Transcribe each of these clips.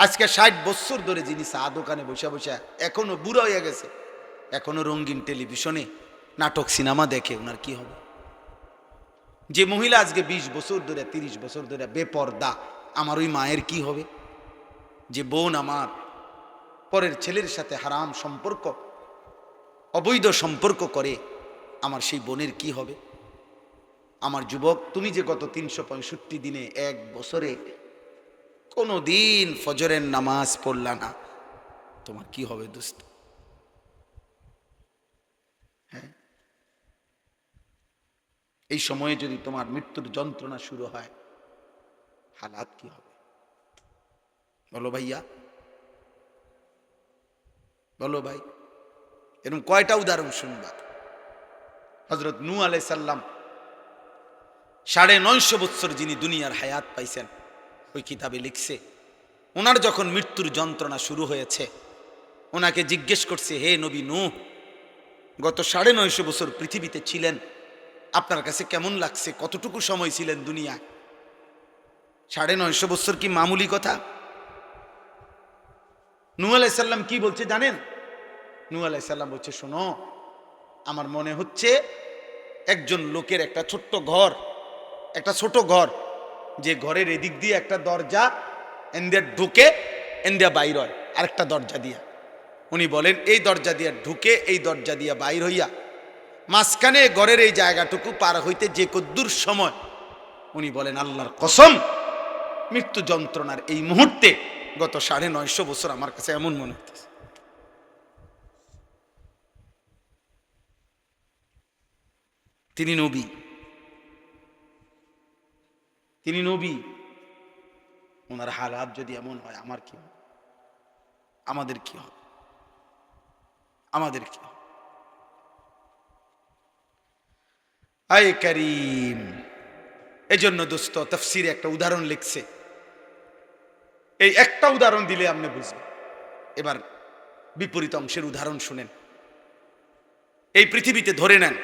আজকে 60 বছর ধরে যিনি চা দোকানে বসে বসে এখনো বুড়া হয়ে গেছে, এখনো রঙিন টেলিভিশনে নাটক সিনেমা দেখে, ওনার কি হবে? যে মহিলা আজকে 20 বছর ধরে 30 বছর ধরে বেপর্দা, আমার ওই মায়ের কি হবে? যে বোন আমার পরের ছেলের সাথে হারাম সম্পর্ক, অবৈধ সম্পর্ক করে, আমার সেই বোনের কি হবে? আমার যুবক, তুমি যে গত 365 দিনে এক বছরে কোনো দিন ফজরের নামাজ পড়লা না, তোমার কি হবে দোস্ত? হ্যাঁ, এই সময়ে যদি তোমার মৃত্যুর যন্ত্রণা শুরু হয়, হালাত কি হবে? বলো ভাইয়া, বলো ভাই। এরকম কয়টা উদাহরণ শুনবা? হযরত নূহ আলাইহিস সালাম 950 বছর যিনি দুনিয়ার হায়াত পাইছেন, ওই কিতাবে লিখছে, ওনার যখন মৃত্যুর যন্ত্রণা শুরু হয়েছে, ওনাকে জিজ্ঞেস করছে, হে নবী নূহ, গত 950 বছর পৃথিবীতে ছিলেন, আপনার কাছে কেমন লাগছে? কতটুকু সময় ছিলেন দুনিয়ায়? 950 বছর কি মামুলি কথা? নূহ আলাইহিস সালাম কি বলছে জানেন? নূহ আলাইহিস সালাম বলছে, শোনো, আমার মনে হচ্ছে একজন লোকের একটা ছোট্ট ঘর, একটা ছোট ঘর, যে ঘরের এদিক দিয়ে একটা দরজা, এন্দিয়া ঢুকে এন্দিয়া বাইর হয় আরেকটা দরজা দিয়া। উনি বলেন এই দরজা দিয়া ঢুকে এই দরজা দিয়া বাইর হইয়া মাঝখানে ঘরের এই জায়গাটুকু পার হইতে যে কদ্দুর সময়, উনি বলেন আল্লাহর কসম, মৃত্যু যন্ত্রণার এই মুহূর্তে গত 950 বছর আমার কাছে এমন মনে হইতেছে। তিনি নবী, তিনি নবী, ওনার হালাত যদি এমন হয়, আমার কি হবে? আমাদের কি হবে? আমাদের কি হবে? আয় করিম, এজন্য দোস্ত তাফসীরে একটা উদাহরণ লিখছে, এই একটা উদাহরণ দিলে আপনি বুঝবেন। এবার বিপরীত অংশের উদাহরণ শুনেন। এই পৃথিবীতে ধরে নেন,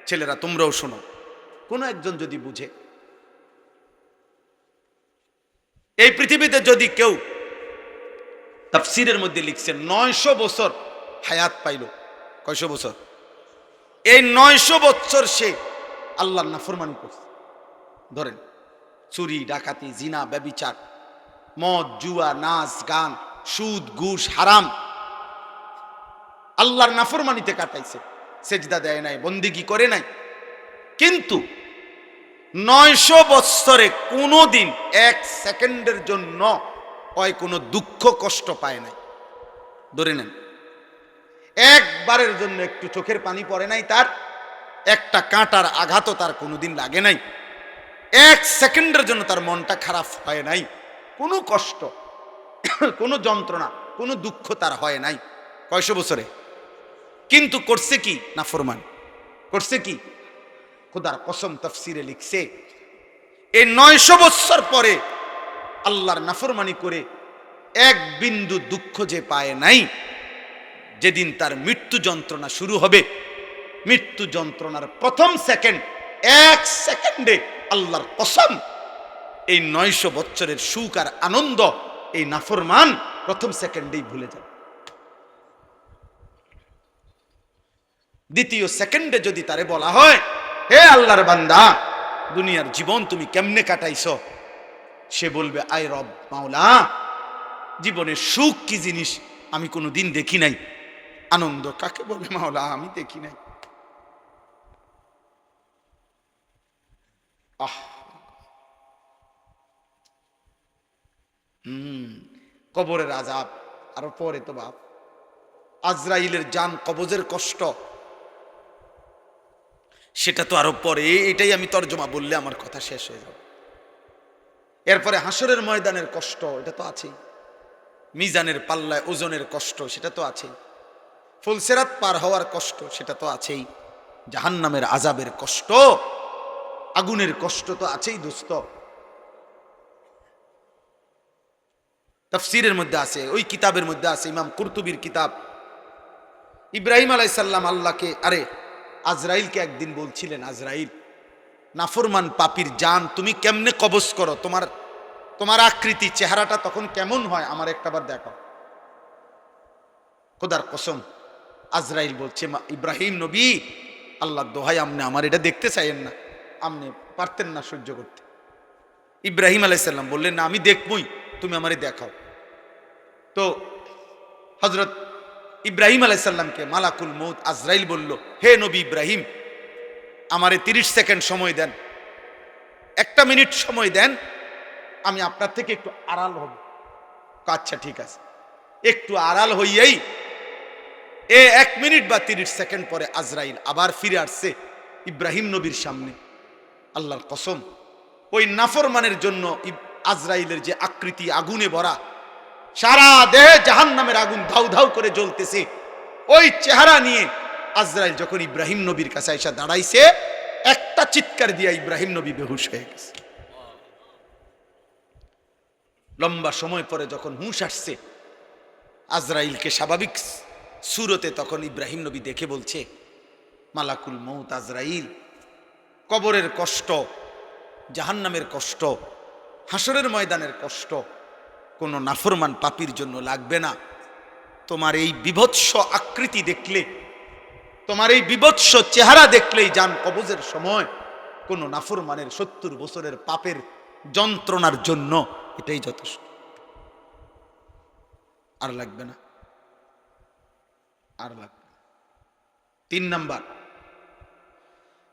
ছেলেরা তোমরাও শোনো, কোনো একজন যদি বুঝে, এই পৃথিবীতে যদি কেউ, তাফসীরের মধ্যে লিখছে 900 বছর হায়াত পাইল। কয়শো বছর? এই 900 বছর সে আল্লাহর নাফরমানি করছে। ধরেন চুরি, ডাকাতি, জিনা, ব্যভিচার, মদ, জুয়া, নাচ, গান, সুদ, ঘুষ, হারাম, আল্লাহর নাফরমানিতে কাটাইছে, সেজদা দেয় নাই, বন্দেগী করে নাই। কিন্তু 900 বৎসরে কোনোদিন 1 সেকেন্ডের জন্য ওই কোনো দুঃখ কষ্ট পায় নাই। ধরে নেন একবারের জন্য একটু চোখের পানি পড়ে নাই তার, একটা কাঁটার আঘাতও তার কোনোদিন লাগে নাই, 1 সেকেন্ডের জন্য তার মনটা খারাপ হয় নাই, কোনো কষ্ট, কোনো যন্ত্রণা, কোনো দুঃখ তার হয় নাই। কয়শো বছরে? কিন্তু করছে কি? নাফরমান করছে কি? খোদার কসম তাফসীরে লিখছে, এই 900 বছর পরে আল্লাহর নাফরমানি করে এক বিন্দু দুঃখ যে পায় নাই, যেদিন তার মৃত্যু যন্ত্রণা শুরু হবে, মৃত্যু যন্ত্রণার প্রথম সেকেন্ড, 1 সেকেন্ডে আল্লাহর কসম এই 900 বছরের সুখ আর আনন্দ এই নাফরমান প্রথম সেকেন্ডেই ভুলে যাবে। দ্বিতীয় সেকেন্ডে যদি তারে বলা হয়, হে আল্লাহর বান্দা, দুনিয়ার জীবন তুমি কেমনে কাটাইছো, সে বলবে, আয় রব মাওলা, জীবনের সুখ কি জিনিস আমি কোনোদিন দেখি নাই, আনন্দ কাকে বলে মাওলা আমি দেখি নাই। আহ, কবরের আযাব আরো পরে তো বাপ, আজরাইলের জান কবজের কষ্ট, সেটা তো আরো পরে, এটাই আমি তর্জমা বললে আমার কথা শেষ হয়ে যাবে। এরপরে হাসরের ময়দানের কষ্ট, এটা তো আছেই, মিজানের পাল্লায় ওজনের কষ্ট, সেটা তো আছেই, ফুলসিরাত পার হওয়ার কষ্ট, সেটা তো আছেই, জাহান্নামের আযাবের কষ্ট, আগুনের কষ্ট তো আছেই দোস্ত। তাফসীরের মধ্যে আছে, ওই কিতাবের মধ্যে আছে, ইমাম কুরতুবীর কিতাব, ইব্রাহিম আলাইহিস সালাম আল্লাহকে, আজরাইলকে একদিন বলছিলেন, আজরাইল, নাফরমান পাপীর জান তুমি কেমনে কবজ করো, তোমার আকৃতি চেহারাটা তখন কেমন হয় আমার একটাবার দেখো। খোদার কসম আজরাইল বলছে, ইব্রাহিম নবী, আল্লাহ দোহাই আপনি আমার এটা দেখতে চাইেন না, আপনি পারতেন না সহ্য করতে। ইব্রাহিম আলাইসাল্লাম বললেন, না আমি দেখবই, তুমি আমারে দেখাও। তো হযরত ইব্রাহিম আলাইসাল্লামকে মালাকুল মউত আজরাইল বলল, হে নবী ইব্রাহিম, আমারে 30 সেকেন্ড সময় দেন, 1 মিনিট সময় দেন, আমি আপনার থেকে একটু আড়াল হব। আচ্ছা ঠিক আছে। একটু আড়াল হইয়াই 1 মিনিট বা 30 সেকেন্ড পরে আজরাইল আবার ফিরে আসছে ইব্রাহিম নবীর সামনে। আল্লাহর কসম, ওই নাফরমানের জন্য আজরাইলের যে আকৃতি আগুনে ভরা, সারা দেহে জাহান্নামের আগুন ধাউ ধাউ করে জ্বলতেছে, ওই চেহারা নিয়ে আজরাইল যখন ইব্রাহিম নবীর কাছে এসে দাঁড়াইছে, একটা চিৎকার দিয়া ইব্রাহিম নবী বেহুশ হয়ে গেছে। লম্বা সময় পরে যখন হুঁশ আসছে আজরাইলকে স্বাভাবিক সুরতে, তখন ইব্রাহিম নবী দেখে বলছে, মালাকুল মউত আজরাইল, কবরের কষ্ট, জাহান্নামের কষ্ট, হাসরের ময়দানের কষ্ট কোনো নাফরমান পাপীর জন্য লাগবে না। তোমার এই বিভৎস আকৃতি দেখলে, তোমার এই বিভৎস চেহারা দেখলেই জান কবজের সময় কোনো নাফরমানের 70 বছরের পাপের যন্ত্রণার জন্য এটাই যথেষ্ট, আর লাগবে না, আর লাগবে না। 3 নাম্বার,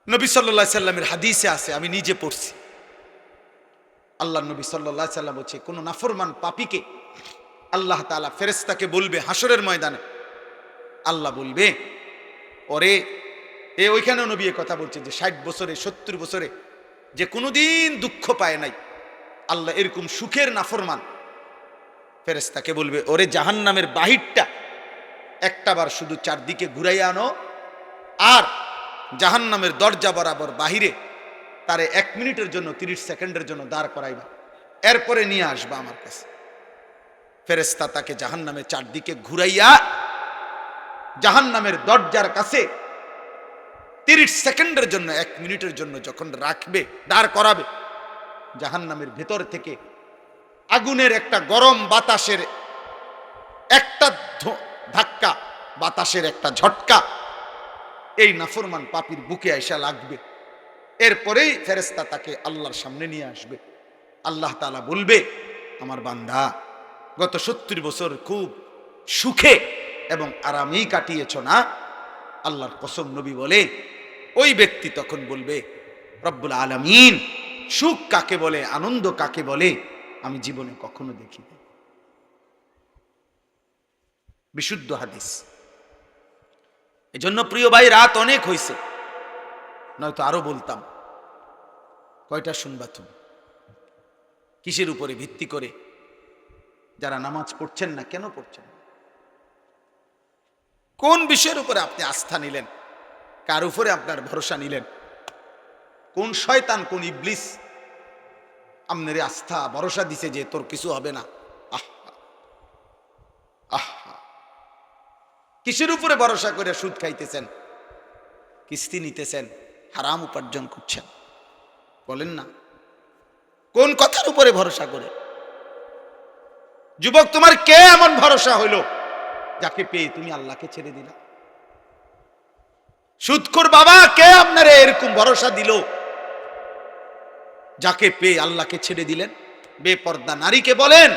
নবী সাল্লাল্লাহু আলাইহি সাল্লামের হাদিসে আছে, আমি নিজে পড়ছি, আল্লাহ নবী সাল্লাল্লাহু আলাইহি সাল্লাম বলছে, কোন নাফরমান পাপীকে আল্লাহ তাআলা ফেরেশতাকে বলবে হাসরের ময়দানে, আল্লাহ বলবে, ওরে, ওইখানে নবী কথা বলছে যে 60 বছরে 70 বছরে যে কোনোদিন দুঃখ পায় নাই, আল্লাহ এরকম সুখের নাফরমান ফেরেশতাকে বলবে, ওরে জাহান্নামের বাহিরটা একটাবার শুধু চারদিকে ঘুরাইয়া আনো, আর জাহান্নামের দরজা বরাবর বাহিরে তারে 1 মিনিটের জন্য 30 সেকেন্ডের জন্য দাঁড় করাইবা, এরপরে নিয়ে আসবা আমার কাছে। ফেরেশতা তাকে জাহান্নামের চারদিকে ঘুরাইয়া জাহান্নামের দরজার কাছে 30 সেকেন্ডের জন্য, 1 মিনিটের জন্য যখন রাখবে, দাঁড় করাবে, জাহান্নামের ভেতর থেকে আগুনের একটা গরম বাতাসের একটা ধাক্কা, বাতাসের একটা ঝটকা এই নাফরমান পাপীর বুকে আইসা লাগবে। এরপরেই ফেরেশতা তাকে আল্লাহর সামনে নিয়ে আসবে। আল্লাহ তাআলা বলবে, আমার বান্দা, গত 70 বছর খুব সুখে এবং আরামেই কাটিয়েছ না? আল্লাহর কসম, নবী বলে, ওই ব্যক্তি তখন বলবে, রব্বুল আলামিন, সুখ কাকে বলে, আনন্দ কাকে বলে আমি জীবনে কখনো দেখিনি। বিশুদ্ধ হাদিস। এজন্য প্রিয় ভাই, রাত অনেক হয়েছে, নয়তো আরো বলতাম। কয়টা শুনবা তুমি? কিসের উপরে ভিত্তি করে যারা নামাজ পড়ছেন না, কেন পড়ছেন না? কোন বিষয়ের উপরে আপনি আস্থা নিলেন? কার উপরে আপনার ভরসা নিলেন? কোন শয়তান, কোন ইবলিস আপনার আস্থা ভরসা দিছে যে তোর কিছু হবে না? কিসের উপরে ভরসা করে সুদ খাইতেছেন, কিস্তি নিতেছেন, হারাম উপার্জন করছেন? বলেন না, কোন কথার উপরে ভরসা করে? যুবক, তোমার কে এমন ভরসা হইল যাকে পেয়ে তুমি আল্লাহকে ছেড়ে দিলা? সুদখোর বাবা, কে আপনারে এরকম ভরসা দিল যাকে পেয়ে আল্লাহকে ছেড়ে দিলেন? বেপর্দা নারীকে বলেন,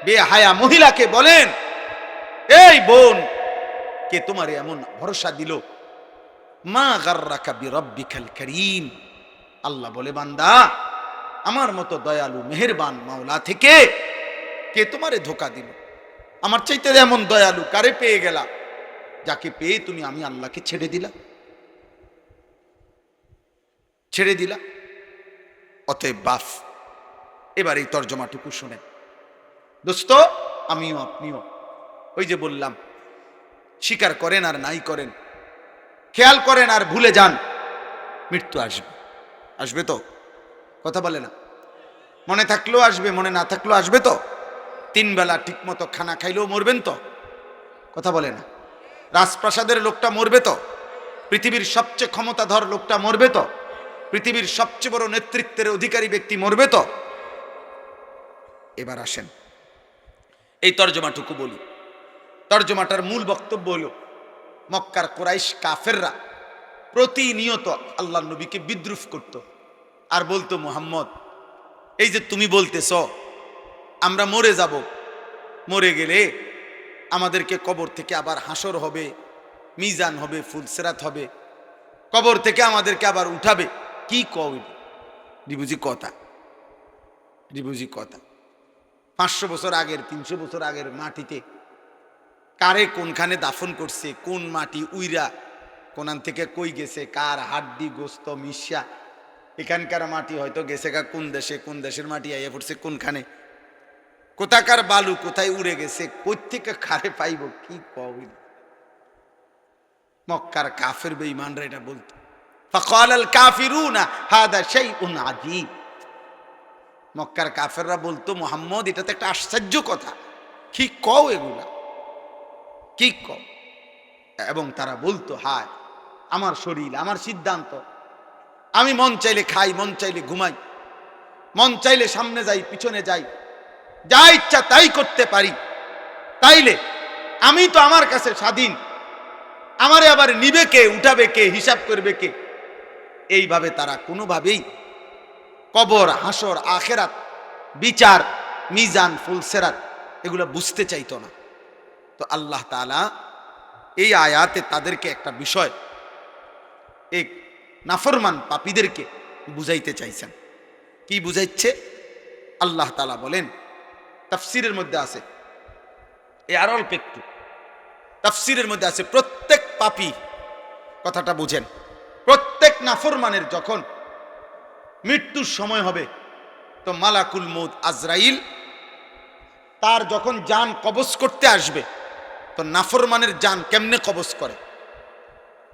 বেহায়া মহিলাকে বলেন, এই বোন, কে তোমারে এমন ভরসা দিল? মা গাররাকা বিরাব্বিকাল কারীম। আল্লাহ বলে, বান্দা, আমার মতো দয়ালু মেহেরবান মাওলা থেকে কে তোমারে ধোঁকা দিল? আমার চাইতে এমন দয়ালু কারে পেয়ে গেলা, যাকে পেয়ে তুমি আমি আল্লাহকে ছেড়ে দিলা? ছেড়ে দিলা। অতএব বাফ, এবার এই তর্জমাটুকু শুনেন দোস্ত, আমিও আপনিও। ওই যে বললাম, স্বীকার করেন আর নাই করেন, খেয়াল করেন আর ভুলে যান, মৃত্যু আসবে। আসবে তো? কথা বলে না? মনে থাকলেও আসবে, মনে না থাকলেও আসবে তো? 3 বেলা ঠিক মতো খানা খাইলেও মরবেন তো? কথা বলে না? রাজপ্রাসাদের লোকটা মরবে তো? পৃথিবীর সবচেয়ে ক্ষমতাধর লোকটা মরবে তো? পৃথিবীর সবচেয়ে বড় নেতৃত্বের অধিকারী ব্যক্তি মরবে তো? এবার আসেন এই তর্জমাটুকু বলি। তর্জমাটার মূল বক্তব্য হলো, মক্কার কুরাইশ কাফেররা প্রতিনিয়ত আল্লাহ নবীকে বিদ্রুপ করত আর বলতো, মুহাম্মদ, এই যে তুমি বলতেছ আমরা মরে যাব, মরে গেলে আমাদেরকে কবর থেকে আবার হাসর হবে, মিজান হবে, ফুলসেরাত হবে, কবর থেকে আমাদেরকে আবার উঠাবে, কি কও? রিবুজি কথা, রিবুজি কথা। 500 বছর আগের, 300 বছর আগের মাটিতে কারে কোনখানে দাফন করছে, কোন মাটি উইরা কোনান থেকে কই গেছে, কার হাড্ডি গোস্ত মিশা, এখানকার মাটি হয়তো গেছে গা কোন দেশে, কোন দেশের মাটি আইয়া পড়ছে কোনখানে, কোথাকার বালু কোথায় উড়ে গেছে, কই থেকে কারে পাইব, কি কও? মক্কার কাফের বেঈমানরা এটা বলতো। ফাকালাল কাফিরুনা হাদা শাইউন আজীব। মক্কার কাফেররা বলতো, মুহাম্মদ, এটা তো একটা আশ্চর্য কথা, কি কও এগুলা, কি কও? এবং তারা বলতো, হায় আমার শরীর, আমার সিদ্ধান্ত, আমি মন চাইলে খাই, মন চাইলে ঘুমাই, মন চাইলে সামনে যাই, পিছনে যাই, যা ইচ্ছা তাই করতে পারি, তাইলে আমি তো আমার কাছে স্বাধীন, আমারে আবার নিবে কে, উঠাবে কে, হিসাব করবে কে? এইভাবে তারা কোনোভাবেই কবর, হাসর, আখেরাত, বিচার, মিজান, ফুলসেরাত এগুলো বুঝতে চাইতো না। তো আল্লাহ তাআলা এই আয়াতে তাদেরকে একটা বিষয়, এক নাফরমান পাপীদেরকে বুঝাইতে চাইছেন। কি বুঝাইছে? আল্লাহ তাআলা বলেন, তাফসীরের মধ্যে আছে, এই আর অল্প একটু তাফসীরের মধ্যে আছে, প্রত্যেক পাপী, কথাটা বুঝেন, প্রত্যেক নাফরমানের যখন মৃত্যুর সময় হবে, তো মালাকুল মউত আজরাইল তার যখন জান কবজ করতে আসবে, তো নাফরমানের জান কেমনে কবজ করে?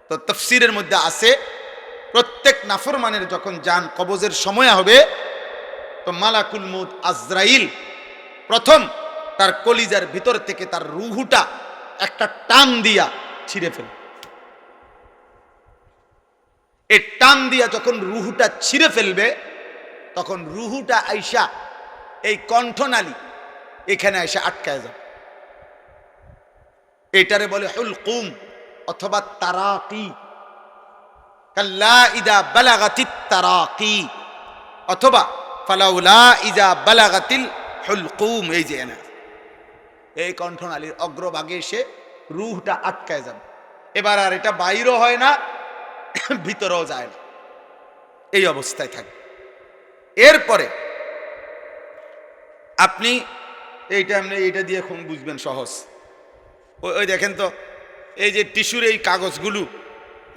তো তাফসীরের মধ্যে আছে, প্রত্যেক নাফরমানের যখন জান কবজের সময় হবে, তো মালাকুল মউত আজরাইল প্রথম তার কলিজার ভিতর থেকে তার রূহটা একটা টান দিয়া ছিঁড়ে ফেলে। এই টান দিয়া যখন রূহটা ছিঁড়ে ফেলবে, তখন রূহটা আইসা এই কণ্ঠনালী এখানে আইসা আটকায় যাবে। এটারে বলে হুলকুম অথবা তারাকি, কাল্লা ইদা বালাগাতিত তারাকি, অথবা ফালাউলা ইদা বালাগাতিল হুলকুম। এই যে না, এই কণ্ঠনালীর অগ্রভাগে এসে রূহটা আটকায় যাবে, এবার আর এটা বাইরও হয় না, ভিতরেও যায় না, এই অবস্থায় থাকে। এরপরে আপনি এইটা দিয়ে খুব বুঝবেন সহজ। ওই দেখেন তো, এই যে টিস্যুর এই কাগজগুলো,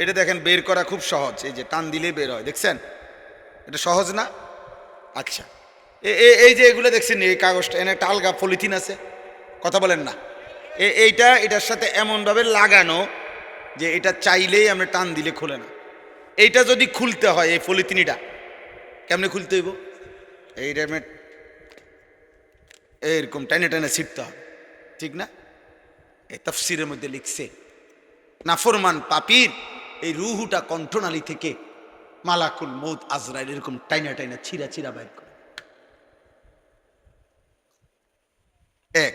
এটা দেখেন বের করা খুব সহজ, এই যে টান দিলেই বের হয়, দেখছেন? এটা সহজ না? আচ্ছা, এই যে এগুলো দেখছেন, এই কাগজটা এনে একটা আলগা পলিথিন আছে, কথা বলেন না, এটার সাথে এমনভাবে লাগানো যে এটা চাইলেই আমরা টান দিলে খুলে না। এইটা যদি খুলতে হয়, এই পলিথিনটা কেমনে খুলতে হইব? এইটা এরকম টাইনে টাইনে ছিটতে হবে, ঠিক না? এই তাফসীরের মধ্যে লিখছে, নাফরমান পাপীর এই রূহটা কণ্ঠনালী থেকে মালাকুল মউত আজরাইল এরকম টাইনা টাইনা ছিঁড়া ছিঁড়া বাইর করে। এক,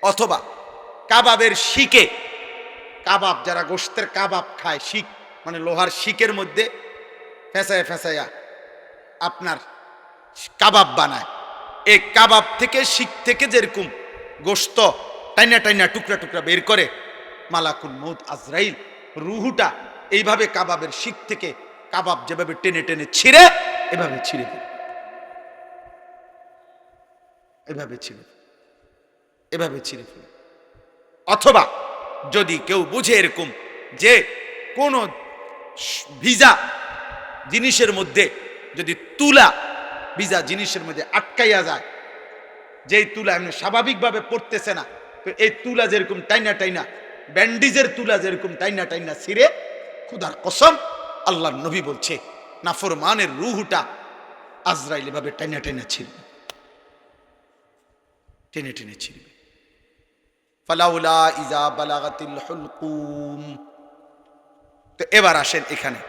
অথবা কাবাবের শিকে, কাবাব, যারা গোশতের কাবাব খায়, শিক মানে লোহার শিকের মধ্যে ফেঁসায়া ফেঁসায়া আপনার কাবাব বানায়, এই কাবাব থেকে, শিক থেকে যেরকম গোশত টাইনা টাইনা টুকরা টুকরা বের করে, মালাকুল মউত আজরাইল রূহটা এইভাবে কাবাবের শিক থেকে কাবাব যেভাবে টেনে টেনে ছিঁড়ে, এভাবে ছিঁড়ে ফেলে, এভাবে ছিঁড়ে, এভাবে ছিঁড়ে ফেলে। অথবা যদি কেউ বুঝে এরকম যে কোন ভিজা জিনিসের মধ্যে যদি তুলা ভিজা জিনিসের মধ্যে আটকাইয়া যায়, যেই তুলা এমনি স্বাভাবিকভাবে পড়তেছে না, তো এই তুলা যেরকম টাইনা টাইনা, ব্যান্ডিজের তুলা যেরকম টাইনা টাইনা ছিঁড়ে, খুদার কসম আল্লাহর নবী বলছে, নাফরমানের রূহটা আজরাইল এভাবে টাইনা টাইনা ছিঁড়বে, টেনে টেনে ছিঁড়বে। ফালাউলা ইজা বালাগাতিল হুলকুম। তো এবার আসেন এখানে,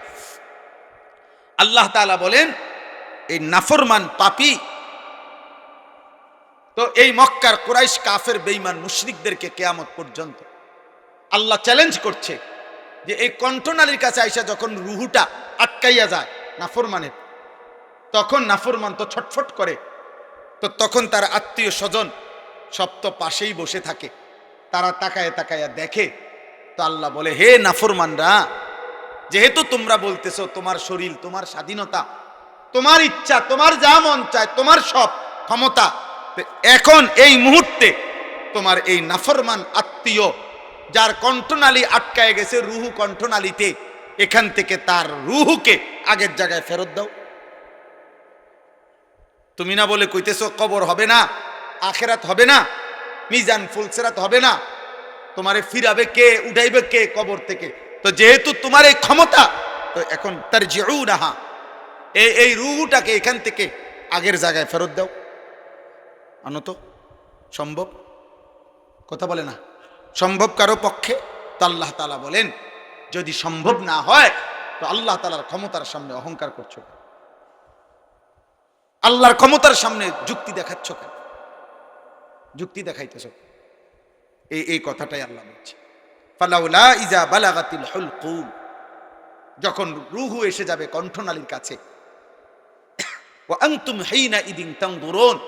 আল্লাহ তাআলা বলেন, এই নাফরমান পাপী তো এই মক্কার কুরাইশ কাফের বেঈমান মুশরিকদেরকে কিয়ামত পর্যন্ত আল্লাহ চ্যালেঞ্জ করছে যে এই কণ্ঠনালীর কাছে আইসা যখন রুহুটা আটকাইয়া যায় নাফরমানের, তখন নাফরমান তো ছটফট করে, তো তখন তার আত্মীয় স্বজন সব তো পাশেই বসে থাকে, তারা তাকায় তাকায়া দেখে। তো আল্লাহ বলে, হে নাফরমানরা, যেহেতু তোমরা বলতেছো তোমার শরীর, তোমার স্বাধীনতা, তোমার ইচ্ছা, তোমার যা মন চায়, তোমার সব ক্ষমতা, এখন এই মুহূর্তে তোমার এই নাফরমান আত্মীয় যার কণ্ঠনালী আটকায় গেছে রুহু কণ্ঠনালীতে, এখান থেকে তার রুহুকে আগের জায়গায় ফেরত দাও। তুমি না বলে কইতেছো কবর হবে না, আখেরাত হবে না, মিজান ফুলসেরাত হবে না, তোমারে ফিরাবে কে, উঠাইবে কে কবর থেকে? তো যেহেতু তোমার এই ক্ষমতা, তো এখন তার জিউনাহা, এই রুহুটাকে এখান থেকে আগের জায়গায় ফেরত দাও। আনত সম্ভব? কথা বলে না সম্ভব কারো পক্ষে? তো আল্লাহ তাআলা বলেন, যদি সম্ভব না হয় তো আল্লাহ তাআলার ক্ষমতার সামনে অহংকার করছো কেন? আল্লাহর ক্ষমতার সামনে যুক্তি দেখাচ্ছ কেন? যুক্তি দেখাইতেছ, এই কথাটাই আল্লাহ বলছে। ফালাউলা ইজা বালাগাতিল হুলকুম, যখন রূহু এসে যাবে কণ্ঠনালীর কাছে, ওয়া আনতুম হিনা ইদিন তানজুরুন,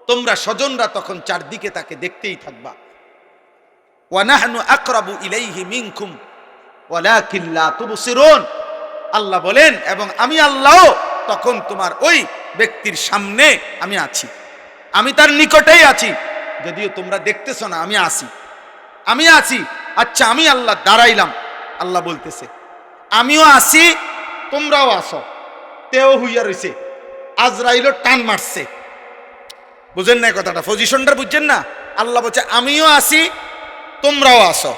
তোমরা স্বজনরা তখন চারদিকে তাকে দেখতেই থাকবা। ওয়া নাহনু আকরাবু ইলাইহি মিনকুম ওয়ালাকিন লা তুবসিরুন, আল্লাহ বলেন, এবং আমি আল্লাহ তখন তোমার ওই ব্যক্তির সামনে আমি আছি, আমি তার নিকটেই আছি, যদিও তোমরা দেখতেছ না, আমি আছি, আমি আছি। আচ্ছা, আমি আল্লাহ দাঁড়াইলাম, আল্লাহ বলতেছে আমিও আছি, তোমরাও আসো। তেও হইয়া রইছে, আজরাইলও টান মারছে। বুঝেন না কথাটা? পজিশনটা বুঝছেন না? আল্লাহ বলছে আমিও আছি, তোমরাও আসো।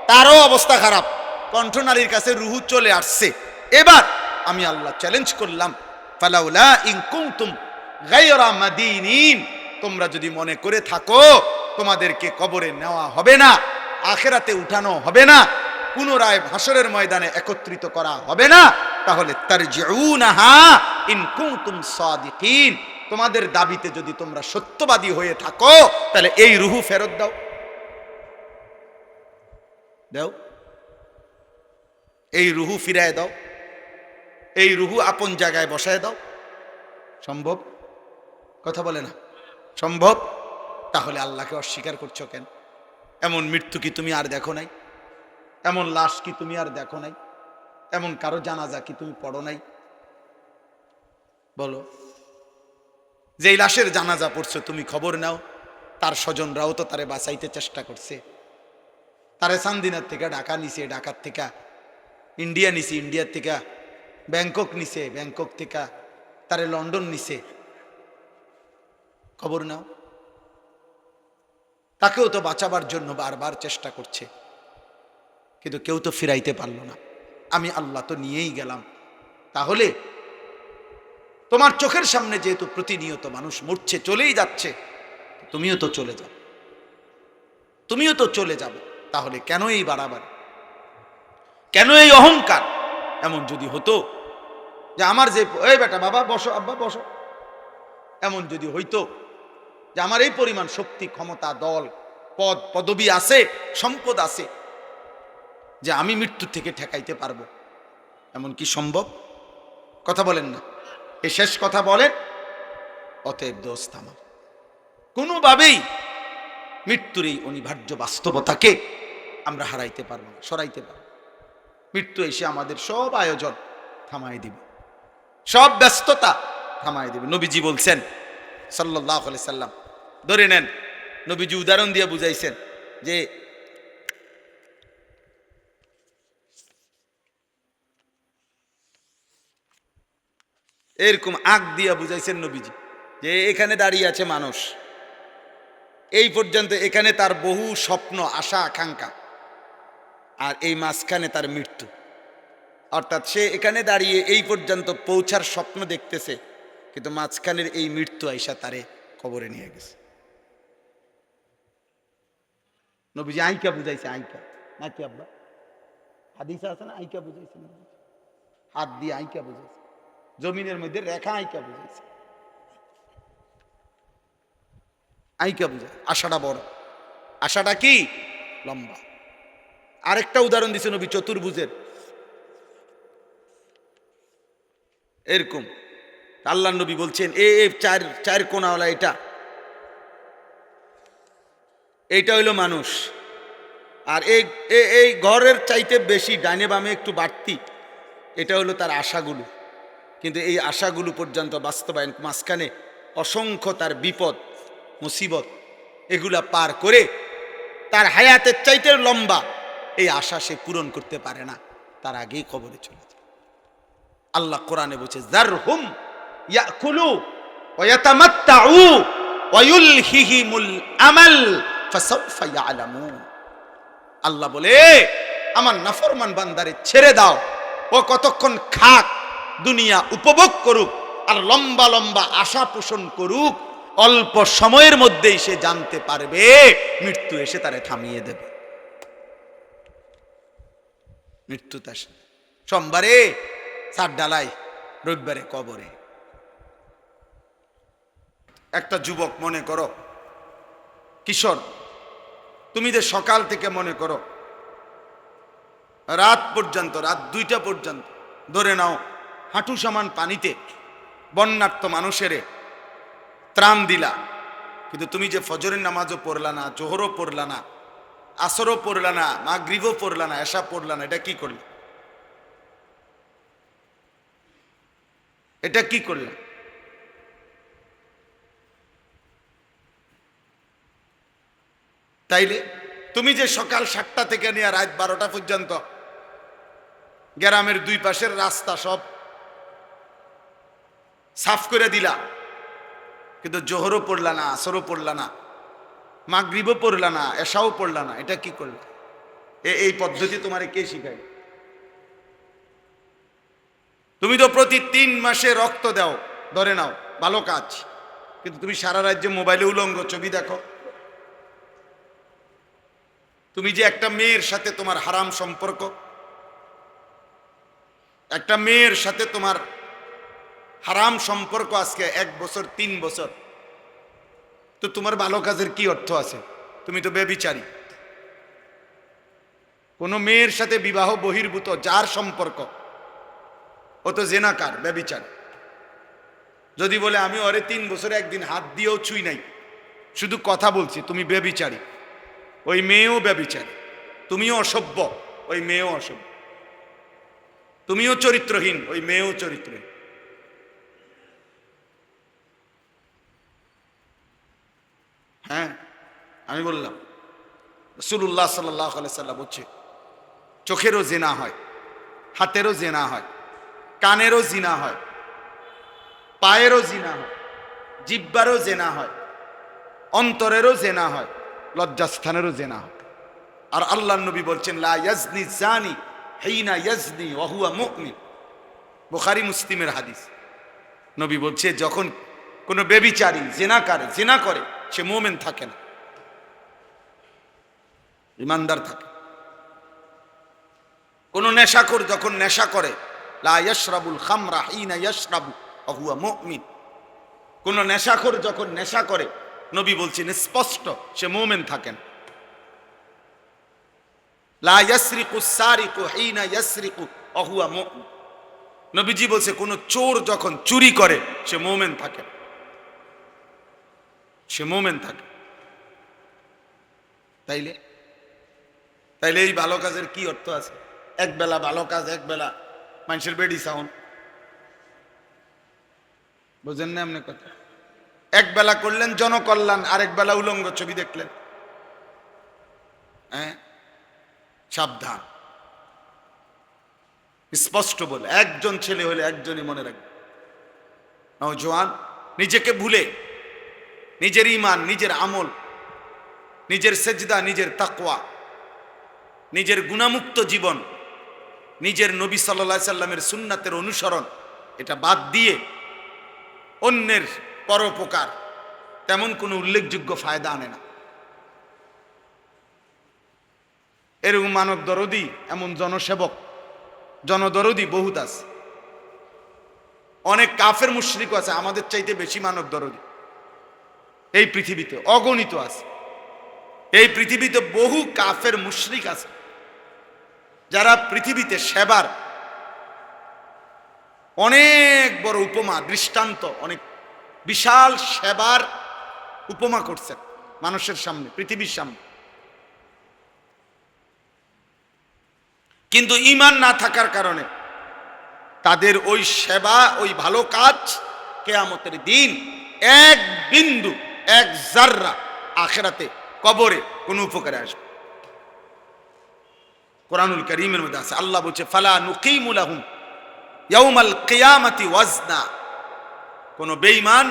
তারও অবস্থা খারাপ, কণ্ঠনালীর কাছে রুহু চলে আসছে। এবার আমি আল্লাহ চ্যালেঞ্জ করলাম, ফালাউলা ইন কুনতুম গায়রা মাদিনিন, তোমরা যদি মনে করে থাকো তোমাদেরকে কবরে নেওয়া হবে না, আখেরাতে উঠানো হবে না, পুনরায় হাসরের ময়দানে একত্রিত করা হবে না, তাহলে তারজিউনাহা ইন কুনতুম সাদিকিন, তোমাদের দাবিতে যদি তোমরা সত্যবাদী হয়ে থাকো তাহলে এই রুহু ফেরত দাও। দাও, এই রুহু ফিরায় দাও, এই রুহু আপন জায়গায় বসায় দাও। সম্ভব? কথা বলে না সম্ভব? তাহলে আল্লাহকে অস্বীকার করছো কেন? এমন মৃত্যু কি তুমি আর দেখো নাই? এমন লাশ কি তুমি আর দেখো নাই? এমন কারো জানাজা কি তুমি পড়ো নাই? বলো, যেই লাশের জানাজা পড়ছো তুমি খবর নাও, তার স্বজনরাও তো তারে বাঁচাইতে চেষ্টা করছে, তারে চান্দিনার থেকে ঢাকা নিছে, ঢাকার থেকে ইন্ডিয়া নিছে, ইন্ডিয়ার থেকে ব্যাংকক নিছে, ব্যাংকক থেকে তারে লন্ডন নিছে, খবর নাও। তাকেও তো বাঁচাবার জন্য বারবার চেষ্টা করছে, কিন্তু কেউ তো ফিরাইতে পারলো না। আমি আল্লাহ তো নিয়েই গেলাম। তাহলে তোমার চোখের সামনে যেহেতু প্রতিনিয়ত মানুষ মরছে, চলেই যাচ্ছে, তুমিও তো চলে যাও, তুমিও তো চলে যাবে। তাহলে কেন এই বাড়াবাড়ি, কেন এই অহংকার? এমন যদি হতো যে আমার যে, এই বেটা বাবা বসো, আব্বা বসো, এমন যদি হইতো যে আমার এই পরিমাণ শক্তি, ক্ষমতা, দল, পদ, পদবী আছে, সম্পদ আছে, যে আমি মৃত্যু থেকে ঠেকাইতে পারবো, এমন কি সম্ভব? কথা বলেন না? এই শেষ কথা বলেন। অতএব দোস্ত আমার, কোনোভাবেই মৃত্যুর এই অনিবার্য বাস্তবতাকে আমরা হারাইতে পারবো না, সরাইতে পারবো। মৃত্যু এসে আমাদের সব আয়োজন থামাই দিবে, সব ব্যস্ততা থামাই দিবে। নবীজি বলছেন সাল্লাল্লাহু আলাইহি সাল্লাম, ধরে নেন, নবীজি উদাহরণ দিয়ে বুঝাইছেন যে এরকম আগ দিয়া বুঝাইছেন নবীজি, যে এখানে দাঁড়িয়ে আছে মানুষ, এই পর্যন্ত এখানে তার বহু স্বপ্ন, আশা, আকাঙ্ক্ষা, আর এই মাঝখানে তার মৃত্যু। অর্থাৎ সে এখানে দাঁড়িয়ে এই পর্যন্ত পৌঁছার স্বপ্ন দেখতেছে, কিন্তু মাঝখানের এই মৃত্যু আইসা তারে কবরে নিয়ে গেছে। নবীজি আইকা বুঝাইছে, আইকা নাকি আব্বা? হাদিসে আছে না, আইকা বুঝাইছে, হাত দিয়ে আইকা বুঝাইছে, জমিনের মধ্যে রেখা আইকা বুঝাইছে। আইকা বুঝা আশাটা বড়, আশাটা কি লম্বা। আরেকটা উদাহরণ দিছে নবী চতুর্ভুজের, এরকম আল্লাহ নবী বলছেন এ চার চার কোণাওয়ালা, এইটা হইল মানুষ। আর এই ঘরের চাইতে বেশি ডাইনে বামে একটু বাড়তি, এটা হলো তার আশাগুলো। কিন্তু এই আশাগুলো পর্যন্ত বাস্তবায়ন, মাঝখানে অসংখ্য তার বিপদ মুসিবত, এগুলা পার করে তার হায়াতের চাইতে লম্বা এই আশা সে পূরণ করতে পারে না, তার আগেই কবরে চলে যায়। আল্লাহ কোরআনে বলছে যারহুম ইয়াকুলু ওয়া ইয়াতামাত্তাউ ওয়া ইউলহিহিমুল আমাল ফাসাউফা ইয়ালামুন। আল্লাহ বলে আমার নাফরমান বান্দারে ছেড়ে দাও, ও কতক্ষণ খাক, দুনিয়া উপভোগ করুক, আর লম্বা লম্বা আশা পোষণ করুক, অল্প সময়ের মধ্যেই সে জানতে পারবে মৃত্যু এসে তারে থামিয়ে দেবে। মৃত্যু তার সোমবারে চার ডালাই, রবিবারে কবরে। একটা যুবক মনে করো, কিশোর, তুমি যে সকাল থেকে মনে করো রাত পর্যন্ত, রাত 2টা পর্যন্ত ধরে নাও হাঁটু সমান পানিতে বন্যার্ত মানুষের ত্রাণ দিলা, কিন্তু তুমি যে ফজরের নামাজও পড়লা না, জোহরও পড়লা না, আসরও পড়লা না, মাগরিবও পড়লা না, এশা পড়লা না, এটা কি করলে? এটা কি করলে? তাইলে তুমি যে সকাল 7টা থেকে নিয়ে রাত 12টা পর্যন্ত গ্রামের 2 পাশের রাস্তা সব সাফ করে দিলা, কিন্তু জোহরও পড়লা না, আসরও পড়লা না, মাগরিবও পড়লা না, এশাও পড়লা না, এটা কি করলা? এই পদ্ধতি তোমারে কে শিখায়? তুমি তো প্রতি 3 মাসে রক্ত দাও, ধরে নাও, ভালো কাজ, কিন্তু তুমি সারা রাজ্যে মোবাইলে উলঙ্গ ছবি দেখো। তুমি যে একটা মেয়ের সাথে তোমার হারাম সম্পর্ক, একটা মেয়ের সাথে তোমার হারাম সম্পর্ক আজকে 1 বছর 3 বছর, তো তোমার ভালো কাজের কি অর্থ আছে? তুমি তো ব্যভিচারী। কোনো মেয়ের সাথে বিবাহ বহির্ভূত যার সম্পর্ক, ও তো জেনাকার, ব্যভিচার। যদি বলে আমি ওরে 3 বছরে একদিন হাত দিয়েও ছুঁই নাই, শুধু কথা বলছি, তুমি ব্যভিচারী। ওই মেয়েও ব্যভিচারী, তুমিও অসভ্য, ওই মেয়েও অসভ্য। তুমিও চরিত্রহীন, ওই মেয়েও চরিত্রহীন। হ্যাঁ, আমি বললাম রাসূলুল্লাহ সাল্লাল্লাহু আলাইহি সাল্লাম বলছে চোখেরও জিনা হয়, হাতেরও জিনা হয়, কানেরও জিনা হয়, পায়েরও জিনা হয়, জিহ্বারও জিনা হয়, অন্তরেরও জিনা হয়, লজ্জাস্থানেরও জিনা হয়। আর আল্লাহর নবী বলছেন লা ইয়াজনি জানি হিনা ইয়াজনি ওয়া হুয়া মুমিন, বুখারী মুসলিমের হাদিস। নবী বলছে যখন কোনো ব্যভিচারী জিনা করে সে মুমিন থাকে না, ঈমানদার থাকে। কোন নেশাখোর যখন নেশা করে, লা ইয়াশরাবুল খামরা হিনা ইয়াশরাবু ওয়া হুয়া মুমিন, কোন নেশাখোর যখন নেশা করে, নবী বলছেন স্পষ্ট সে মুমিন থাকেন। লা ইয়াসরিকু সারিকু হিনা ইয়াসরিকু ওয়া হুয়া মুমিন, নবীজি বলছে কোন চোর যখন চুরি করে সে মুমিন থাকে, সে মুমিন থাকে। তাইলে এই ভালো কাজের কি অর্থ আছে? একবেলা ভালো কাজ, একবেলা মানুষের বেডি সাউন্ড, বুঝেন না এমনি কথা? একবেলা করলেন জনকল্যাণ, আরেক বেলা উলঙ্গ ছবি দেখলেন। হ্যাঁ, সাবধান। স্পষ্ট বলে, একজন ছেলে হলে একজনই মনে রাখবে, নওজোয়ান নিজেকে ভুলে, নিজের ঈমান, নিজের আমল, নিজের সেজদা, নিজের তাকওয়া, নিজের গুনাহমুক্ত জীবন, নিজের নবী সাল্লাল্লাহু আলাইহি সাল্লামের সুন্নাতের অনুসরণ, এটা বাদ দিয়ে অন্যের পরোপকার তেমন কোনো উল্লেখযোগ্য ফায়দা আনে না। এরকম মানব দরদি, এমন জনসেবক, জনদরদি বহুত আছে। অনেক কাফের মুশরিক আছে আমাদের চাইতে বেশি মানব দরদি। এই পৃথিবীতে অগণিত আছে। এই পৃথিবীতে বহু কাফের মুশরিক আছে যারা পৃথিবীতে সেবার অনেক বড় উপমা, দৃষ্টান্ত, অনেক বিশাল সেবার উপমা করছেন মানুষের সামনে, পৃথিবীর সামনে। কিন্তু ঈমান না থাকার কারণে তাদের ওই সেবা, ওই ভালো কাজ কিয়ামতের দিন এক বিন্দু, এক জাররা আখিরাতে কবরে কোনো উপকারে আসবে। কোরআনুল কারীমের মধ্যে আছে, আল্লাহ বলছে ফালা নুকিমু লাহুম ইয়াউমাল কিয়ামাতি ওয়াজনা। কোন বেঈমান,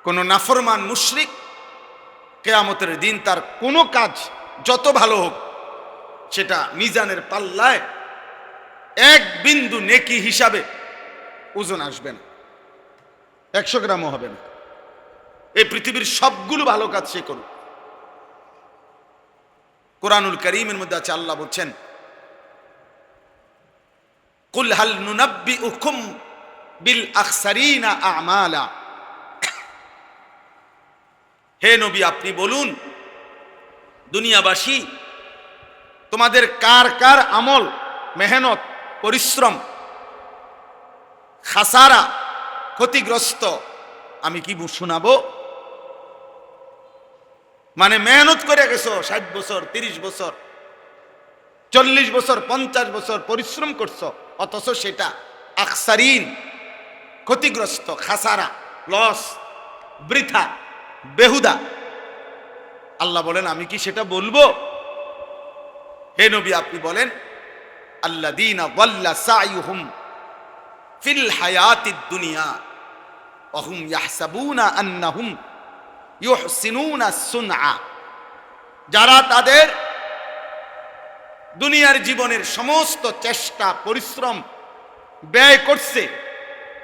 কোন নাফরমান মুশরিক কিয়ামতের দিন তার কোনো কাজ যত ভালো হোক সেটা মিজানের পাল্লায় এক বিন্দু নেকি হিসাবে ওজন আসবে না, 100 গ্রামও হবে না। এই পৃথিবীর সবগুলো ভালো কাজ সে করুক। কোরআনুল কারীমের মধ্যে আছে, আল্লাহ বলছেন কুল হাল নুনাব্বিউকুম বিল আখসারিনা আমালা। হে নবী, আপনি বলুন দুনিয়াবাসী তোমাদের কার কার আমল, মেহনত, পরিশ্রম খাসারা, ক্ষতিগ্রস্ত আমি কি শোনাবো? মানে মেহনত করে গেছো 60 বছর, 30 বছর, 40 বছর, 50 বছর পরিশ্রম করছো, অথচ সেটা আখসারিন, ক্ষতিগ্রস্ত, খাসারা, লস, বৃথা, বেহুদা। আল্লাহ বলেন আমি কি সেটা বলবো? হে নবী, আপনি বলেন আল্লাযীনা যাল্লা সা'য়ুহুম ফিল হায়াতিদ দুনিয়া ওয়া হুম ইয়াহসাবুনা আন্নাহুম ইউহসিনুনা সুনআ। যারা তাদের দুনিয়ার জীবনের সমস্ত চেষ্টা, পরিশ্রম ব্যয় করছে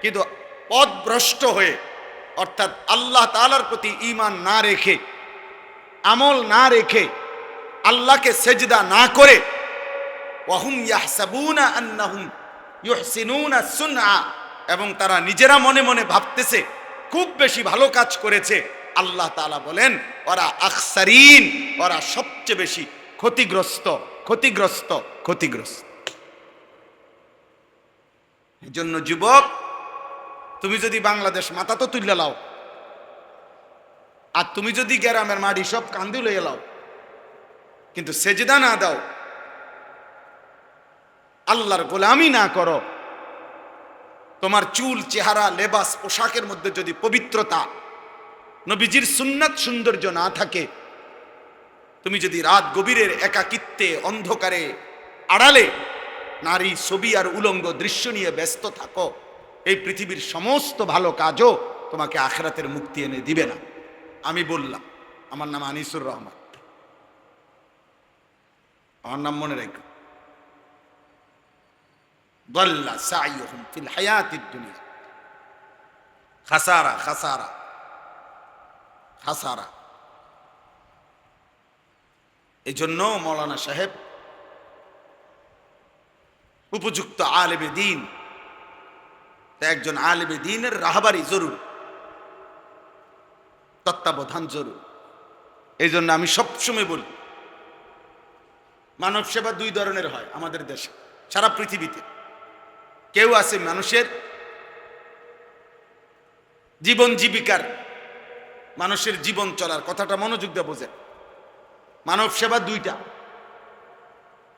কিন্তু পথভ্রষ্ট হয়ে, অর্থাৎ আল্লাহ তাআলার প্রতি ঈমান না রেখে, আমল না রেখে, আল্লাহকে সেজদা না করে, ওয়াহুম ইয়াহসাবুনা আন্নাহুম ইউহসিনুনা সুনআ, এবং তারা নিজেরা মনে মনে ভাবতেছে খুব বেশি ভালো কাজ করেছে। আল্লাহ তাআলা বলেন ওরা আখসারিন, ওরা সবচেয়ে বেশি ক্ষতিগ্রস্ত, ক্ষতিগ্রস্ত, ক্ষতিগ্রস্ত। এই জন্য যুবক, তুমি যদি বাংলাদেশ মাথা তো তুলে লাও, আর তুমি যদি গ্রামের মাটি সব কান্দি লইয়ে লাও, কিন্তু সেজদা না দাও, আল্লাহর গোলামি না করো, তোমার চুল, চেহারা, লেবাস, পোশাকের মধ্যে যদি পবিত্রতা, নবীজির সুন্নাত, সৌন্দর্য না থাকে, তুমি যদি রাত গভীরের একাকিত্বে, অন্ধকারে, আড়ালে নারী ছবি আর উলঙ্গ দৃশ্য নিয়ে ব্যস্ত থাকো, এই পৃথিবীর সমস্ত ভালো কাজও তোমাকে আখিরাতের মুক্তি এনে দিবে না। আমি বললাম, আমার নাম আনিসুর রহমান, আমার নাম মনে রাখো। দাল্লা সা'য়ুহুম ফিল হায়াতিদ দুনিয়া, খাসারা, খাসারা, খাসারা। এই জন্য মৌলানা সাহেব উপযুক্ত আলেমে দ্বীন, একজন আলেমে দ্বীনের রাহবারি জরুর, তত্ত্বাবধান জরুর। এই জন্য আমি সবসময় বলি, মানব সেবা 2 ধরনের হয় আমাদের দেশে, সারা পৃথিবীতে। কেউ আছে মানুষের জীবন জীবিকার, মানুষের জীবন চলার, কথাটা মনোযোগ দিয়ে বোঝেন। মানব সেবা 2টা,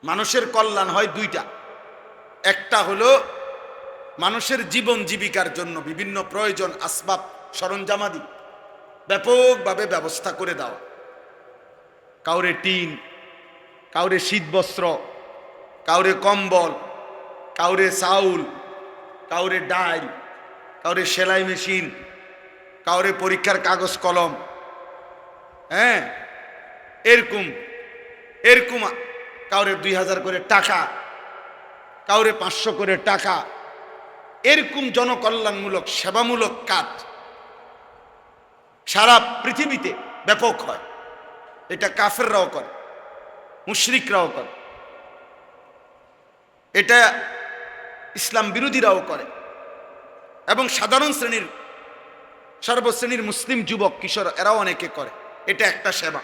মানুষের কল্যাণ হয় 2টা। একটা হলো মানুষের জীবন জীবিকার জন্য বিভিন্ন প্রয়োজন, আসবাব, সরঞ্জামাদি ব্যাপকভাবে ব্যবস্থা করে দাও। কাউরে টিন, কাউরে শীতবস্ত্র, কাউরে কম্বল, কাউরে চাউল, কাউরে ডাল, কাউরে সেলাই মেশিন, কাউরে পরীক্ষার কাগজ কলম, হ্যাঁ এরকম এরকম, কাউরে 2000 করে টাকা, কাউরে 500 করে টাকা, এরকম জনকল্যাণমূলক, সেবামূলক কাজ সারা পৃথিবীতে ব্যাপক হয়। এটা কাফেররাও করে, মুশরিকরাও করে, এটা ইসলাম বিরোধীরাও করে, এবং সাধারণ শ্রেণীর সর্বশ্রেণীর মুসলিম যুবক কিশোর এরাও অনেকে করে, এটা একটা সেবা।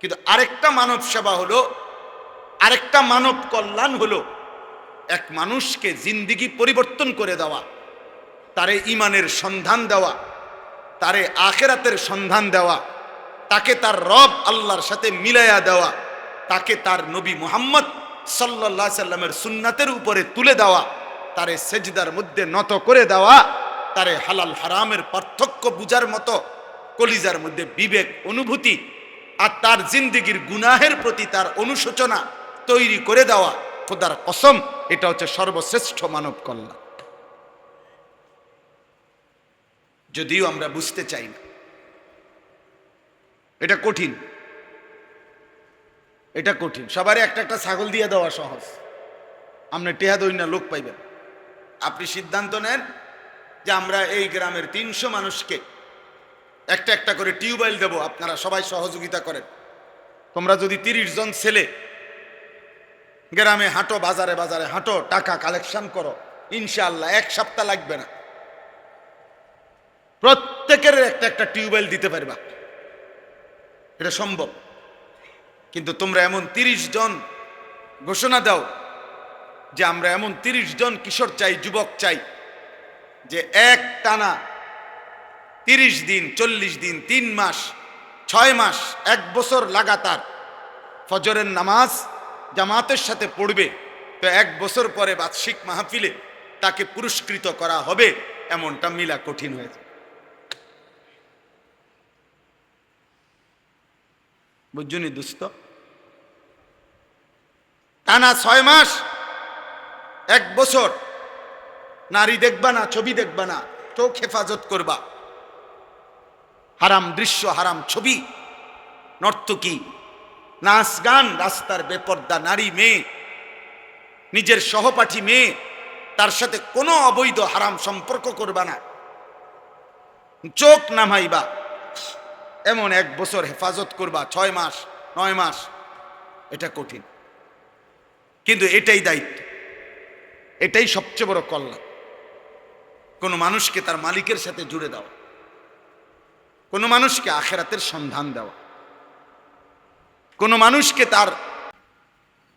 কিন্তু আরেকটা মানব সেবা হলো, আরেকটা মানব কল্যাণ হলো এক মানুষকে জিন্দিগি পরিবর্তন করে দেওয়া, তারে ইমানের সন্ধান দেওয়া, তারে আখেরাতের সন্ধান দেওয়া, তাকে তার রব আল্লাহর সাথে মিলাইয়া দেওয়া, তাকে তার নবী মুহাম্মদ সাল্লাল্লাহু আলাইহি সাল্লামের সুন্নাতের উপরে তুলে দেওয়া, তারে সেজদার মধ্যে নত করে দেওয়া, তারে হালাল হারামের পার্থক্য বুঝার মতো কলিজার মধ্যে বিবেক অনুভূতি আর তার জিন্দিগির গুনাহের প্রতি তার অনুশোচনা তৈরি করে দেওয়া, খোদার কসম এটা হচ্ছে সর্বশ্রেষ্ঠ মানব কল্যাণ। যদিও আমরা বুঝতে চাই না, এটা কঠিন, এটা কঠিন। সবারই একটা একটা ছাগল দিয়ে দেওয়া সহজ, আপনি টেহা দই না লোক পাইবেন। আপনি সিদ্ধান্ত নেন যে আমরা এই গ্রামের 300 মানুষকে একটা একটা করে টিউবওয়েল দেব, আপনারা সবাই সহযোগিতা করেন। তোমরা যদি 30 জন ছেলে গ্রামে হাঁটো, বাজারে বাজারে হাঁটো, টাকা কালেকশন করো, ইনশাআল্লাহ 1 সপ্তাহ লাগবে না, প্রত্যেকের একটা একটা টিউবওয়েল দিতে পারবা, এটা সম্ভব। কিন্তু তোমরা এমন 30 জন ঘোষণা দাও যে আমরা এমন 30 জন কিশোর চাই, যুবক চাই, যে এক টানা 30 দিন, 40 দিন, 3 মাস, 6 মাস, 1 বছর লাগাতার ফজরের নামাজ জামাতের সাথে পড়বে, তো 1 বছর পরে বার্ষিক মাহফিলে তাকে পুরস্কৃত করা হবে, এমনটা মিলা কঠিন হয়েছে। বুঝছনি দোস্ত? টানা 6 মাস, 1 বছর নারী দেখবা না, ছবি দেখবা না, চোখ হেফাজত করবা, হারাম দৃশ্য, হারাম ছবি, নর্তকী, নাচ গান, রাস্তার বেপর্দা নারী, মেয়ে, নিজের সহপাঠী মেয়ে, তার সাথে কোনো অবৈধ হারাম সম্পর্ক করবা না, চোখ নামাইবা, এমন 1 বছর হেফাজত করবা, 6 মাস, 9 মাস, এটা কঠিন। কিন্তু এটাই দায়িত্ব, এটাই সবচেয়ে বড় কল্যাণ। কোন মানুষকে তার মালিকের সাথে জুড়ে দেওয়া, কোন মানুষকে আখেরাতের সন্ধান দেওয়া, কোন মানুষকে তার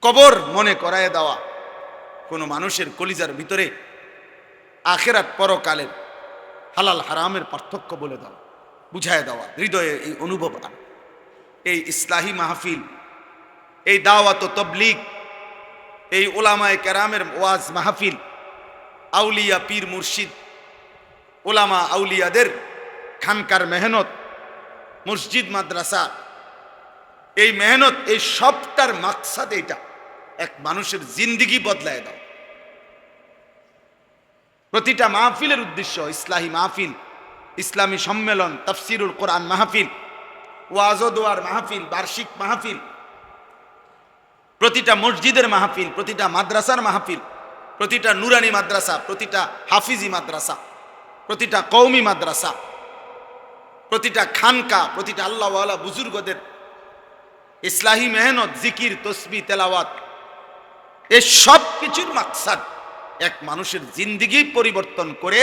কবর মনে করায় দেওয়া, কোন মানুষের কলিজার ভিতরে আখেরাত পরকালের হালাল হারামের পার্থক্য বলে দেওয়া, বুঝায় দেওয়া, হৃদয়ে এই অনুভব আনা। এই ইসলাহি মাহফিল, এই দাওয়াত ও তাবলীগ, এই উলামায়ে কেরামের ওয়াজ মাহফিল, আউলিয়া পীর মুর্শিদ ওলামা আউলিয়াদের খানকার মেহনত, মসজিদ মাদ্রাসা, এই মেহনত, এই সবটার মাকসাদ এইটা, এক মানুষের জিন্দিগি বদলায় দাও। প্রতিটা মাহফিলের উদ্দেশ্য ইসলাহি মাহফিল, ইসলামী সম্মেলন, তাফসিরুল কোরআন মাহফিল, ওয়াজ ও দোয়ার মাহফিল, বার্ষিক মাহফিল, প্রতিটা মসজিদের মাহফিল, প্রতিটা মাদ্রাসার মাহফিল, প্রতিটা নুরানি মাদ্রাসা, প্রতিটা হাফিজি মাদ্রাসা, প্রতিটা কওমি মাদ্রাসা, প্রতিটা খানকা, প্রতিটা আল্লাহওয়ালা বুজুর্গদের ইসলাহি মেহনত, জিকির, তসবিহ, তেলাওয়াত, এই সব কিছুর মাকসাদ এক মানুষের জিন্দিগি পরিবর্তন করে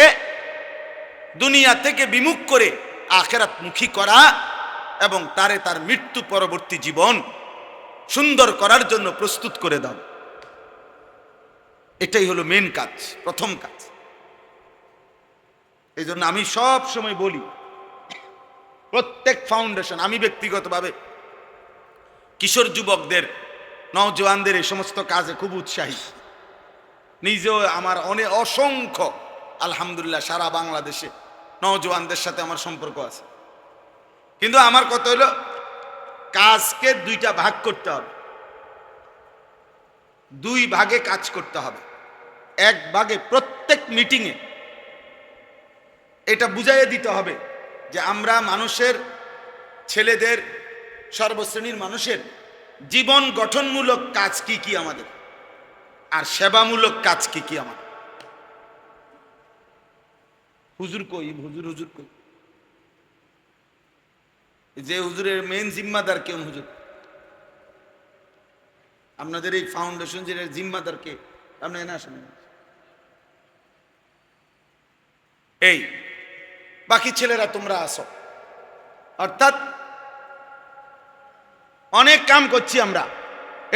দুনিয়া থেকে বিমুখ করে আখিরাতমুখী করা এবং তারে তার মৃত্যু পরবর্তী জীবন সুন্দর করার জন্য প্রস্তুত করে দাও। এটাই হলো মেন কাজ, প্রথম কাজ। এই জন্য আমি সব সময় বলি, প্রত্যেক ফাউন্ডেশন, আমি ব্যক্তিগতভাবে কিশোর যুবকদের, নওজওয়ানদের এই সমস্ত কাজে খুব উৎসাহী। নিজেও আমার অসংখ্য আলহামদুলিল্লাহ সারা বাংলাদেশে নওজওয়ানদের সাথে আমার সম্পর্ক আছে। কিন্তু আমার কথা হলো কাজকে 2টা ভাগ করতে হবে, 2 ভাগে কাজ করতে হবে। 1 ভাগে প্রত্যেক মিটিংয়ে এটা বুঝাইয়ে দিতে হবে যে আমরা মানুষের, ছেলেদের, সর্বশ্রেণীর মানুষের জীবন গঠনমূলক কাজ কি কি আমাদের, আর সেবামূলক কাজ কি কি আমাদের। হুজুর কই, হুজুর কই, যে হুজুরের মেন জিম্মাদার কেন? হুজুর আপনাদের এই ফাউন্ডেশন যে জিম্মাদার কে? আপনি না আসেন। এই বাকি ছেলেরা তোমরা আসো। অর্থাৎ অনেক কাম করছি আমরা,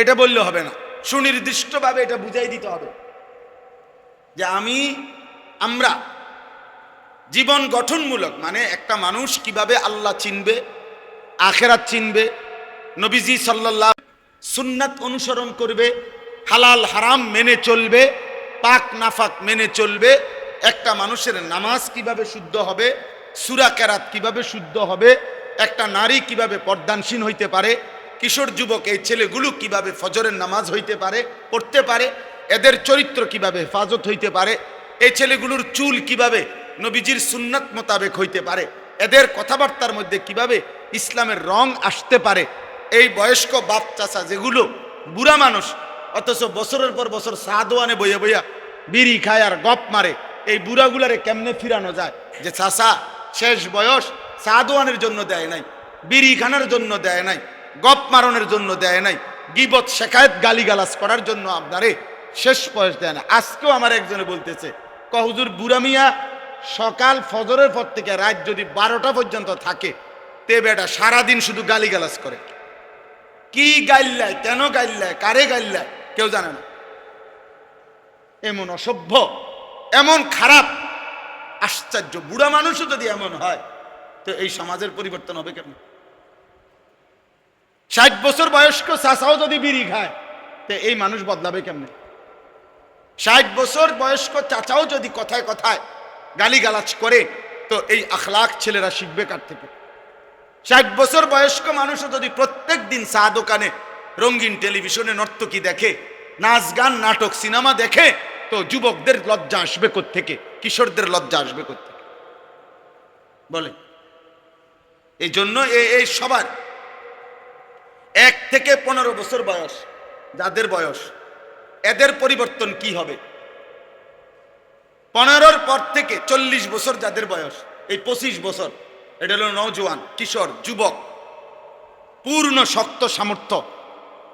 এটা বললে হবে না, সুনির্দিষ্টভাবে এটা বুঝাই দিতে হবে যে আমরা জীবন গঠনমূলক, মানে একটা মানুষ কিভাবে আল্লাহ চিনবে, আখেরাত চিনবে, নবীজি সাল্লাল্লাহু সুন্নাত অনুসরণ করবে, হালাল হারাম মেনে চলবে, পাক নাফাক মেনে চলবে, একটা মানুষের নামাজ কিভাবে শুদ্ধ হবে, সূরা কেরাত কিভাবে শুদ্ধ হবে, একটা নারী কিভাবে পর্দানসীন হইতে পারে, কিশোর যুবক এই ছেলেগুলো কিভাবে ফজরের নামাজ হইতে পারে, পড়তে পারে, এদের চরিত্র কিভাবে হেফাজত হইতে পারে, এই ছেলেগুলোর চুল কিভাবে নবীজির সুন্নাত মোতাবেক হইতে পারে, এদের কথাবার্তার মধ্যে কিভাবে ইসলামের রং আসতে পারে, এই বয়স্ক বাপ চাচা যেগুলো বুড়া মানুষ অথচ বছরের পর বছর সাদোয়ানে বইয়া বইয়া বিড়ি খায় আর গপ মারে, এই বুড়াগুলারে কেমনে ফিরানো যায় যে চাচা শেষ বয়স সাদোয়ানের জন্য দেয় নাই, বিড়ি খানার জন্য দেয় নাই, গপ মারণের জন্য দেয় নাই, গিবত শেখায়ত গালিগালাজ করার জন্য আপনারে শেষ বয়স দেয় না। আজকেও আমার একজনে বলতেছে, হুজুর বুড়া মিয়া সকাল ফজরের পর থেকে রাত যদি 12টা পর্যন্ত থাকে তে বেটা সারাদিন শুধু গালিগালাজ করে। কি গাইল্লায়, কেন গাইল্লায়, কারে গাইল্লায় কেউ জানে না। এমন অসভ্য, এমন খারাপ, আশ্চর্য। বুড়া মানুষও যদি এমন হয় তো এই সমাজের পরিবর্তন হবে কেমন? 60 বছর বয়স্ক চাচাও যদি বিড়ি খায় তো এই মানুষ বদলাবে কেমনে? 60 বছর বয়স্ক চাচাও যদি কথায় কথায় গালিগালাজ করে তো এই আখলাক ছেলেরা শিখবে কার থেকে? 60 বছর বয়স্ক মানুষও যদি প্রত্যেক দিন চা দোকানে রঙিন টেলিভিশনে নর্তকী দেখে, নাচ গান নাটক সিনেমা দেখে তো যুবকদের লজ্জা আসবে কোত্থেকে, কিশোরদের লজ্জা আসবে কোত্থেকে বলে? এই জন্য এই সবার 1 থেকে 15 বছর বয়স যাদের বয়স, এদের পরিবর্তন কি হবে? 15-র পর থেকে 40 বছর যাদের বয়স, এই 25 বছর, এটা হলো নওজোয়ান, কিশোর, যুবক, পূর্ণ শক্ত সামর্থ্য।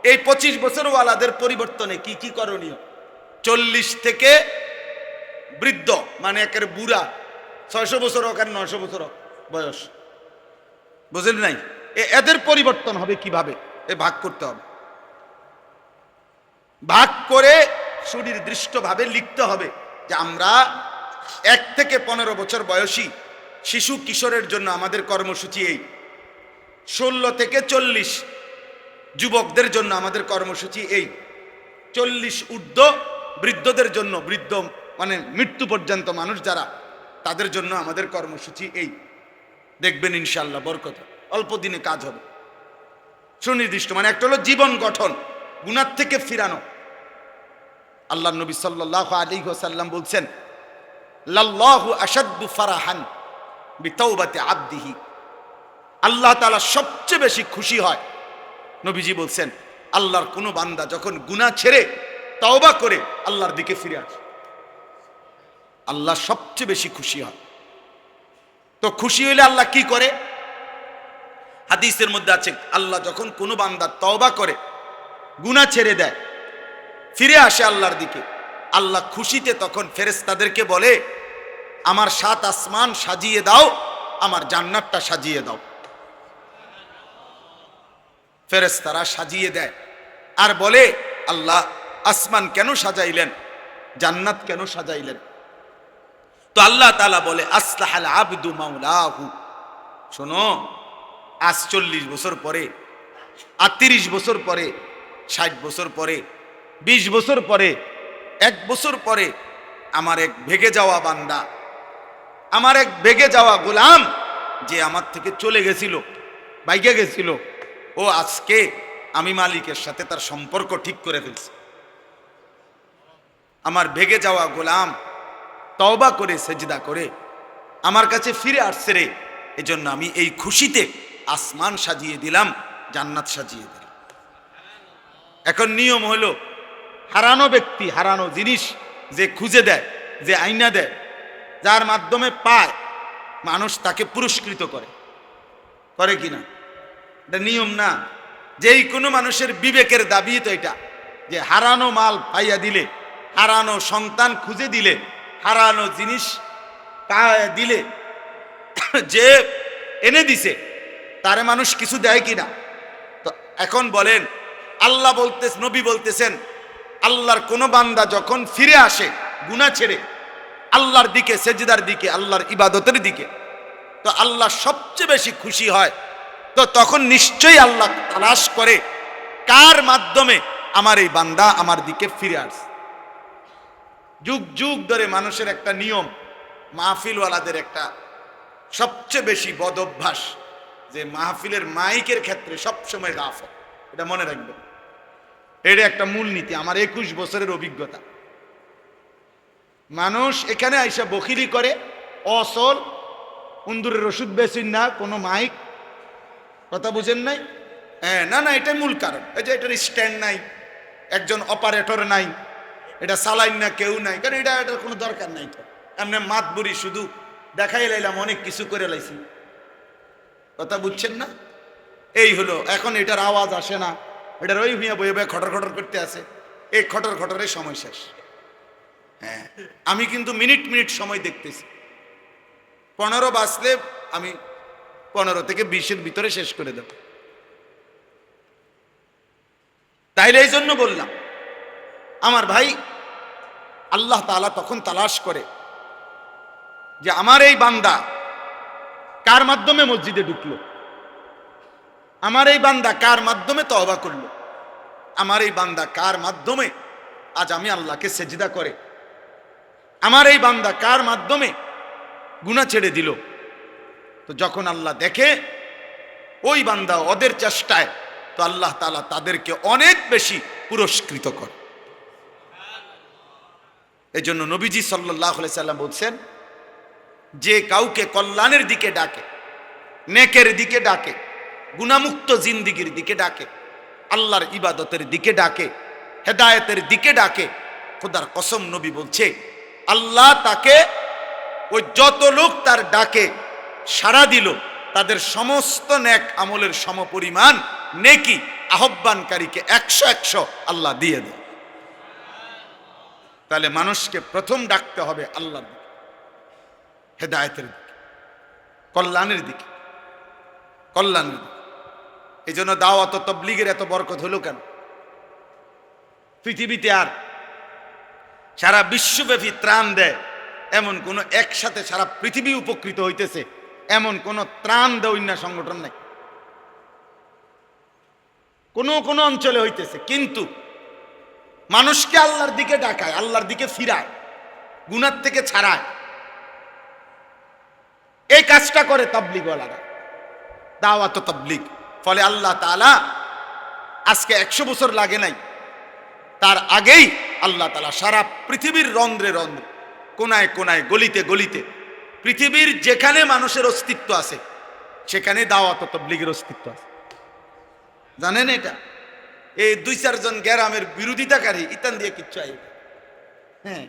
এই 25 বছর ওয়ালাদের পরিবর্তনে কি কি করণীয়? 40 থেকে বৃদ্ধ, মানে একের বুড়া, 600 বছর হোক আর 900 বছর হোক বয়স, বুঝলেন নাই? এদের পরিবর্তন হবে কিভাবে? ভাগ করতে হবে। ভাগ করে সুনির্দিষ্টভাবে লিখতে হবে যে আমরা 1 থেকে 15 বছর বয়সী শিশু কিশোরের জন্য আমাদের কর্মসূচি এই, 16 থেকে 40 যুবকদের জন্য আমাদের কর্মসূচি এই, 40 ঊর্ধ্ব বৃদ্ধদের জন্য, বৃদ্ধ মানে মৃত্যু পর্যন্ত মানুষ যারা, তাদের জন্য আমাদের কর্মসূচি এই। দেখবেন ইনশাআল্লাহ বরকত, অল্প দিনে কাজ হবে। সুনির্দিষ্ট, মানে একটা হলো জীবন গঠন, গুনাহ থেকে ফিরানো। আল্লাহ নবী সাল্লাল্লাহু আলাইহি ওয়াসাল্লাম বলছেন, লাল্লাহু আশাদ্দু ফারাহান বিতাওবাতি আবদিহি, আল্লাহ তাআলা সবচেয়ে বেশি খুশি হয়, নবীজি বলছেন, আল্লাহর কোনো বান্দা যখন গুনাহ ছেড়ে তওবা করে আল্লাহর দিকে ফিরে আসে, আল্লাহ সবচেয়ে বেশি খুশি হয়। তো খুশি হইলে আল্লাহ কি করে? হাদিসের মধ্যে আছে, আল্লাহ যখন কোনো বান্দা তওবা করে, গুনাহ ছেড়ে দেয়, ফিরে আসে আল্লাহর দিকে, আল্লাহ খুশিতে তখন ফেরেশতাদেরকে বলে, আমার 7 আসমান সাজিয়ে দাও, আমার জান্নাতটা সাজিয়ে দাও। ফেরেশতারা সাজিয়ে দেয় আর বলে, আল্লাহ আসমান কেন সাজাইলেন, জান্নাত কেন সাজাইলেন? তো আল্লাহ তাআলা বলে, আসলাহাল আবদু মাওলাহু। শোনো, আজ 40 বছর পরে, আর 30 বছর পরে, 60 বছর পরে, 20 বছর পরে, 1 বছর পরে আমার এক ভেগে যাওয়া বান্দা, আমার এক ভেগে যাওয়া গোলাম যে আমার থেকে চলে গেছিল, বাইকে গেছিল, ও আজকে আমি মালিকের সাথে তার সম্পর্ক ঠিক করে ফেলছি। আমার ভেগে যাওয়া গোলাম তওবা করে সেজদা করে আমার কাছে ফিরে আসছে রে, এজন্য আমি এই খুশিতে আসমান সাজিয়ে দিলাম, জান্নাত সাজিয়ে দিলাম। এখন নিয়ম হলো, হারানো ব্যক্তি, হারানো জিনিস যে খুঁজে দেয়, যে আইনা দেয়, যার মাধ্যমে পায়, মানুষ তাকে পুরস্কৃত করে, করে কিনা? এটা নিয়ম না। যেই কোনো মানুষের বিবেকের দাবি তো এটা, যে হারানো মাল পাইয়া দিলে, হারানো সন্তান খুঁজে দিলে, হারানো জিনিস পাইয়া দিলে যে এনে দিছে তারে মানুষ কিছু দেয় কিনা? তো এখন বলেন, আল্লাহ নবী বলতেছেন, আল্লাহর কোন বান্দা যখন ফিরে আসে গুনাহ ছেড়ে আল্লাহর দিকে, সেজদার দিকে, আল্লাহর ইবাদতের দিকে, তো আল্লাহ সবচেয়ে বেশি খুশি হয়। তো তখন নিশ্চয়ই আল্লাহ তালাশ করে কার মাধ্যমে আমার এই বান্দা আমার দিকে ফিরে আসে। যুগ যুগ ধরে মানুষের একটা নিয়ম, মাহফিলওয়ালাদের একটা সবচেয়ে বেশি বদ অভ্যাস, যে মাহফিলের মাইকের ক্ষেত্রে সবসময় গাফেল। এটা মনে রাখবেন, এটা একটা মূলনীতি, আমার 21 বছরের অভিজ্ঞতা। মানুষ এখানে আইসা বখিরি করে, অসল উন্দুরের ওষুধ বেশি না, কোনো মাইক, কথা বুঝেন নাই? হ্যাঁ, না না, এটাই মূল কারণ। এই যে এটার স্ট্যান্ড নাই, একজন অপারেটর নাই, এটা চালাইন না কেউ নাই, কারণ এটার কোনো দরকার নাই। তো এমনি মাতবুরি শুধু দেখাই লাইলাম, অনেক কিছু করে লাইছি, কথা বুঝছেন না? এই হলো, এখন এটার আওয়াজ আসে না, এটার ওই হুইয়া বয়ে বয়ে খটর খটর করতে আসে, এই খটর খটরের সময় শেষ। হ্যাঁ, আমি কিন্তু মিনিট মিনিট সময় দেখতেছি, 15 বাজলে আমি 15 থেকে 20-এর ভিতরে শেষ করে দেব। তাইলে এই জন্য বললাম, আমার ভাই, আল্লাহ তাআলা তখন তালাশ করে যে আমার এই বান্দা কার মাধ্যমে মসজিদে ঢুকলো, আমার এই বান্দা কার মাধ্যমে তওবা করলো, আমার এই বান্দা কার মাধ্যমে আজ আমি আল্লাহকে সেজদা করে, আমার এই বান্দা কার মাধ্যমে গুনাহ ছেড়ে দিল। তো যখন আল্লাহ দেখে ওই বান্দা ওদের চেষ্টায়, তো আল্লাহ তাআলা তাদেরকে অনেক বেশি পুরস্কৃত করে। এই জন্য নবীজি সাল্লাল্লাহু আলাইহি সাল্লাম বলছেন, যে কাউকে কল্যাণের দিকে ডাকে, নেকের দিকে ডাকে, গুনাহমুক্ত জিন্দিগির দিকে ডাকে, আল্লাহর ইবাদতের দিকে ডাকে, হেদায়েতের দিকে ডাকে, খোদার কসম নবী বলছে আল্লাহ তাকে, ওই যত লোক তার ডাকে সাড়া দিল, তাদের সমস্ত নেক আমলের সমপরিমাণ নেকি আহ্বানকারীকে 100 আল্লাহ দিয়ে দেয়। তাহলে মানুষকে প্রথম ডাকতে হবে আল্লাহর দিকে, হেদায়েতের দিকে, কল্যাণের দিকে, কল্যাণের দিকে। এই জন্য দাওয়াত ও তাবলীগের এত বরকত হলো কেন? পৃথিবীতে আর সারা বিশ্বব্যাপী ত্রাণ দেয় এমন কোন, একসাথে সারা পৃথিবী উপকৃত হইতেছে এমন কোন ত্রাণ দেয় না সংগঠন নাই। কোন কোন অঞ্চলে হইতেছে, কিন্তু মানুষকে আল্লাহর দিকে ডাকায়, আল্লাহর দিকে ফিরায়, গুনাহ থেকে ছাড়ায়, এই কাজটা করে তাবলীগওয়ালারা, দাওয়াত ও তাবলীগ। ফলে আল্লাহ তাআলা আজকে 100 বছর লাগে নাই, তার আগেই আল্লাহ তাআলা সারা পৃথিবীর রন্ধ্রে রন্ধ্রে, কোনায় কোনায়, গলিতে গলিতে, পৃথিবীর যেখানে মানুষের অস্তিত্ব আছে সেখানে দাওয়াত ও তাবলীগের অস্তিত্ব আছে। জানেন এটা? এই 2-4 জন গ্রামের বিরোধিতাকারী ইতান দিয়ে কিচ্ছু আইবে, হ্যাঁ,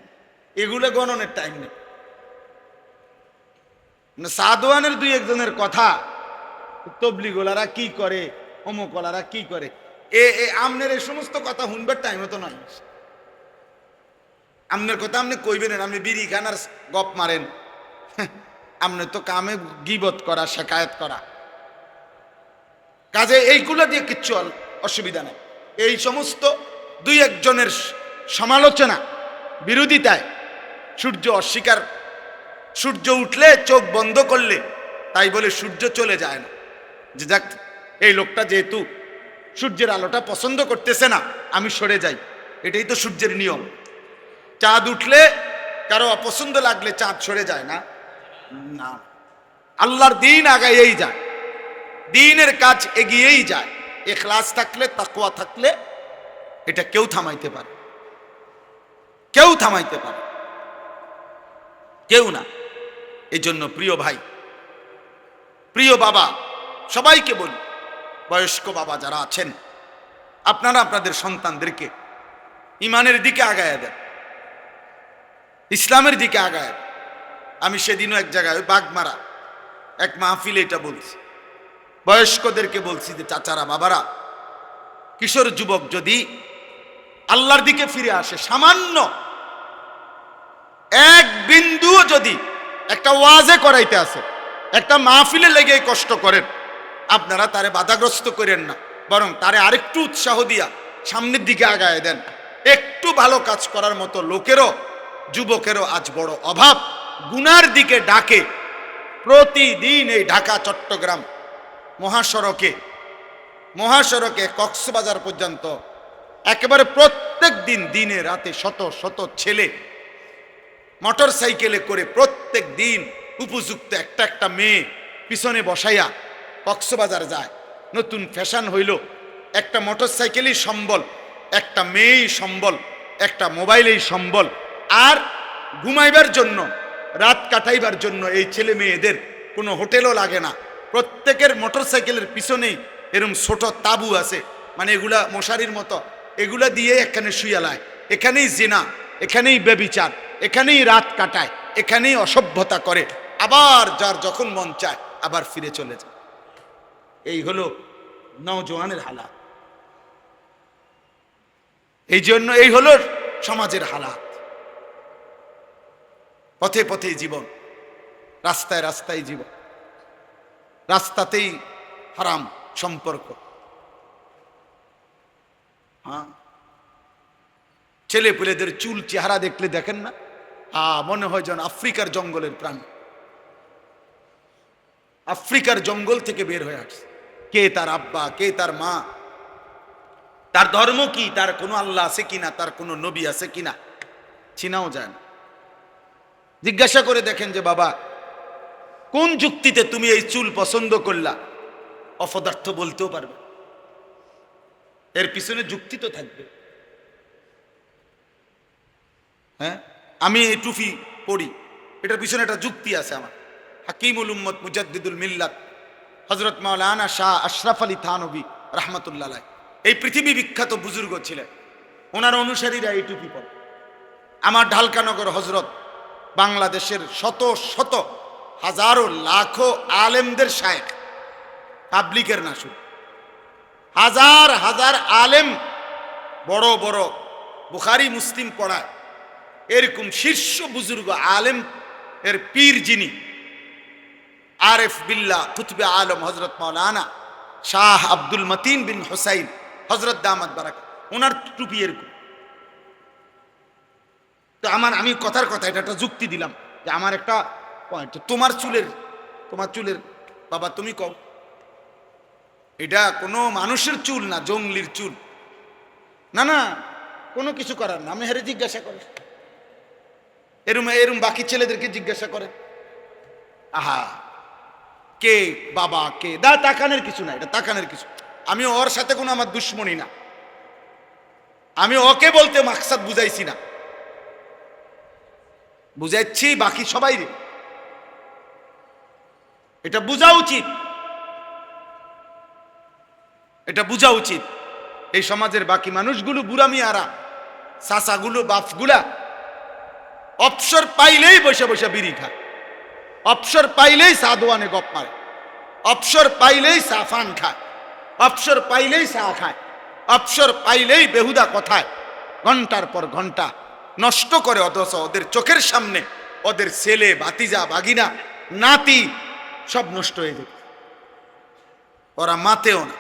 এগুলো গণনের টাইম নেই। সাদওয়ানের 2-1 জনের কথা, তাবলীগওয়ালারা কি করে, অমুকওয়ালারা কি করে, আমনের এই সমস্ত কথা শুনবার টাইম তো নয়। আমনের কথা আপনি কইবেন, আপনি বিড়ি খান আর গপ মারেন, আপনি তো কামে গীবত করা, শেকায়েত করা, কাজে এইগুলো দিয়ে কিচ্ছু অসুবিধা নেই। এই সমস্ত 2-1 জনের সমালোচনা, বিরোধিতায় সূর্য অস্বীকার, সূর্য উঠলে চোখ বন্ধ করলে তাই বলে সূর্য চলে যায় না, যে যাক এই লোকটা যেহেতু সূর্যের আলোটা পছন্দ করতেছে না, আমি সরে যাই, এটাই তো সূর্যের নিয়ম। চাঁদ উঠলে কারো অপছন্দ লাগলে চাঁদ সরে যায় না, না, আল্লাহর দ্বীন আগাইয়েই যায়, দ্বীনের কাজ এগিয়েই যায়। ইখলাস থাকলে, তাকওয়া থাকলে এটা কেউ থামাইতে পারে, কেউ থামাইতে পারে, কেউ না। এই জন্য প্রিয় ভাই, প্রিয় বাবা, সবাইকে বলি, বয়স্ক বাবা যারা আছেন, আপনারা আপনাদের সন্তানদেরকে ইমানের দিকে আগায় দেন, ইসলামের দিকে আগায়। আমি সেদিনও এক জায়গায় বাগমারা এক মাহফিলে এটা বলছি, বয়স্কদেরকে বলছি যে চাচারা, বাবারা, কিশোর যুবক যদি আল্লাহর দিকে ফিরে আসে, সামান্য এক বিন্দুও যদি একটা ওয়াজে করাইতে আসে, একটা মাহফিলে লেগে কষ্ট করেন, আপনারা তারে বাধাগ্রস্ত করেন না, বরং তারে আরেকটু উৎসাহ দিয়া সামনের দিকে আগায় দেন। একটু ভালো কাজ করার মতো লোকেরও, যুবকেরও আজ বড় অভাব, গুনার দিকে ডাকে। প্রতিদিন এই ঢাকা চট্টগ্রাম মহাসড়কে কক্সবাজার পর্যন্ত একেবারে প্রত্যেক দিন দিনে রাতে শত শত ছেলে মোটর সাইকেলে করে প্রত্যেক দিন উপযুক্ত একটা একটা মেয়ে পিছনে বসাইয়া কক্সবাজার যায়। নতুন ফ্যাশন হইল, একটা মোটর সাইকেলই সম্বল, একটা মেয়েই সম্বল, একটা মোবাইলেই সম্বল। আর ঘুমাইবার জন্য, রাত কাটাইবার জন্য এই ছেলে মেয়েদের কোনো হোটেলও লাগে না। প্রত্যেকের মোটর সাইকেলের পিছনেই এরকম ছোট তাবু আছে, মানে এগুলা মশারির মতো, এগুলা দিয়ে এখানে শুয়ালায়, এখানেই জিনা, এখানেই ব্যভিচার, এখানেই রাত কাটায়, এখানেই অসভ্যতা করে, আবার যার যখন মন চায় আবার ফিরে চলে যায়। এই হলো নওজোয়ানের হালাত। এই হলো সমাজের হালাত। পথে পথে জীবন, রাস্তায় রাস্তায় জীবন, রাস্তাতেই হারাম সম্পর্ক। হ্যাঁ, ছেলে পেলেদের চুল চেহারা দেখলে দেখেন না, মনে হয় যেন আফ্রিকার জঙ্গলের প্রাণী, আফ্রিকার জঙ্গল থেকে বের হয়ে আসছে। কে তার আব্বা, কে তার মা, তার ধর্ম কি, তার কোনো আল্লাহ আছে কিনা, তার কোনো নবী আছে কিনা চিনাও যায় না। জিজ্ঞাসা করে দেখেন যে বাবা, কোন যুক্তিতে তুমি এই চুল পছন্দ করলা? অপদার্থ বলতেও পারবে, এর পিছনে যুক্তি তো থাকবে। হ্যাঁ, আমি এই টুপি পরি, এটার পিছনে একটা যুক্তি আছে আমার। হাকিমুল উম্মত মুজাদ্দিদুল মিল্লাত হযরত মাওলানা শাহ আশরাফ আলী থানভী রাহমাতুল্লাহ আলাইহি, এই পৃথিবী বিখ্যাত বুজুর্গ ছিলেন, ওনার অনুসারীরা এই টুপি পরে। আমার ঢালকানগর হজরত বাংলাদেশের শত শত হাজারো লাখো আলেমদের শায়েখ, পাবলিকের না শুধু, হাজার হাজার আলেম, বড় বড় বুখারী মুসলিম পড়ায়, এরকম শীর্ষ বুজুর্গ আলেম এর পীর যিনি আরেফ বিল্লাহ কুতুবে আলম হজরত মাওলানা শাহ আব্দুল মতিন বিন হুসাইন হজরত দামাত বারাকাত, ওনার টুপি এরকম। তো আমি কথার কথা এটা একটা যুক্তি দিলাম যে আমার একটা পয়েন্ট, তোমার চুলের বাবা তুমি কও, এটা কোনো মানুষের চুল না, জঙ্গলির চুল না, না কোনো কিছু করার না। আমি হেরে জিজ্ঞাসা করে এরম বাকি ছেলেদেরকে জিজ্ঞাসা করে, আহা কে বাবা কে, তাকানের কিছু না, এটা তাকানের কিছু। আমি ওর সাথে কোনো আমার দুশ্মনী না, আমি ওকে বলতে মাকসাদ বুঝাইছি না, বুঝাচ্ছি বাকি সবাই রে। এটা বোঝা উচিত, এটা বোঝা উচিত। এই সমাজের বাকি মানুষগুলো, বুড়া মিয়ারা, চাচাগুলো, বাপগুলা অবসর পাইলেই বসে বসে বিড়ি খায়, অবসর পাইলেই চা দোয়ানে গপ মারে, অবসর পাইলেই চা ফান খায়, অবসর পাইলেই চা খায়, অবসর পাইলেই বেহুদা কথায় ঘন্টার পর ঘন্টা নষ্ট করে। অথচ ওদের চোখের সামনে ওদের ছেলে, ভাতিজা, ভাগিনা, নাতি সব নষ্ট হয়ে যায়, ওরা মাতেও না,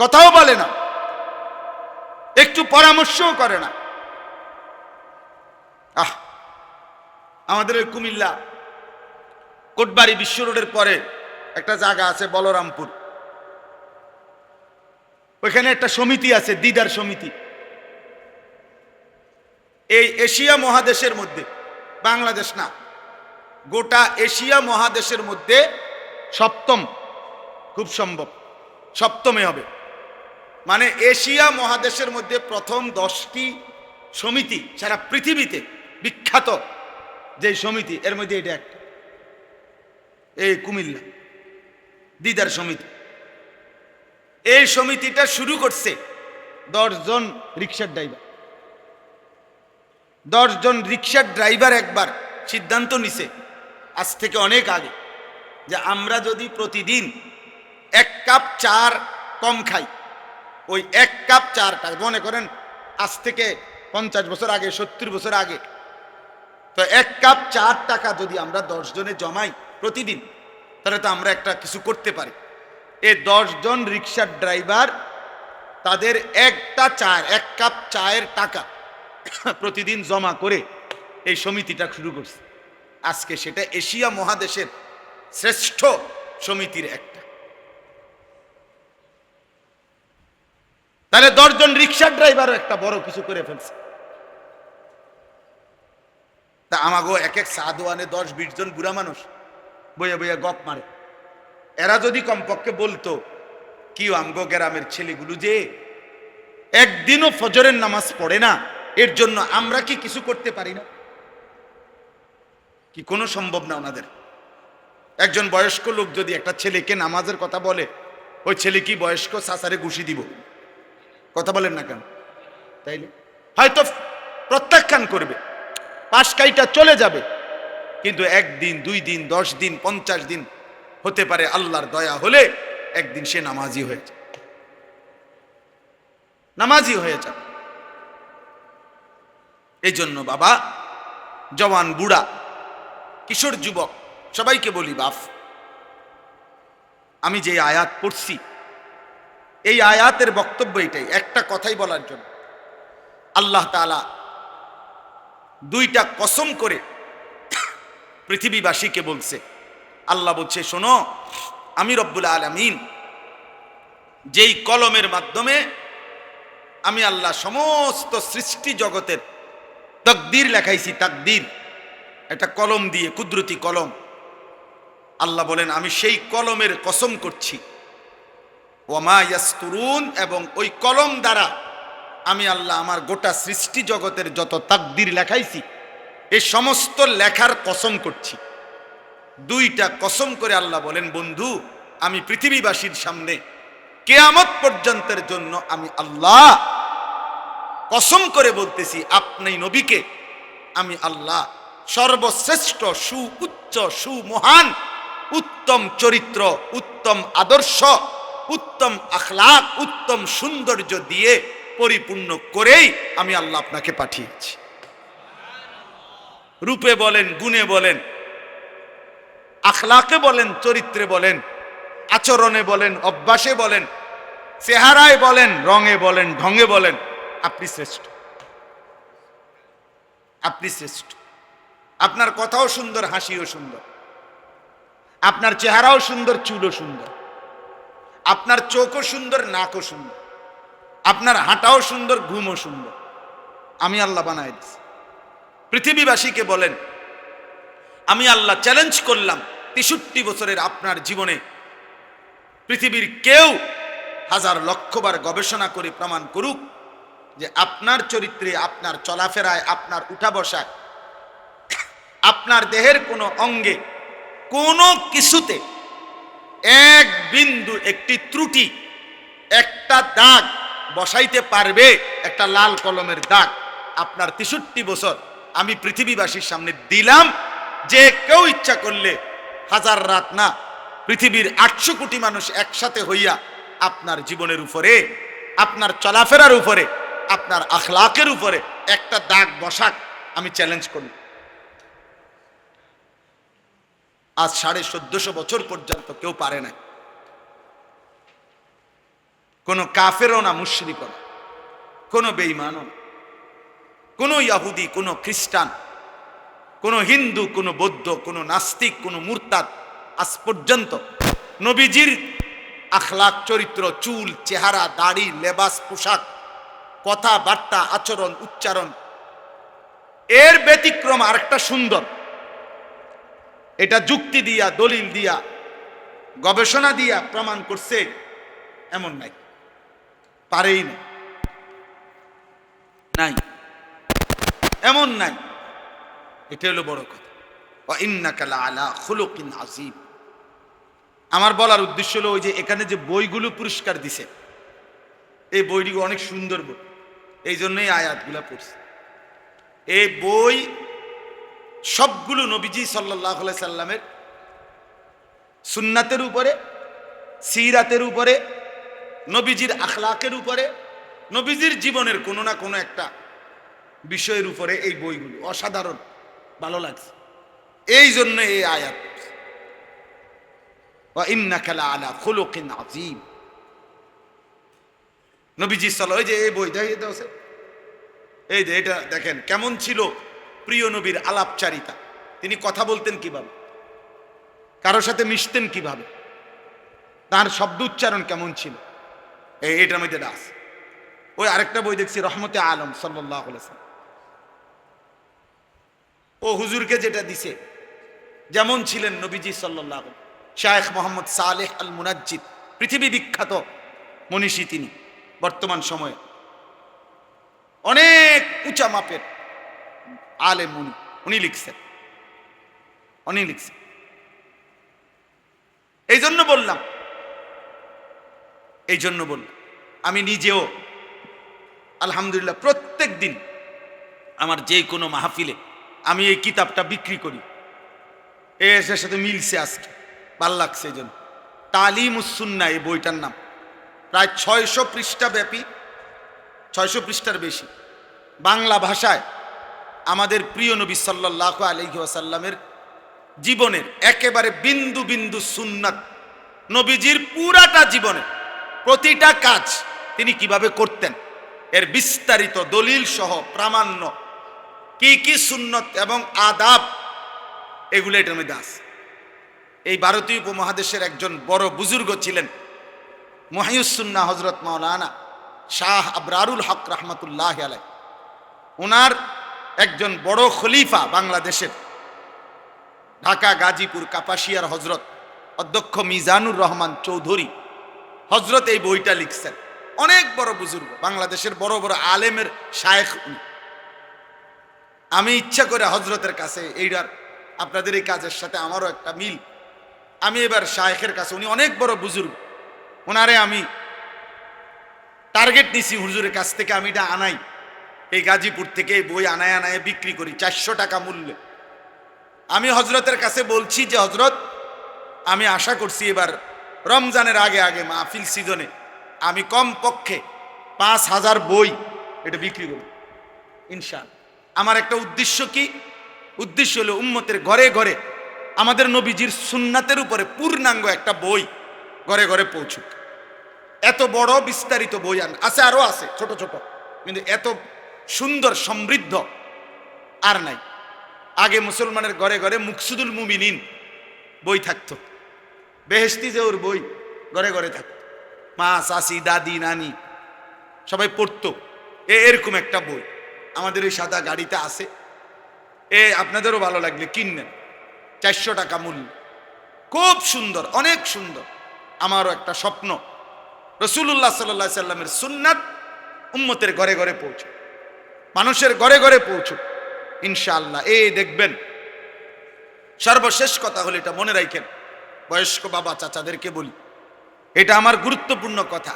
কথাও বলে না, একটু পরামর্শও করে না। আমাদের ওই কুমিল্লা কোটবাড়ি বিশ্ব রোডের পরে একটা জায়গা আছে বলরামপুর, ওইখানে একটা সমিতি আছে, দিদার সমিতি। এই এশিয়া মহাদেশের মধ্যে, বাংলাদেশ না, গোটা এশিয়া মহাদেশের মধ্যে সপ্তম, খুব সম্ভব সপ্তমে হবে। মানে এশিয়া মহাদেশের মধ্যে প্রথম 10টি সমিতি সারা পৃথিবীতে বিখ্যাত যে সমিতি, এর মধ্যে এটা একটা, এই কুমিল্লা দিদার সমিতি। এই সমিতিটা শুরু করছে 10 জন রিক্সার ড্রাইভার। 10 জন রিক্সার ড্রাইভার একবার সিদ্ধান্ত নিছে, আজ থেকে অনেক আগে, যে আমরা যদি প্রতিদিন 1 কাপ চার কম খাই, ওই 1 কাপ চারটা, মনে করেন আজ থেকে 50 বছর আগে, 70 বছর আগে তো 1 কাপ চার টাকা যদি আমরা 10 জনে জমাই প্রতিদিন, তাহলে তো আমরা একটা কিছু করতে পারি। এই 10 জন রিক্সার ড্রাইভার তাদের 1 কাপ চায়ের টাকা প্রতিদিন জমা করে এই সমিতিটা শুরু করছে। আজকে সেটা এশিয়া মহাদেশের শ্রেষ্ঠ সমিতির একটা। তাহলে 10 জন রিক্সার ড্রাইভারও একটা বড় কিছু করে ফেলছে। তা আমাগো এক সাদওয়ানে 10-20 জন বুড়া মানুষ বইয়া বইয়া গপ মারে। এরা যদি কমপক্ষে বলতো কি আমগো গ্রামের ছেলেগুলো যে একদিনও ফজরের নামাজ পড়ে না, এর জন্য আমরা কি কিছু করতে পারি না? কি কোনো সম্ভব না ওনাদের? একজন বয়স্ক লোক যদি একটা ছেলেকে নামাজের কথা বলে, ওই ছেলে কি বয়স্ক চাচারে ঘুষি দিব? কথা বলেন না কেন? তাইলে হয়তো প্রত্যাখ্যান করবে, পাশ কাইটা চলে যাবে, কিন্তু 1 দিন 2 দিন 10 দিন 50 দিন হতে পারে, আল্লাহর দয়া হলে একদিন সে নামাজি হয়ে যাবে, নামাজি হয়ে যাবে। এই জন্য বাবা, জওয়ান বুড়া কিশোর যুবক সবাইকে বলি, বাপ আমি যে আয়াত পড়ছি এই আয়াতের বক্তব্য এটাই, একটা কথাই বলার জন্য। আল্লাহ তাআলা 2টা কসম করে পৃথিবীবাসীকে বলছে। আল্লাহ বলছে, শোনো, আমি রব্বুল আলামিন যেই কলমের মাধ্যমে আমি আল্লাহ সমস্ত সৃষ্টি জগতের তাকদীর লেখাইছি, তাকদীর একটা কলম দিয়ে, কুদরতি কলম। আল্লাহ বলেন, আমি সেই কলমের কসম করছি, ওয়ামা ইয়াসতুরুন, এবং ওই কলম দ্বারা আমি আল্লাহ আমার গোটা সৃষ্টি জগতের যত তাকদীর লেখাইছি এই সমস্ত লেখার কসম করছি। 2টা কসম করে আল্লাহ বলেন, বন্ধু আমি পৃথিবীবাসীর সামনে কিয়ামত পর্যন্তের জন্য আমি আল্লাহ কসম করে বলতেছি, আপনি নবীকে আমি আল্লাহ সর্বশ্রেষ্ঠ, সুউচ্চ, সুমহান, উত্তম চরিত্র, উত্তম আদর্শ, উত্তম আখলাক, উত্তম সৌন্দর্য দিয়ে পরিপূর্ণ করেই আমি আল্লাহ আপনাকে পাঠিয়েছি। রূপে বলেন, গুণে বলেন, আখলাকে বলেন, চরিত্রে বলেন, আচরণে বলেন, অভ্যাসে বলেন, চেহারায় বলেন, রঙে বলেন, ঢঙে বলেন, আপনি শ্রেষ্ঠ, আপনি শ্রেষ্ঠ। আপনার কথাও সুন্দর, হাসিও সুন্দর, আপনার চেহারাও সুন্দর, চুলও সুন্দর, আপনার চোখও সুন্দর, নাকও সুন্দর, আপনার হাঁটাও সুন্দর, ঘুমও সুন্দর, আমি আল্লাহ বানাই দিছি। পৃথিবীবাসীকে বলেন, আমি আল্লাহ চ্যালেঞ্জ করলাম 63 বছরের আপনার জীবনে পৃথিবীর কেউ 1000 লক্ষ বার গবেষণা করে প্রমাণ করুক যে আপনার চরিত্রে, আপনার চলাফেরায়, আপনার উঠা বসায়, আপনার দেহের কোনো অঙ্গে, কোনো কিছুতে এক বিন্দু, একটি ত্রুটি, একটা দাগ বসাইতে পারবে? একটা লাল কলমের দাগ আপনার 63 বছর আমি পৃথিবীবাসীর সামনে দিলাম, যে কেউ ইচ্ছা করলে 1000 রাত না, পৃথিবীর 800 কোটি মানুষ একসাথে হইয়া আপনার জীবনের উপরে, আপনার চলাফেরার উপরে, আপনার আখলাকের উপরে একটা দাগ বসাক, আমি চ্যালেঞ্জ করি। আজ 1450 বছর পর্যন্ত কেউ পারে না। কোন কাফেরও না, মুশরিকও না, কোন বেঈমানও না, কোন ইহুদি, কোন খ্রিস্টান, কোন হিন্দু, কোন বৌদ্ধ, কোন নাস্তিক, কোন মুরতাদ আজ পর্যন্ত নবীজির আখলাক, চরিত্র, চুল, চেহারা, দাড়ি, লেবাস, পোশাক, কথাবার্তা, আচরণ, উচ্চারণ এর ব্যতিক্রম আরেকটা সুন্দর, এটা যুক্তি দিয়া, দলিল দিয়া, গবেষণা দিয়া প্রমাণ করছে এমন নাই, পারেই না, নাই, এমন নাই। এটা হলো বড় কথা। ওয়া ইন্নাকা লাআলা খুলুকিন আযীম। আমার বলার উদ্দেশ্য হলো, ওই যে এখানে যে বইগুলো পুরস্কার দিছে, এই বইগুলো অনেক সুন্দর বই, এই জন্যই আয়াতগুলা পড়ছে। এই বই সবগুলো নবীজি সাল্লাল্লাহু আলাইহি সাল্লামের সুন্নাতের উপরে, সিরাতের উপরে, নবীজির আখলাকের উপরে, নবীজির জীবনের কোনো না কোনো একটা বিষয়ের উপরে এই বইগুলো অসাধারণ। ভালো লাগছে, এই জন্য এই আয়াত। ওয়া ইন্নাকা লাআলা খুলুকিন আযীম। নবীজি সাল্লাল্লাহু আলাইহি, ওই যে এই বই দেখিয়ে দাও স্যার, এই যে এটা দেখেন কেমন ছিল প্রিয় নবীর আলাপচারিতা। তিনি কথা বলতেন কিভাবে, কারোর সাথে মিশতেন কিভাবে, তার শব্দ উচ্চারণ কেমন ছিল, এটার মধ্যে দাস। ওই আরেকটা বই দেখছি রহমতে আলম সাল্লাল্লাহু আলাইহি ওয়াসাল্লাম, ও হুজুরকে যেটা দিছে, যেমন ছিলেন নবীজি সাল্লাল্লাহু আলাইহি ওয়াসাল্লাম। শায়েখ মোহাম্মদ সালেহ আল মুনাজ্জিদ, পৃথিবী বিখ্যাত মনীষী, তিনি বর্তমান সময়ে অনেক উঁচা মাপের আলেম, উনি লিখছেন। এই জন্য বললাম আমি নিজেও আলহামদুলিল্লাহ প্রত্যেক দিন আমার যে কোনো মাহফিলে আমি এই কিতাবটা বিক্রি করি। এর সাথে মিলছে, আজকে ভাল লাগছে। এই জন্য তালিমুস সুন্নাহ এই বইটার নাম, প্রায় 600 পৃষ্ঠা ব্যাপী, 600 পৃষ্ঠার বেশি, বাংলা ভাষায় আমাদের প্রিয় নবী সাল্লাল্লাহু আলাইহি ওয়াসাল্লামের জীবনের একেবারে বিন্দু বিন্দু সুন্নাত, নবীজির পুরাটা জীবনে প্রতিটা কাজ তিনি কিভাবে করতেন এর বিস্তারিত দলিল সহ প্রামাণ্য, কি কি সুন্নত এবং আদাব, এগুলো এটার মধ্যে আছে। এই ভারতীয় উপমহাদেশের একজন বড় বুজুর্গ ছিলেন মুহিউস সুন্নাহ হযরত মাওলানা শাহ আবরারুল হক রহমতুল্লাহ আলাইহি। ওনার একজন বড় খলিফা বাংলাদেশের, ঢাকা গাজীপুর কাপাসিয়ার হজরত অধ্যক্ষ মিজানুর রহমান চৌধুরী হজরত এই বইটা লিখছেন। অনেক বড় বুজুর্গ, বাংলাদেশের বড় বড় আলেমের শায়েখ উনি। আমি ইচ্ছা করে হজরতের কাছে, এইটার আপনাদের এই কাজের সাথে আমারও একটা মিল, আমি এবার শায়েখের কাছে, উনি অনেক বড় বুজুর্গ, ওনারে আমি টার্গেট নিছি হুজুরের কাছ থেকে আমি এটা আনাই, এই গাজীপুর থেকে এই বই আনায় বিক্রি করি 400 টাকা মূল্যে। আমি হজরতের কাছে বলছি যে হজরত, আমি আশা করছি এবার রমজানের আগে আগে মাহফিল সিজনে আমি কমপক্ষে 5000 বই এটা বিক্রি করব ইনশাআল্লাহ। আমার একটা উদ্দেশ্য, কি উদ্দেশ্য হলো উম্মতের ঘরে ঘরে আমাদের নবীজির সুন্নাতের উপরে পূর্ণাঙ্গ একটা বই ঘরে ঘরে পৌঁছুক। এত বড় বিস্তারিত বই আছে, আরো আছে ছোট ছোট, কিন্তু এত সুন্দর সমৃদ্ধ আর নাই। আগে মুসলমানের ঘরে ঘরে মুকসুদুল মুমিনিন বই থাকতো, বেহেশতি যে ওর বই ঘরে ঘরে থাকতো, মা চাচি দাদি নানি সবাই পড়তো। এরকম একটা বই আমাদের এই সাদা গাড়িতে আছে, আপনাদেরও ভালো লাগলে কিনবেন, 400 টাকা মূল্য, খুব সুন্দর, অনেক সুন্দর। আমারও একটা স্বপ্ন রাসূলুল্লাহ সাল্লাল্লাহু আলাইহি সাল্লামের সুন্নাত উম্মতের ঘরে ঘরে পৌঁছে, মানুষের ঘরে ঘরে পৌঁছে ইনশাআল্লাহ। দেখবেন, সর্বশেষ কথা হলো, এটা মনে রাখেন, বয়স্ক বাবা চাচাদেরকে বলি, এটা আমার গুরুত্বপূর্ণ কথা।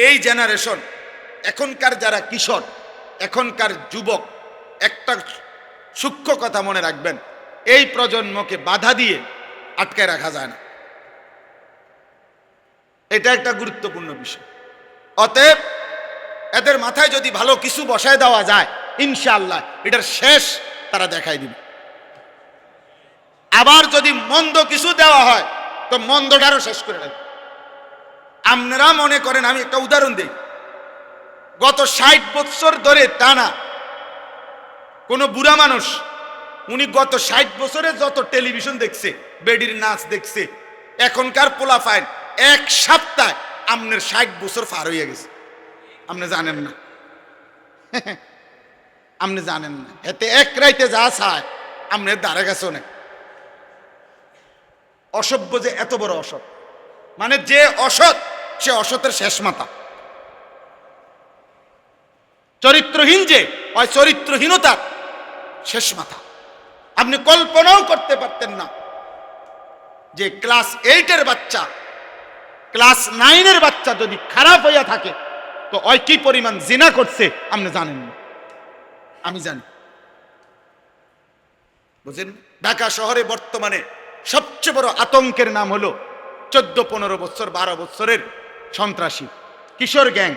এই জেনারেশন, এখনকার যারা কিশোর, এখনকার যুবক, একটা সূক্ষ্ম কথা মনে রাখবেন, এই প্রজন্মকে বাধা দিয়ে আটকায় রাখা যায় না, এটা একটা গুরুত্বপূর্ণ বিষয়। অতএব এদের মাথায় যদি ভালো কিছু বসায় দেওয়া যায়, ইনশাআল্লাহ এটার শেষ তারা দেখাই দিবে। আবার যদি মন্দ কিছু দেওয়া হয় তো মন্দটারও শেষ করে দেবে। আপনারা মনে করেন, আমি একটা উদাহরণ দিই, গত 60 বছর ধরে টানা কোন বুড়া মানুষ, উনি গত 60 বছরে যত টেলিভিশন দেখছে, বেডির নাচ দেখছে, এখনকার পোলাপাইন এক সপ্তাহে আপনার 60 বছর পার হয়ে গেছে, আপনি জানেন না। আপনি জানেন না, এতে এক রাইতে যা চায় আপনার দ্বারা গেছে অনেক। অসভ্য যে এত বড় অসৎ, মানে যে অসৎ সে অসতের শেষ মাথা। চরিত্রহীন যে হয় চরিত্রহীনতার শেষ মাথা। আপনি কল্পনাও করতে পারতেন না যে ক্লাস 8-এর বাচ্চা, ক্লাস 9-এর বাচ্চা যদি খারাপ হইয়া থাকে তো ওই কি পরিমাণ জিনা করছে আপনি জানেন না, আমি জানি। বুঝেন, ঢাকা শহরে বর্তমানে সবচেয়ে বড় আতঙ্কের নাম হলো 14-15 বছর 12 বছরের সন্ত্রাসী কিশোর গ্যাং।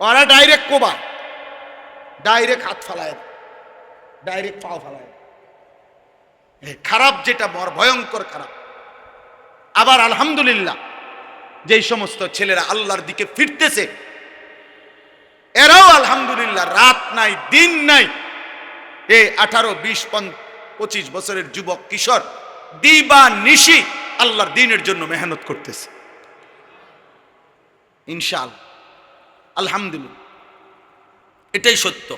ওরা ডাইরেক্ট কোবা, ডাইরেক্ট হাত ফালায়, ডাইরেক্ট পাও ফালায়। খারাপ যেটা বড় ভয়ঙ্কর খারাপ। আবার আলহামদুলিল্লাহ যেই সমস্ত ছেলেরা আল্লাহর দিকে ফিরতেছে, এরাও আলহামদুলিল্লাহ রাত নাই দিন নাই, এই 18, 20, 25 বছরের যুবক কিশোর দিবা নিশি আল্লাহর দ্বীনের জন্য মেহনত করতেছে ইনশাআল্লাহ। আলহামদুলিল্লাহ, এটাই সত্য।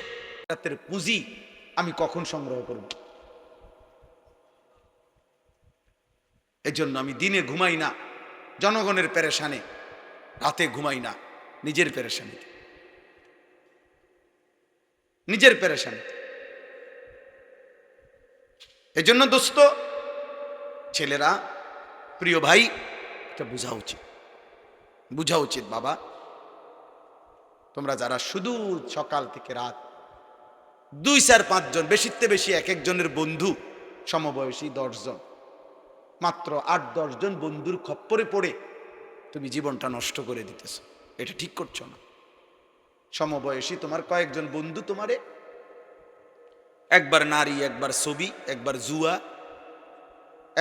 রাতের পুঁজি আমি কখন সংগ্রহ করব? এজন্য আমি দিনে ঘুমাই না জনগণের পেরেশানে, রাতে ঘুমাই না নিজের পেরেশানিতে, নিজের পেরেশানিতে। এজন্য দোস্ত, ছেলেরা, প্রিয় ভাই, এটা বোঝা উচিত, বোঝা উচিত। বাবা, তোমরা যারা শুধু সকাল থেকে রাত 2, 4, 5 জন, বেশিতে বেশি এক একজনের বন্ধু সমবয়সী 10 জন, মাত্র 8-10 জন বন্ধুর খপ্পরে পড়ে তুমি জীবনটা নষ্ট করে দিতেছ, এটা ঠিক করছো না। সমবয়সী তোমার কয়েকজন বন্ধু তোমারে একবার নারী, একবার ছবি, একবার জুয়া,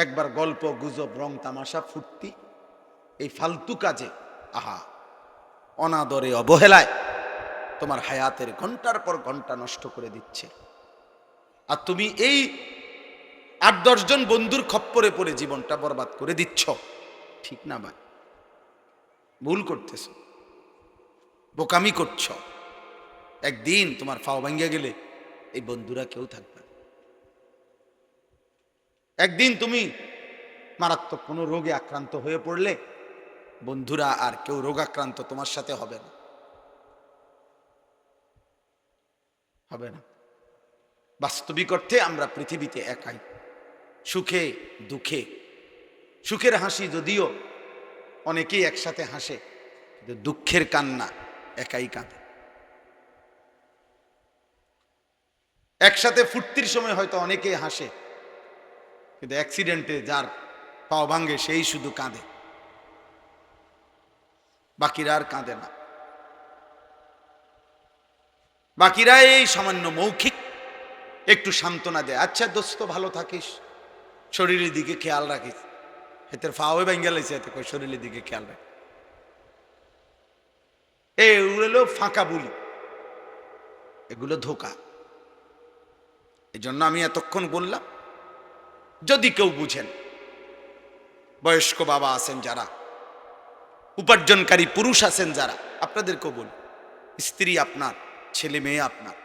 একবার গল্প গুজব, রং তামাশা, ফুর্তি, এই ফালতু কাজে, আহা, অনাদরে অবহেলায় তোমার হায়াতের ঘন্টার পর ঘন্টা নষ্ট করে দিচ্ছে। আর তুমি এই 8-10 জন বন্ধুর খপ্পরে পড়ে জীবনটা বরবাদ করে দিচ্ছ। ঠিক না ভাই? ভুল করতেছ, বোকামি করছ। একদিন তোমার ফাও ভাঙ্গিয়া গেলে এই বন্ধুরা কেউ থাকবে না। একদিন তুমি মারাত্মক কোনো রোগে আক্রান্ত হয়ে পড়লে বন্ধুরা আর কেউ রোগাক্রান্ত তোমার সাথে হবে না, হবে না। বাস্তবিক অর্থে আমরা পৃথিবীতে একাই, সুখে দুঃখে। সুখের হাসি যদিও অনেকেই একসাথে হাসে, কিন্তু দুঃখের কান্না একাই কাঁদে। একসাথে ফুর্তির সময় হয়তো অনেকেই হাসে, কিন্তু অ্যাক্সিডেন্টে যার পাও ভাঙ্গে সেই শুধু কাঁদে, বাকিরা আর কাঁদে না। বাকিরা এই সামান্য মৌখিক একটু সান্ত্বনা দেয়, আচ্ছা দোস্ত ভালো থাকিস, শরীরের দিকে খেয়াল রাখিস। এতে ফাওয়ে ভাঙ্গা লাইছে, এতে কই শরীরের দিকে খেয়াল রাখ। এগুলো ফাঁকা বুলি, এগুলো ধোকা। এই জন্য আমি এতক্ষণ বললাম, যদি কেউ বুঝেন, বয়স্ক বাবা আছেন যারা, উপার্জনকারী পুরুষ আছেন যারা, আপনাদেরকেও বলি, স্ত্রী আপনার, ছেলে মেয়ে আপনার,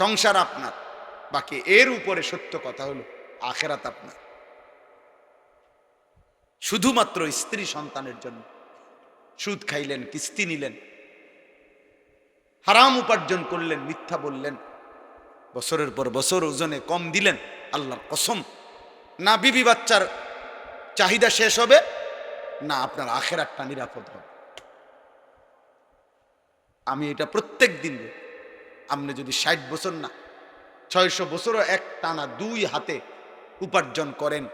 সংসার আপনার, বাকি এর উপরে সত্য কথা হলো আখেরাত আপনার। শুধুমাত্র স্ত্রী সন্তানের জন্য সুদ খাইলেন, কিস্তি নিলেন, হারাম উপার্জন করলেন, মিথ্যা বললেন, বছরের পর বছর ওজনে কম দিলেন, আল্লাহর কসম, না বিবি বাচ্চার চাহিদা শেষ হবে, না আপনার আখেরাতটা নিরাপদ হবে। আমি এটা প্রত্যেক দিন, আপনি যদি 60 বছর না 600 বছরও এক টানা 2 হাতে উপার্জন করেন,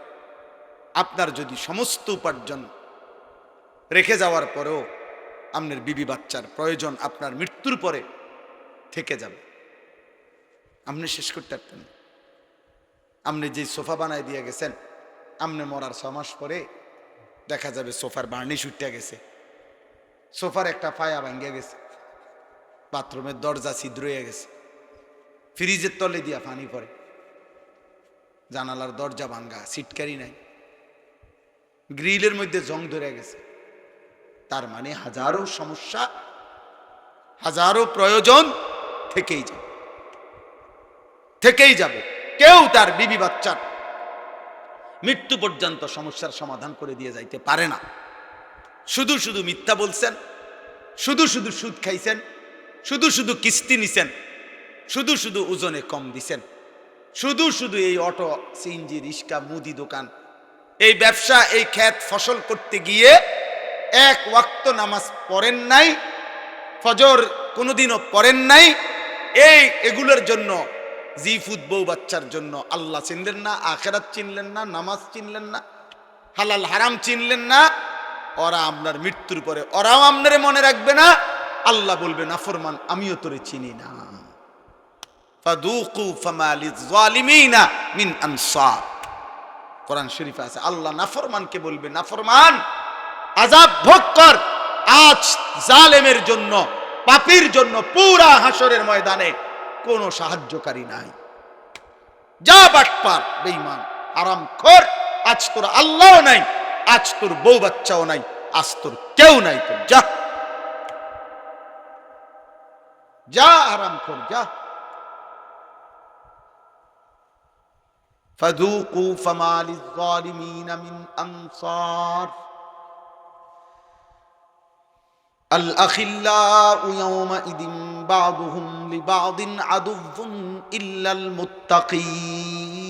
আপনার যদি সমস্ত উপার্জন রেখে যাওয়ার পরেও আপনার বিবি বাচ্চার প্রয়োজন আপনার মৃত্যুর পরে থেকে যাবে, আপনি শেষ করতে পারতেন। আপনি যে সোফা বানায় দিয়ে গেছেন, আপনি মরার 6 মাস পরে দেখা যাবে সোফার বার্নিশ উঠে গেছে, সোফার একটা পায়া ভাঙ্গে গেছে, বাথরুমের দরজা ছিদ্র হয়ে গেছে, ফ্রিজের তলে দিয়া পানি পড়ে, জানালার দরজা ভাঙ্গা, সিটকারি নাই, গ্রিলের মধ্যে জং ধরে গেছে। তার মানে হাজারো সমস্যা, হাজারো প্রয়োজন থেকেই যাবে, থেকেই যাবে। কেউ তার বিবি বাচ্চার মৃত্যু পর্যন্ত সমস্যার সমাধান করে দিয়ে যাইতে পারে না। শুধু শুধু মিথ্যা বলছেন, শুধু শুধু সুদ খাইছেন, শুধু শুধু কিস্তি নিছেন, শুধু শুধু ওজনে কম দিছেন, শুধু শুধু এই অটো, সিএনজি, রিক্সা, মুদি দোকান, এই ব্যবসা, এই ক্ষেত ফসল করতে গিয়ে 1 ওয়াক্ত নামাজ পড়েন নাই, ফজর কোনোদিনও পড়েন নাই। এগুলোর জন্য, জিফুদ বউ বাচ্চার জন্য আল্লাহ চিনলেন না, আখেরাত চিনলেন না, নামাজ চিনলেন না, হালাল হারাম চিনলেন না। ওরা আপনার মৃত্যুর পরে ওরাও আপনারে মনে রাখবে না, আল্লাহ বলবে নাফরমান আমিও তোরে চিনি না। ফাদুকু ফামা লিয-যালিমিনা মিন আনসার। কোরআন শরীফে আছে, আল্লাহ নাফরমানকে বলবে, নাফরমান আযাব ভোগ কর। আজ জালেমের জন্য, পাপীর জন্য পুরা হাসরের ময়দানে কোনো সাহায্যকারী নাই। যা বাটপার, বেঈমান, হারামখোর, আজ তোর আল্লাহ নাই, আজ তোর বউ বাচ্চাও নাই, আজ তোর কেউ নাই, তো যা যা হারামখোর, যা। ফাযুকু ফামা লিয-যালিমিনা মিন আনসার। আল-আখিল্লাউ ইয়াওমাইদিন বা'দুহুম লিবা'দিন আদুউন ইল্লাল মুত্তাকিন।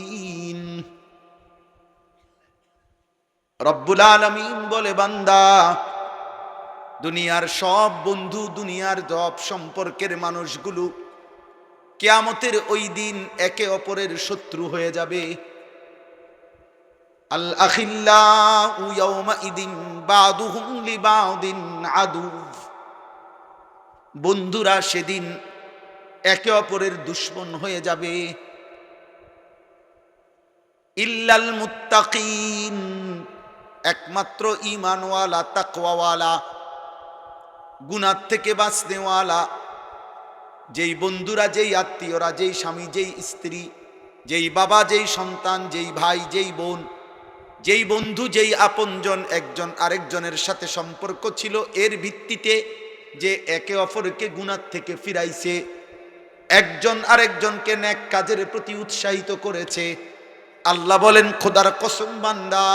রব্বুল আলামিন বলে, বান্দা, দুনিয়ার সব বন্ধু, দুনিয়ার সব সম্পর্কের মানুষগুলো কিয়ামতের ওই দিন একে অপরের শত্রু হয়ে যাবে। আল-আখিল্লাউ ইয়াওমাইদিন বা'দুহুম লিবা'দিন আদু। বন্ধুরা সেদিন একে অপরের দুশমন হয়ে যাবে। ইল্লাল মুত্তাকিন, একমাত্র ঈমানওয়ালা, তাকওয়াওয়ালা, গুনাহ থেকে বাঁচনেওয়ালা, যেই বন্ধুরা, যেই আত্মীয়রা, যেই স্বামী, যেই স্ত্রী, যেই বাবা, যেই সন্তান, যেই ভাই, যেই বোন, যেই বন্ধু, যেই আপনজন একজন আরেকজনের সাথে সম্পর্ক ছিল, এর ভিত্তিতে যে একে অপরকে গুনাহ থেকে ফিরাইছে, একজন আরেকজনকে নেক কাজের প্রতি উৎসাহিত করেছে, আল্লাহ বলেন, খোদার কসম বান্দা,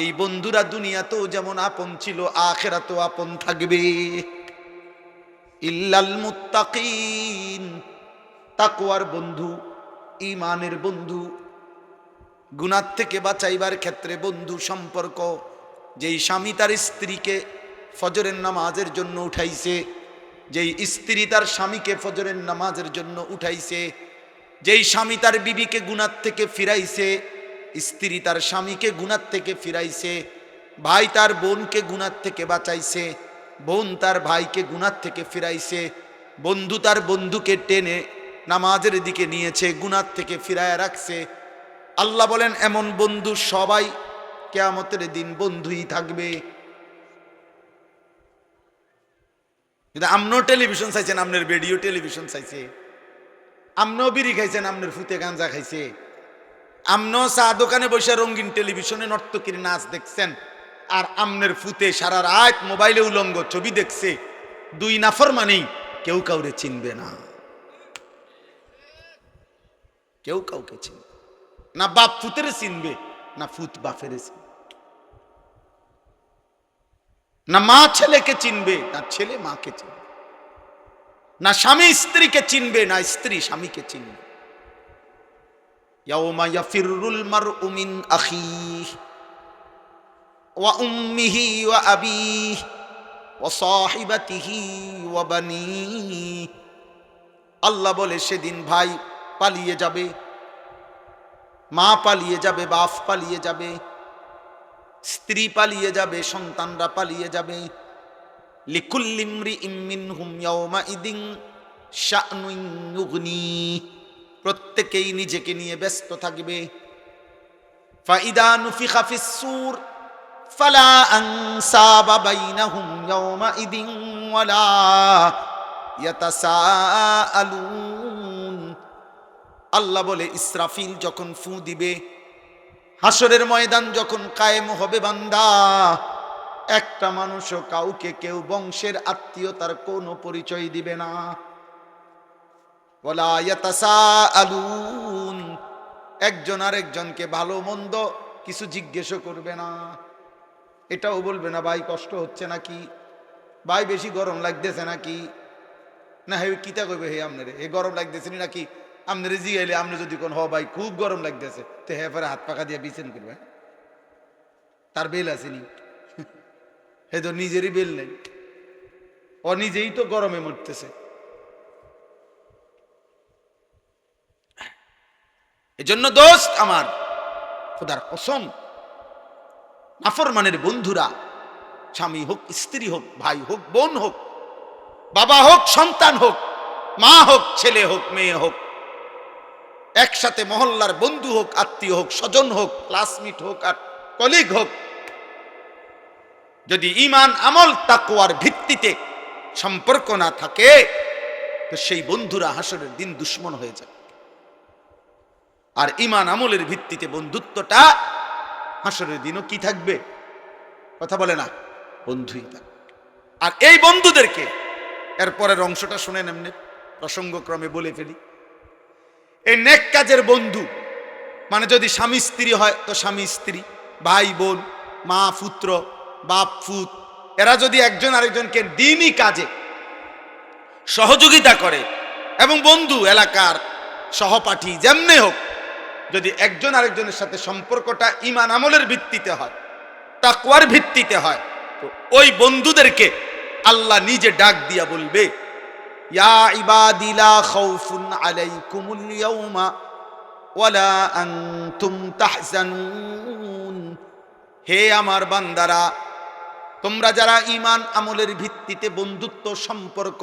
এই বন্ধুরা দুনিয়াতেও যেমন আপন ছিল, আখিরাতেও আপন থাকবে। ইল্লাল মুত্তাকিন, তাকওয়ার বন্ধু, ঈমানের বন্ধু, গুনাহ থেকে বাঁচাইবার ক্ষেত্রে বন্ধু সম্পর্ক। যেই স্বামী তার স্ত্রীকে ফজরের নামাজের জন্য উঠাইছে, যেই স্ত্রী তার স্বামীকে ফজরের নামাজের জন্য উঠাইছে, যেই স্বামী তার বিবিকে গুনাহ থেকে ফিরাইছে, স্ত্রী তার স্বামীকে গুনাহ থেকে ফিরাইছে, ভাই তার বোনকে গুনাহ থেকে বাঁচাইছে, বোন তার ভাইকে গুনাহ থেকে ফিরাইছে, বন্ধু তার বন্ধুকে টেনে নামাজের দিকে নিয়েছে, গুনাহ থেকে ফিরায় রাখছে। আল্লাহ বলেন, এমন বন্ধু সবাই কিয়ামতের দিন বন্ধুই থাকবে। আমনো টেলিভিশন চাইছেন, আপনার ভিডিও টেলিভিশন চাইছে, আমনো বিড়ি খাইছেন, আপনার ফুতে গাঞ্জা খাইছে, আমনো চা দোকানে বসে রঙিন টেলিভিশনে নর্তকীর নাচ দেখছেন, আর আমনের ফুতে সারা রাত মোবাইলে উলঙ্গ ছবি দেখছে। দুই নাফরমানি, কেউ কাউরে চিনবে না, কেউ কাউকে চিনবে না। বাপ ফুতেরে চিনবে না, ফুত বাপের চিনবে না, মা ছেলেকে চিনবে না, ছেলে মাকে চিনবে না, স্বামী স্ত্রীকে চিনবে না, স্ত্রী স্বামীকে চিনবে। ইয়াউমা ইয়াফিরুল মারউ মিন আখিহি ওয়া উম্মিহি ওয়া আবিহি ওয়া সাহিবাতিহি ওয়া বানিহি। আল্লাহ বলে, সেদিন ভাই পালিয়ে যাবে, মা পালিয়ে যাবে, বাপ পালিয়ে যাবে, স্ত্রী পালিয়ে যাবে, সন্তানরা পালিয়ে যাবে। লিকুল্লি ইমরিইম মিনহুম ইয়াওমাইদিন শা'নুন ইউগনি, প্রত্যেকেই নিজেকে নিয়ে ব্যস্ত থাকবে। ফাইদা নুফিখা ফিস-সূর ফালা আনসাবা বাইনাহুম ইয়াওমাইদিন ওয়ালা ইয়াতাসাআলুন। আল্লাহ বলে, ইসরাফিল যখন ফু দিবে, হাসরের ময়দান যখন কায়েম হবে, বান্দা, একটা মানুষও কাউকে কেউ বংশের আত্মীয়তার কোনো পরিচয় দিবে না। ওয়ালা ইয়াতাসাআলুন, একজন আরেকজনকে ভালো মন্দ কিছু জিজ্ঞেস করবে না। এটাও বলবে না, ভাই কষ্ট হচ্ছে নাকি, ভাই বেশি গরম লাগতেছে নাকি, না হে কিতা কইবে, হে আপনারে হে গরম লাগতেছে নাকি, আপনারে জিগাইলে আপনি যদি কোন হ ভাই খুব গরম লাগতেছে, তো হে পরে হাত পাকা দিয়ে বিছেন করবে, তার বেল আসেনি, হে তো নিজেরই বেল নেই, ও নিজেই তো গরমে মরতেছে। এজন্য দোস্ত আমার, খোদার কসম, নাফরমানের বন্ধুরা, স্বামী হোক, স্ত্রী হোক, ভাই হোক, বোন হোক, বাবা হোক, সন্তান হোক, মা হোক, ছেলে হোক, মেয়ে হোক, একসাথে মহল্লার বন্ধু হোক, আত্মীয় হোক, স্বজন হোক, ক্লাসমেট হোক আর কলিগ হোক, যদি ঈমান আমল তাকওয়ার ভিত্তিতে সম্পর্ক না থাকে তো সেই বন্ধুরা হাসরের দিন দুশমন হয়ে যায়। আর ঈমান আমলের ভিত্তিতে বন্ধুত্বটা হাসরের দিনও কি থাকবে? কথা বলে না, বন্ধুই থাকবে। আর এই বন্ধুদেরকে এরপরের অংশটা শুনেন, এমনি প্রসঙ্গক্রমে বলে ফেলি। এই নেক কাজের বন্ধু মানে যদি স্বামী স্ত্রী হয় তো স্বামী স্ত্রী, ভাই বোন, মা পুত্র, বাপ ফুত, এরা যদি একজন আরেকজনকে দ্বীনি কাজে সহযোগিতা করে, এবং বন্ধু এলাকার সহপাঠী যেমনে হোক, যদি একজন আরেকজনের সাথে সম্পর্কটা ঈমান আমলের ভিত্তিতে হয়, তাকওয়ার ভিত্তিতে হয়, তো ওই বন্ধুদেরকে আল্লাহ নিজে ডাক দিয়া বলবে, ইয়া ইবাদি লা খাউফুন আলাইকুমুল ইয়াউমা ওয়ালা আনতুম তাহজানুন। হে আমার বান্দারা, তোমরা যারা ঈমান আমলের ভিত্তিতে বন্ধুত্ব সম্পর্ক,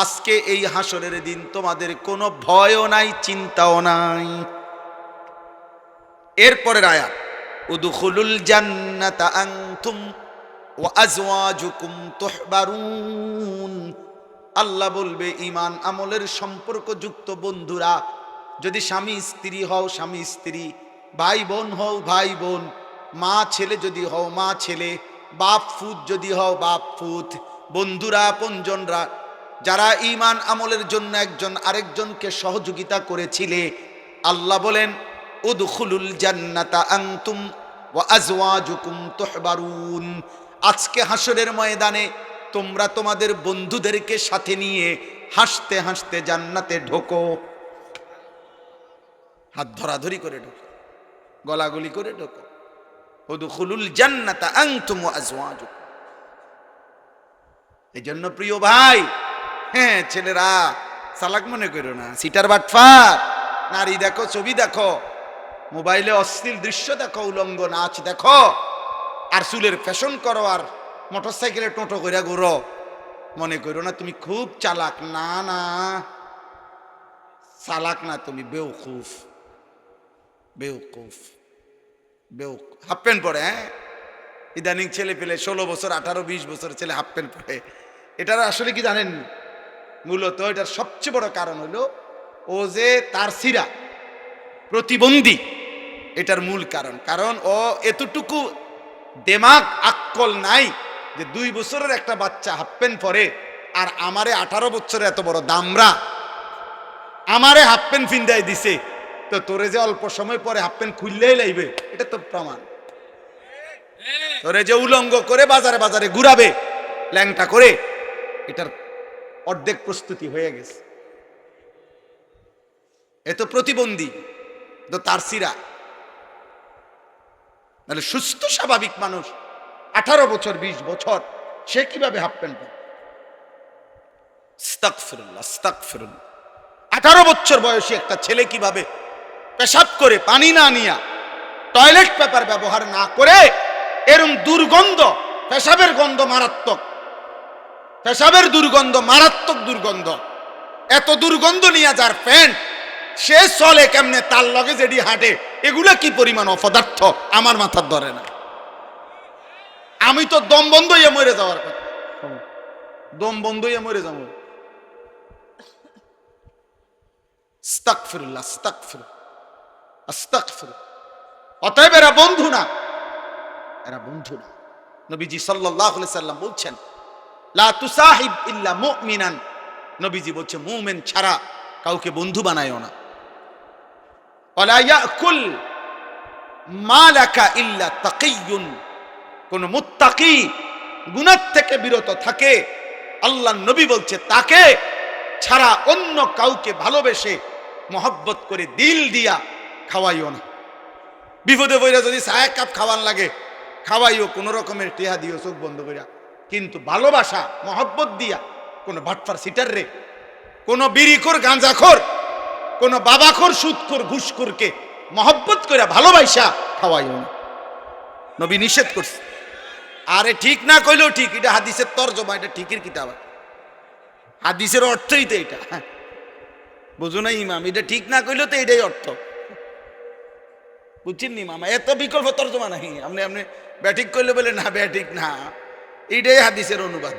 আজকে এই হাসরের দিন তোমাদের কোনো ভয়ও নাই, চিন্তাও নাই। এরপরের আয়াত, উদখুলুল জান্নাতা আনতুম ওয়া আজওয়াজুকুম তুহবারুন। আল্লাহ বলবে ঈমান আমলের সম্পর্কযুক্ত বন্ধুরা, যদি স্বামী স্ত্রী হও স্বামী স্ত্রী, ভাই বোন হও ভাই বোন, মা ছেলে যদি হও মা ছেলে, বাপ ফুত যদি হও বাপ ফুত, বন্ধুরা আপনজনরা যারা ঈমান আমলের জন্য একজন আরেকজনকে সহযোগিতা করেছিলে, আল্লাহ বলেন উদখুলুল জান্নাতা আনতুম ওয়া আজওয়াজুকুম তুহবারুন। আজকে হাসরের ময়দানে তোমরা তোমাদের বন্ধুদেরকে সাথে নিয়ে হাসতে হাসতে জান্নাতে ঢোকো। হাত ধরাধরি করে ঢোকো, গলাগলি করে ঢোকো। উদখুলুল জান্নাতা আনতুম ওয়া আজওয়াজুকুম। এই জন্য প্রিয় ভাই, হ্যাঁ ছেলেরা চালাক মনে করো না, সিটার বাটফার, নারী দেখো, ছবি দেখো, মোবাইলে অশ্লীল দৃশ্য দেখো, উলঙ্গ নাচ দেখো, আর চুলের ফ্যাশন করো, আর মোটরসাইকেলে টোটো করে ঘুরো, মনে করো না তুমি খুব চালাক। না না, চালাক না, তুমি বেউকুফ, বেউকুফ, বেউকুফ। হাফ প্যান্ট পরে, হ্যাঁ ইদানিং ছেলে পেলে 16 বছর 18 20 বছর ছেলে হাফ প্যান্ট পরে। এটার আসলে কি জানেন, মূলত এটার সবচেয়ে বড় কারণ হলো ও যে তার সিরা প্রতিবন্ধী, এটার মূল কারণ। কারণ ও এতটুকু দেমাগ আক্কল নাই যে 2 বছরের একটা বাচ্চা হাফ প্যান্ট পরে, আর আমারে 18 বছরের এত বড় দামরা আমারে হাফ প্যান্ট ফিন্দাই দিছে, তো তোরে যে অল্প সময় পরে হাফ প্যান্ট খুললেই লাইবে, এটা তো প্রমাণ। তোরে যে উলঙ্গ করে বাজারে বাজারে ঘুরাবে ল্যাংটা করে, এটার অর্ধেক প্রস্তুতি হয়ে গেছে। এত প্রতিবন্ধী তো তার সিরা, তাহলে সুস্থ স্বাভাবিক মানুষ 18 বছর 20 বছর সে কিভাবে হাফ প্যান্ট পরে? আস্তাগফিরুল্লাহ, আস্তাগফিরুল্লাহ। 18 বছর বয়সী একটা ছেলে কিভাবে পেশাব করে পানি না নিয়া, টয়লেট পেপার ব্যবহার না করে, এরম দুর্গন্ধ, পেশাবের গন্ধ মারাত্মক, পেশাবের দুর্গন্ধ মারাত্মক দুর্গন্ধ, এত দুর্গন্ধ নিয়ে যার প্যান্ট, সে চলে কেমনে, তার লগে যেডি হাঁটে, এগুলা কি পরিমাণ অপদার্থ আমার মাথার ধরে না। আমি তো দম বন্ধ হইয়া মরে যাওয়ার কথা, দম বন্ধ হইয়া মরে যাবো। আস্তাগফিরুল্লাহ, আস্তাগফিরুল্লাহ, আস্তাগফিরুল্লাহ। অতএব এরা বন্ধু না, এরা বন্ধু না। নবীজি সাল্লাল্লাহু আলাইহি সাল্লাম বলছেন, লা তুসাহিব ইল্লা মুমিনান। নবীজি বলছে মুমিন ছাড়া কাউকে বন্ধু বানায়ও না। ওয়ালা ইয়াকুল মালাকা ইল্লা তাকিয়ুন। কোন মুত্তাকি গুনাহ থেকে বিরত থাকে, আল্লাহর নবী বলছে তাকে ছাড়া অন্য কাউকে ভালোবেসে মহব্বত করে দিল দিয়া খাওয়াইও না। বিপদে পড়ে যদি চায় কাপ খাওয়ান লাগে খাওয়াইও, কোন রকমের টেহা দিও চোখ বন্ধ করিয়া, কিন্তু ভালোবাসা মহব্বত দিয়া, কোন ভাটফার সিটার রে, কোন বিড়িখোর গাঁজাখোর, কোন বাবাখোর সুদখোর ঘুষখোরকে মহব্বত করে ভালোবাসা খাওয়াইও না। নবী নিষেধ করছে। আরে ঠিক না কইলেও ঠিক, এটা হাদিসের তরজমা, এটা ঠিকের কিতাব, হাদিসের অর্থই তো এটা। বুঝো না ইমাম, এটা ঠিক না কইলে তো এটাই অর্থ, বুঝছেন নি মামা? এত বিকল্প তর্জমা নাই। আপনি আপনি ব্যাটিক করলে বলে না ব্যাটিক না, এটাই হাদিসের অনুবাদ।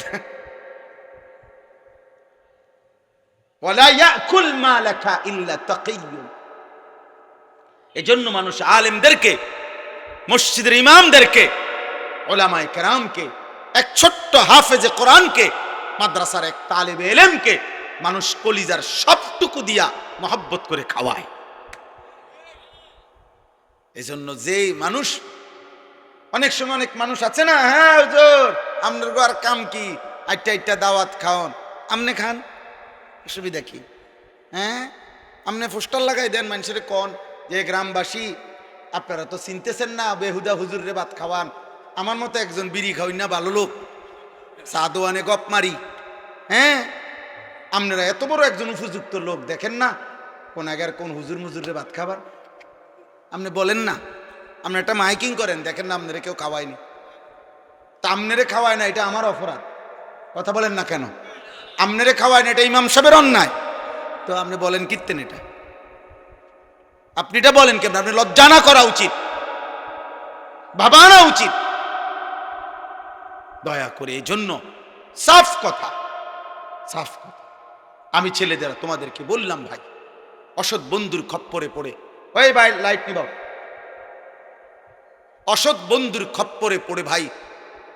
ওয়ালা ইয়াকুল মালাকা ইল্লা তাকিয়্যুন। এজন্য মানুষ আলেমদেরকে, মসজিদের ইমামদেরকে, উলামায়ে কেরামকে, এক ছোট্ট হাফেজে কোরআনকে, মাদ্রাসার এক তালেবে ইলমকে মানুষ কলিজার সবটুকু দিয়া মহব্বত করে খাওয়ায়। এজন্য যে মানুষ, অনেক সময় অনেক মানুষ আছে না, হ্যাঁ হুজুর আপনার আর কাম কি, আইটা আইটা দাওয়াত খাওন, আমনে খান, অসুবিধা কি? হ্যাঁ আমনে পোস্টার লাগাই দেন মানুষের কোন যে গ্রামবাসী আপনারা তো চিনতেছেন না, বেহুদা হুজুরে ভাত খাওয়ান, আমার মতো একজন বিড়ি খাওয়াই না ভালো লোক, চা দোয়ানে গপ মারি। হ্যাঁ আপনারা এত বড় একজন উপযুক্ত লোক দেখেন না কোন আগের কোন হুজুর মুজুরে ভাত খাবার, আপনি বলেন না, আপনি একটা মাইকিং করেন, দেখেন না আপনারা কেউ খাওয়ায়নি, তা আপনারে খাওয়ায় না এটা আমার অপরাধ, কথা বলেন না কেন? আপনারে খাওয়ায় না এটা ইমাম সাহেবের অন্যায়, তো আপনি বলেন কীর্তেন এটা, আপনি এটা বলেন কেন? আপনি লজ্জা না করা উচিত, ভাবানা উচিত দয়া করে। এই জন্য সাফ কথা, সাফ কথা। আমি ছেলেদের তোমাদেরকে বললাম ভাই, অসৎ বন্ধুর খপ্পরে পড়ে, ওই ভাই লাইট নিবাও, অসৎ বন্ধুর খপ্পরে পড়ে ভাই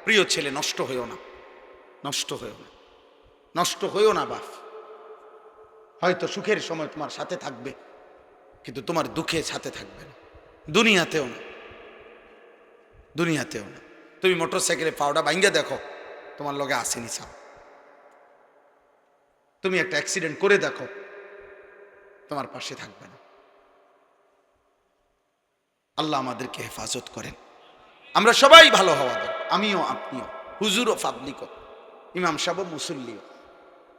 প্রিয় ছেলে নষ্ট হইও না, নষ্ট হইও না, নষ্ট হইও না বাপ। হয়তো সুখের সময় তোমার সাথে থাকবে, কিন্তু তোমার দুঃখে সাথে থাকবে না, দুনিয়াতেও না, দুনিয়াতেও না। তুমি মোটর সাইকেলে পাউডা ভাঙ্গা দেখো, তোমার লগে আসেনি সাপ। তুমি একটা অ্যাক্সিডেন্ট করে দেখো, তোমার পাশে থাকবে না। আল্লাহ আমাদেরকে হেফাজত করেন। আমরা সবাই ভালো হওয়া দরকার, আমিও আপনিও, হুজুরও পাবলিকও, ইমাম সাহেব মুসল্লিও,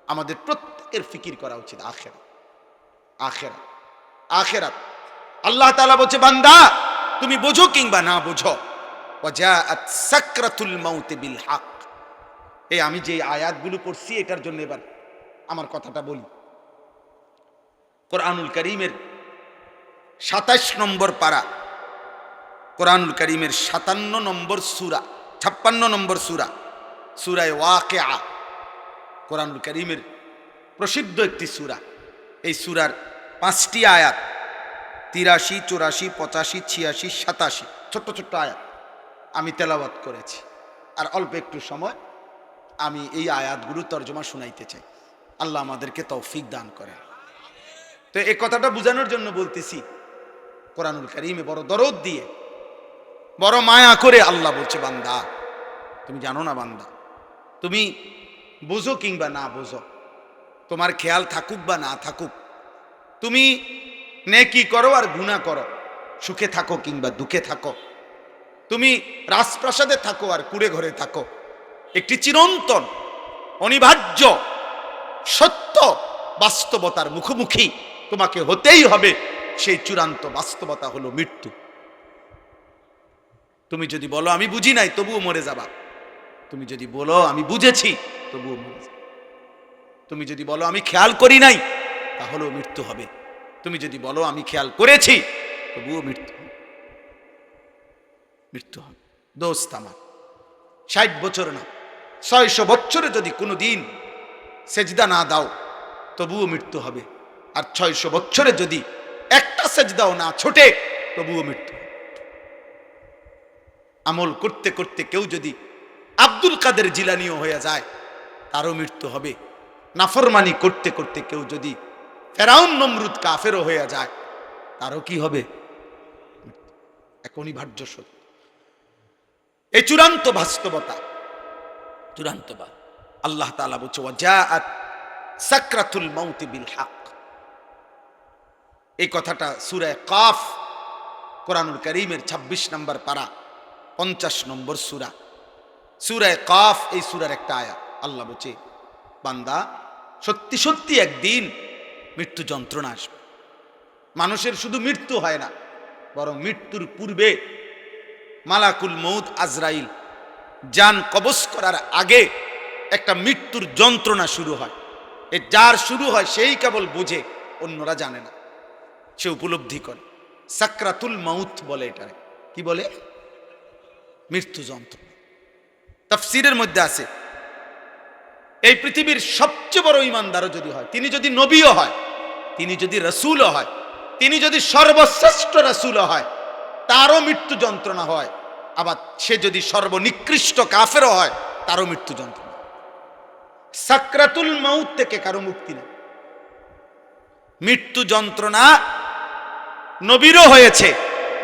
আমাদের প্রত্যেকের ফিকির করা উচিত আখিরাত, আখিরাত, আখিরাত। আল্লাহ তাআলা বলছে বান্দা তুমি বোঝো কিংবা না বোঝো, ওয়াজাআত সাকরাতুল মাউত বিল হক। এই আমি যে আয়াতগুলো পড়ছি এটার জন্য এবার আমার কথাটা বলি। কোরআনুল কারীমের ২৭ নম্বর পারা, কোরআনুল কারীমের ৫৭ নম্বর সূরা, ৫৬ নম্বর সূরা, সূরা ওয়াকিআ, কোরআনুল কারীমের প্রসিদ্ধ একটি সূরা। এই সূরার ৫টি আয়াত, ৮৩, ৮৪, ৮৫, ৮৬, ৮৭ ছোট্ট ছোট্ট আয়াত আমি তেলাওয়াত করেছি। আর অল্প একটু সময় আমি এই আয়াতগুলো তর্জমা শুনাইতে চাই। আল্লাহ আমাদেরকে তৌফিক দান করে। তো এই কথাটা বোঝানোর জন্য বলতেছি, কোরআনুল কারীমে বড় দরদ দিয়ে, বড় মায়া করে আল্লাহ বলছে বান্দা তুমি জানো না বান্দা, তুমি বোঝো কিংবা না বোঝো, তোমার খেয়াল থাকুক বা না থাকুক, তুমি নেকি করো আর গুনাহ করো, সুখে থাকো কিংবা দুঃখে থাকো, তুমি রাজপ্রাসাদে থাকো আর কুড়ে ঘরে থাকো, একটি চিরন্তন অনিবার্য সত্য বাস্তবতার মুখোমুখি তোমাকে হতেই হবে। সেই চূড়ান্ত বাস্তবতা হলো মৃত্যু। তুমি যদি বলো আমি বুঝি নাই, তবুও মরে যাবা। তুমি যদি বলো আমি বুঝেছি, তবুও মরে যাবা। তুমি যদি বলো আমি খেয়াল করি নাই, তাহলেও মৃত্যু হবে। তুমি যদি বলো আমি খেয়াল করেছি, তবুও মৃত্যু হবে, মৃত্যু হবে। দোস্ত আমার ৬০ বছর না ৬০০ বছরে যদি কোনো দিন সেজদা না দাও, তবুও মৃত্যু হবে। আর ৬০০ বছরে যদি একটা সেজদাও না ছোটে, তবুও মৃত্যু। আমল করতে করতে কেউ যদি আব্দুল কাদের জিলানীও হয়ে যায়, তারও মৃত্যু হবে। নাফরমানি করতে করতে কেউ যদি ফেরাউন নমরুদ কাফেরও হয়ে যায়, তারও কি হবে? এক অনিবার্য সত্য। এই চূড়ান্ত বাস্তবতা, চূড়ান্ত বা আল্লাহ তাআলা বলছে ওয়াজাআত সাকরাতুল মাউত বিল হক। এই কথাটা সূরা কাফ, কোরআনুল কারীমের ২৬ নম্বর পারা, ৫০ নম্বর সূরা, সূরা কাফ। এই সূরার একটা আয়াত। আল্লাহ বলছে বান্দা সত্যি সত্যি একদিন মৃত্যু যন্ত্রণা আসবে। মানুষের শুধু মৃত্যু হয় না, বরং মৃত্যুর পূর্বে মালাকুল মউত আজরাইল জান কবজ করার আগে একটা মৃত্যুর যন্ত্রণা শুরু হয়। এ যার শুরু হয় সেই কেবল বোঝে অন্যরা জানে না, সে উপলব্ধি করে। সাকরাতুল মাউত বলে এটারে, কি বলে? মৃত্যু যন্ত্রণা। তাফসীরের মধ্যে আছে এই পৃথিবীর সবচেয়ে বড় ইমানদারও যদি হয়, তিনি যদি নবীও হয়, তিনি যদি রাসূলও হয়, তিনি যদি সর্বশ্রেষ্ঠ রাসূলও হয়, তারও মৃত্যু যন্ত্রণা হয়। আবার সে যদি সর্বনিকৃষ্ট কাফেরও হয়, তারও মৃত্যু যন্ত্রণা। সাকরাতুল মাউত থেকে কারো মুক্তি নেই। মৃত্যু যন্ত্রণা নবীরও হয়েছে,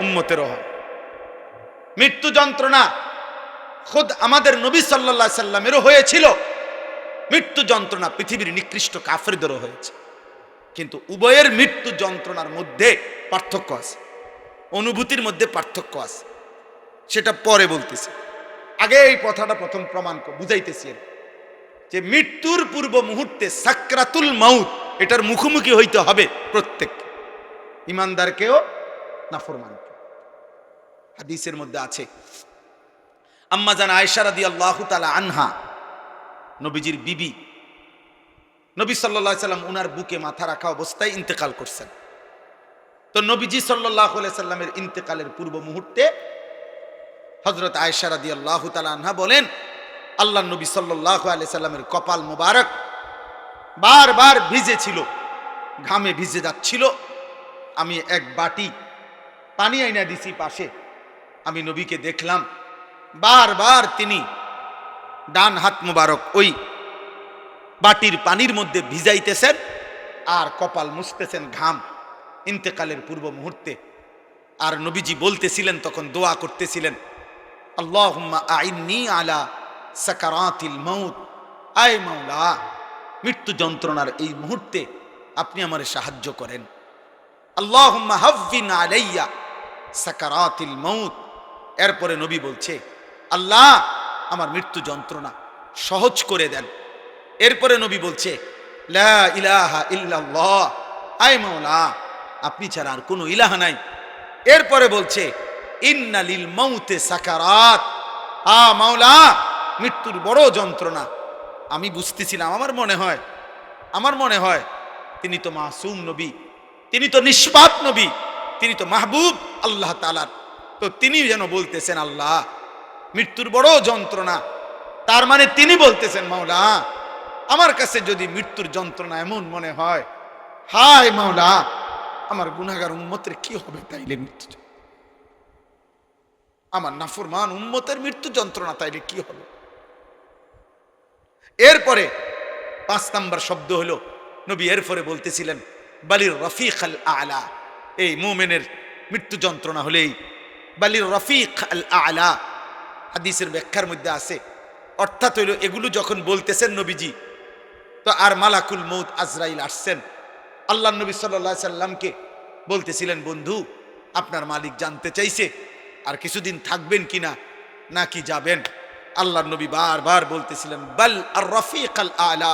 উম্মতেরও হয়। মৃত্যু যন্ত্রণা খুদ আমাদের নবী সাল্লাল্লাহু আলাইহি সাল্লামেরও হয়েছিল। মৃত্যু যন্ত্রণা পৃথিবীর নিকৃষ্ট কাফেরদেরও হয়েছে। কিন্তু উভয়ের মৃত্যু যন্ত্রণার মধ্যে পার্থক্য আছে, অনুভূতির মধ্যে পার্থক্য আছে, সেটা পরে বলতেছি। আগে এই কথাটা প্রথম প্রমাণ বুঝাইতেছি যে মৃত্যুর পূর্ব মুহূর্তে সাকরাতুল মাউত, এটার মুখোমুখি হইতে হবে প্রত্যেক ইমানদারকেও নাফরমানকে। হাদিসের মধ্যে আছে আম্মা জান আয়েশা রাদিয়াল্লাহু তাআলা আনহা, নবীজির বিবি, নবী সাল্লাল্লাহু আলাইহি সাল্লাম উনার বুকে মাথা রাখা অবস্থায় ইন্তেকাল করছেন। তো নবীজি সাল্লাল্লাহু আলাইহি সাল্লামের ইন্তেকালের পূর্ব মুহূর্তে হযরত আয়েশা রাদিয়াল্লাহু তাআলা আনহা বলেন, আল্লাহর নবী সাল্লাল্লাহু আলাইহি সাল্লামের কপাল মোবারক বারবার ভিজে ছিল, ঘামে ভিজে যাচ্ছিল। আমি এক বাটি পানি আইনা দিছি পাশে, আমি নবীকে দেখলাম বারবার তিনি ডান হাত মোবারক ওই বাটির পানির মধ্যে ভিজাইতেছেন আর কপাল মুছতেছেন ঘাম, ইন্তেকালের পূর্ব মুহূর্তে। আর নবীজি বলতেছিলেন, তখন দোয়া করতেছিলেন, আল্লাহুম্মা আইন্নি আলা সাকারাতিল মাউত, আয় মাওলা, মৃত্যু যন্ত্রণার এই মুহূর্তে আপনি আমারে সাহায্য করেন। আল্লাহুম্মা হাফিন আলাইয়া সাকারাতিল মাউত। এরপরে নবী বলছে, আল্লাহ আমার মৃত্যু যন্ত্রণা সহজ করে দেন। এরপরে নবী বলছে, লা ইলাহা ইল্লাল্লাহ, আয় মাওলা আপনি ছাড়া আর কোনো ইলাহা নাই। এরপরে বলছে, ইন্না লিল মাউতে সাকারাত, মাওলা মৃত্যুর বড় যন্ত্রণা। আমি বুঝতেছিলাম, আমার মনে হয় তিনি তো মাসুম নবী, তিনি তো নিষ্পাপ নবী, তিনি তো মাহবুব আল্লাহ তাআলার। তো তিনি যেন বলতেছেন আল্লাহ মৃত্যুর বড় যন্ত্রণা, তার মানে তিনি বলতেছেন মাওলা আমার কাছে যদি মৃত্যুর যন্ত্রণা এমন মনে হয়, হায় মাওলা আমার গুনাহগার উম্মতের কি হবে তাইলে মৃত্যু, আমার নাফরমান উম্মতের মৃত্যু যন্ত্রণা তাইলে কি হবে। এরপরে 5 নাম্বার শব্দ হলো, নবী এরপরে বলতেছিলেন বালির রফিক আল আলা, এই মুমিনের মৃত্যু যন্ত্রণা হলেই বালির রফিক আল আলা। হাদিসের ব্যাখ্যার মধ্যে আছে, অর্থাৎ হইল এগুলো যখন বলতেছেন নবীজি, তো আর মালাকুল মউত আজরাইল আসছেন, আল্লাহ নবী সাল্লাল্লাহু আলাইহি সাল্লামকে বলতেছিলেন, বন্ধু আপনার মালিক জানতে চাইছে আর কিছুদিন থাকবেন কিনা নাকি যাবেন। আল্লাহ নবী বারবার বলতেছিলেন বাল আর রফিক আল আলা,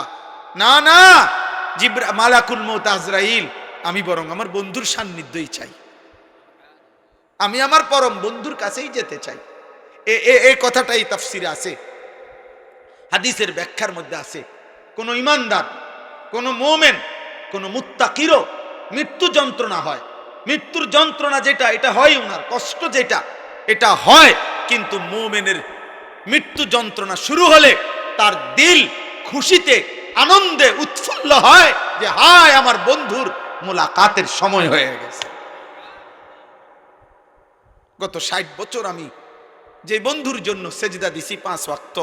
না না মালাকুল মউত আজরাইল, আমি বরং আমার বন্ধুর সান্নিধ্যই চাই, আমি আমার পরম বন্ধুর কাছেই যেতে চাই। এই কথাটাই তাফসিরে আছে। হাদিসের ব্যাখ্যার মধ্যে আছে, কোন ইমানদার, কোন মুমিন, কোন মুত্তাকিরও মৃত্যু যন্ত্রণা হয়, মৃত্যুর যন্ত্রণা যেটা এটা হয়, উনার কষ্ট যেটা এটা হয়, কিন্তু মুমিনের মৃত্যু যন্ত্রণা শুরু হলে তার দিল খুশিতে আনন্দে উৎফুল্ল হয় যে হায় আমার বন্ধুর মুলাকাতের সময় হয়ে গেছে। গত 60 বছর আমি যে বন্ধুর জন্য সেজদা দিছি 5 ওয়াক্ত,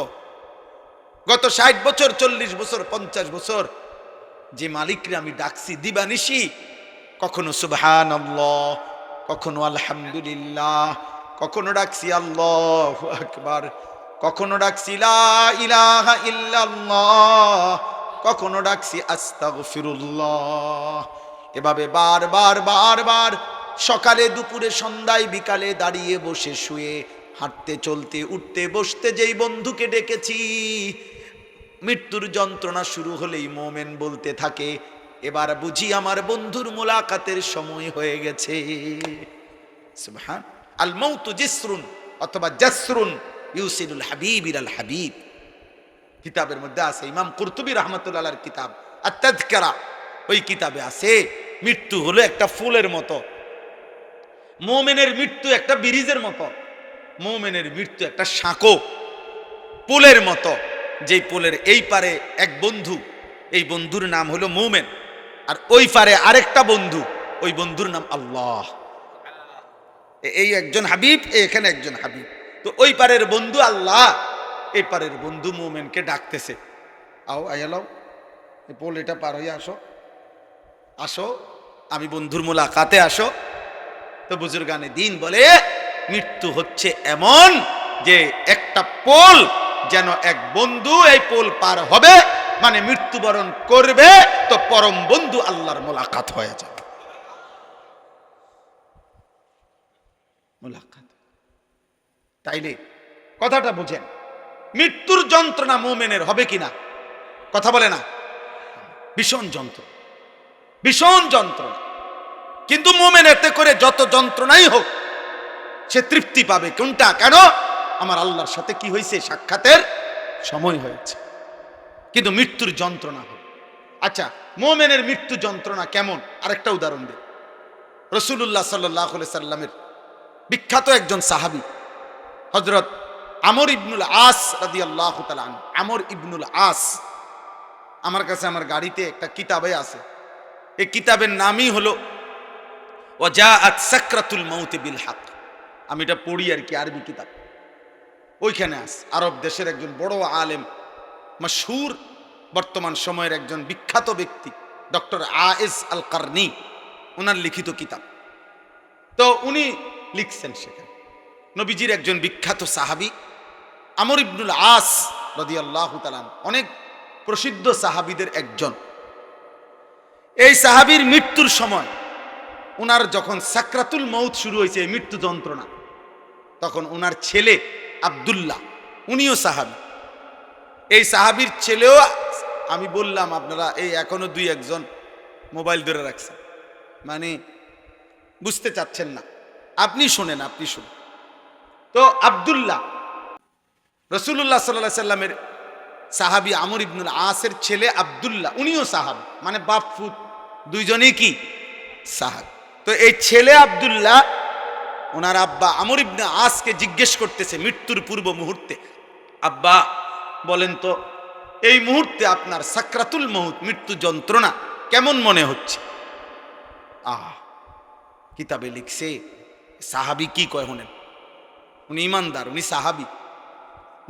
গত 60 বছর, 40 বছর, 50 বছর যে মালিকরে আমি ডাকছি দিবানিশি, কখনো সুবহানাল্লাহ, কখনো আলহামদুলিল্লাহ, কখনো ডাকছি আল্লাহু আকবার, কখনো ডাকছি লা ইলাহা ইল্লাল্লাহ, কখনো ডাকছি আস্তাগফিরুল্লাহ। এভাবে বারবার বারবার সকালে দুপুরে সন্ধ্যায় বিকালে দাঁড়িয়ে বসে শুয়ে হাঁটতে চলতে উঠতে বসতে যেই বন্ধুকে ডেকেছি, মৃত্যুর যন্ত্রণা শুরু হলেই মোমেন বলতে থাকে এবার বুঝি আমার বন্ধুর মুলাকাতের সময় হয়ে গেছে। সুবহান আল মাউতু জিসরুন অথবা জাসরুন ইউসিলুল হাবিব ইলাল হাবিব, কিতাবের মধ্যে আছে, ইমাম কুরতুবী রাহমাতুল্লাহ আলাইহির কিতাব আত-তাযকিরা, ওই কিতাবে আছে মৃত্যু হলো একটা ফুলের মতো, মুমিনের মৃত্যু একটা ব্রিজের মতো, মুমিনের মৃত্যু একটা সাঁকো পুলের মতো, যেই পুলের এই পারে এক বন্ধু, এই বন্ধুর নাম হলো মুমিন, আর ওই পারে আরেকটা বন্ধু, ওই বন্ধুর নাম আল্লাহ। এই একজন হাবিব, এখানে একজন হাবিব। তো ওই পারের বন্ধু আল্লাহ, এই পারের বন্ধু মুমিনকে ডাকতেছে, আও আয়ালাও, এই পোল এটা পার হয়ে আসো, আসো আমি বন্ধুর মোলাকাতে আসো। তো বুজুর্গানে দিন বলে মৃত্যু হচ্ছে এমন যে একটা পোল, যেন এক বন্ধু এই পোল পার হবে মানে মৃত্যুবরণ করবে, তো পরম বন্ধু আল্লাহর মোলাকাত হয়ে যাবে। মোলাকাত, তাইলে কথাটা বুঝেন, মৃত্যুর যন্ত্রণা মুমিনের হবে কিনা? কথা বলে না, ভীষণ যন্ত্রণা, ভীষণ যন্ত্রণা। কিন্তু মুমিন এতে করে যত যন্ত্রণাই হোক সে তৃপ্তি পাবে। কোনটা? কেন? আমার আল্লাহর সাথে কি হয়েছে? সাক্ষাতের সময় হয়েছে। কিন্তু মৃত্যুর যন্ত্রণা হবে। আচ্ছা, মুমিনের মৃত্যু যন্ত্রণা কেমন? আরেকটা উদাহরণ দিই। রাসূলুল্লাহ সাল্লাল্লাহু আলাইহি সাল্লামের বিখ্যাত একজন সাহাবী হযরত আমর ইবনুল আস রাদিয়াল্লাহু তাআলা আনহু। আমর ইবনুল আস, আমার কাছে আমার গাড়িতে একটা কিতাবে আছে, এই কিতাবের নামই হলো ওয়াজাআত সাকরাতুল মাউত বিল হক। আমি এটা পড়ি আর কি, আরবি কিতাব। ওইখানে আছে আরব দেশের একজন বড় আলেম, মাশহুর বর্তমান সময়ের একজন বিখ্যাত ব্যক্তি ডক্টর আয়েজ আল কারনি, ওনার লিখিত কিতাব। তো উনি লিখছেন সেখানে নবীজির একজন বিখ্যাত সাহাবী আমর ইবনুল আস রাদিয়াল্লাহু তাআলা, অনেক প্রসিদ্ধ সাহাবীদের একজন। এই সাহাবীর মৃত্যুর সময়, উনার যখন সাকরাতুল মউত শুরু হয়েছে, এই মৃত্যু যন্ত্রণা, তখন উনার ছেলে আব্দুল্লাহ, উনিও সাহাবী। এই সাহাবীর ছেলেও, আমি বললাম আপনারা এই এখনো দুই একজন মোবাইল ধরে রাখছেন, মানে বুঝতে চাচ্ছেন না। আপনি শোনেন, আপনি শুনেন। তো আব্দুল্লাহ, রাসূলুল্লাহ সাল্লাল্লাহু আলাইহি সাল্লামের সাহাবী আমর ইবনুল আসের ছেলে আব্দুল্লাহ, উনিও সাহাবী, মানে বাপ ফুত দুইজনেই কি সাহাবী। তো এই ছেলে আব্দুল্লাহ ওনার আব্বা আমর ইবনে আসকে জিজ্ঞেস করতেছে মৃত্যুর পূর্ব মুহূর্তে, আব্বা বলেন তো এই মুহূর্তে আপনার সাকরাতুল মউত, মৃত্যু যন্ত্রণা কেমন মনে হচ্ছে? কিতাবে লিখছে সাহাবী কি কয় শুনেন, উনি ইমানদার, উনি সাহাবী,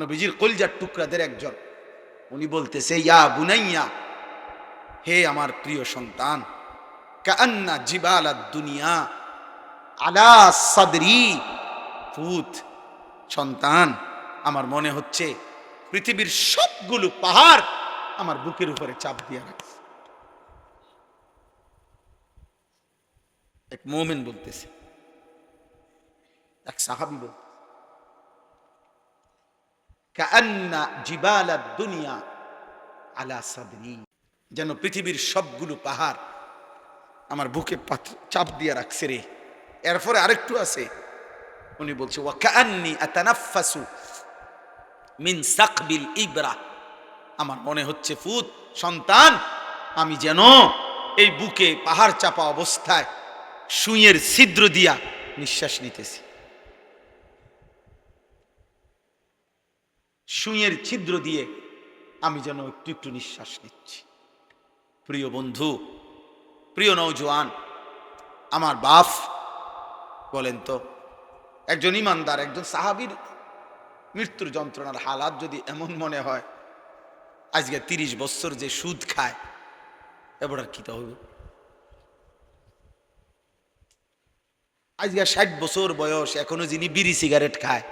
নবীজির কলিজার টুকরাদের একজন। উনি বলতেছে, ইয়া বুনাইয়া, হে আমার প্রিয় সন্তান, কান্না জিবালাদ দুনিয়া আলা সাদরি, পুত সন্তান, আমার মনে হচ্ছে পৃথিবীর সবগুলো পাহাড় আমার বুকের উপরে চাপ দিয়ে রাখছে। এক মুমিন বলতেছে, এক সাহাবী বলতেছে, কান্না জিবালাদ দুনিয়া আলা সাদরি, যেন পৃথিবীর সবগুলো পাহাড় আমার বুকে চাপ দিয়ে রাখছে রে। এরপরে আরেকটু আছে, উনি বলছে ওয়া কান্নি আতানাফাসু মিন সাকবিল ইবরা, আমার মনে হচ্ছে ফুত সন্তান, আমি যেন এই বুকে পাহাড় চাপা অবস্থায় সুইয়ের ছিদ্র দিয়া নিঃশ্বাস নিতেছি, সুইয়ের ছিদ্র দিয়ে আমি যেন একটু একটু নিঃশ্বাস নিচ্ছি। প্রিয় বন্ধু, প্রিয় নওজোয়ান, আমার বাপ বলেন তো, একজন ইমানদার, একজন সাহাবীর মৃত্যুর যন্ত্রণার হালাত যদি এমন মনে হয়, আজকে 30 বছর যে সুদ খায়, এবার আর কি তা হবে? আজকে 60 বছর বয়স, এখনো যিনি বিড়ি সিগারেট খায়,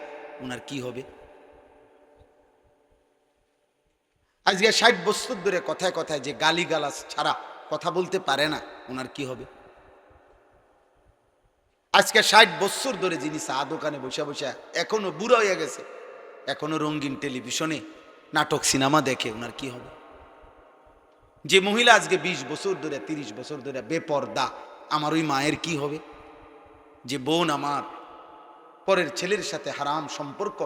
ওনার কি হবে? আজকে 60 বছর ধরে কথায় কথায় যে গালিগালাজ ছাড়া কথা বলতে পারে না, ওনার কি হবে? আজকে 60 বছর ধরে যিনি চা দোকানে বসে বসে এখনো বুড়া হয়ে গেছে, এখনো রঙিন টেলিভিশনে নাটক সিনেমা দেখে, ওনার কি হবে? যে মহিলা আজকে 20 বছর ধরে 30 বছর ধরে বেপর্দা, আমার ওই মায়ের কি হবে? যে বোন আমার পরের ছেলের সাথে হারাম সম্পর্ক,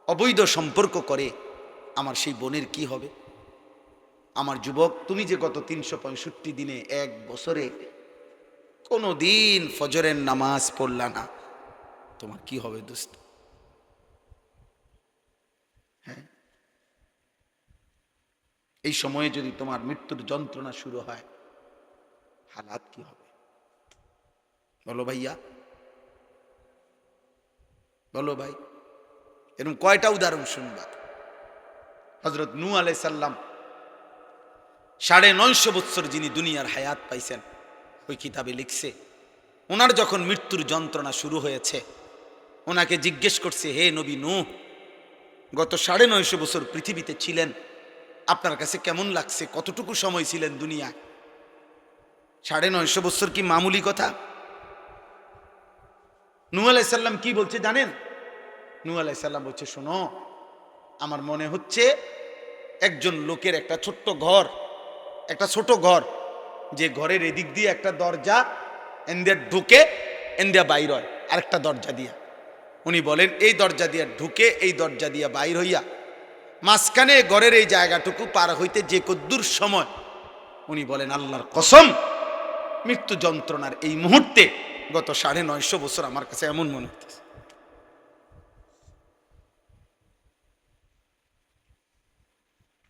অবৈধ সম্পর্ক করে, আমার সেই বোনের কি হবে? আমার যুবক, তুমি যে গত 365 দিনে এক বছরে কোনো দিন ফজরের নামাজ পড়লা না, তোমার কি হবে দোস্ত? হ্যাঁ, এই সময়ে যদি তোমার মৃত্যুর যন্ত্রণা শুরু হয়, হালাত কি হবে বলো ভাইয়া, বলো ভাই। এরকম কয়টা উদাহরণ শুনবা। হযরত নূহ আলাইহিস সালাম 950 বছর যিনি দুনিয়ার হায়াত পাইছেন, ওই কিতাবে লিখছে ওনার যখন মৃত্যুর যন্ত্রণা শুরু হয়েছে, ওনাকে জিজ্ঞেস করছে, হে নবী নূহ, গত 950 বছর পৃথিবীতে ছিলেন, আপনার কাছে কেমন লাগছে? কতটুকু সময় ছিলেন দুনিয়ায়? 950 বছর কি মামুলি কথা? নূহ আলাইহিস সালাম কি বলছে জানেন? নূহ আলাইহিস সালাম বলছে, শোনো, আমার মনে হচ্ছে একজন লোকের একটা ছোট্ট ঘর, একটা ছোট ঘর, যে ঘরের এদিক দিয়ে একটা দরজা, এন্দিয়া ঢুকে এন্দিয়া বাইর হয় আরেকটা দরজা দিয়া। উনি বলেন এই দরজা দিয়ে ঢুকে এই দরজা দিয়ে বাইর হইয়া মাঝখানে ঘরের এই জায়গাটুকু পার হইতে যে কদ্দুর সময়, উনি বলেন আল্লাহর কসম, মৃত্যু যন্ত্রণার এই মুহূর্তে গত 950 বছর আমার কাছে এমন মনে হচ্ছে।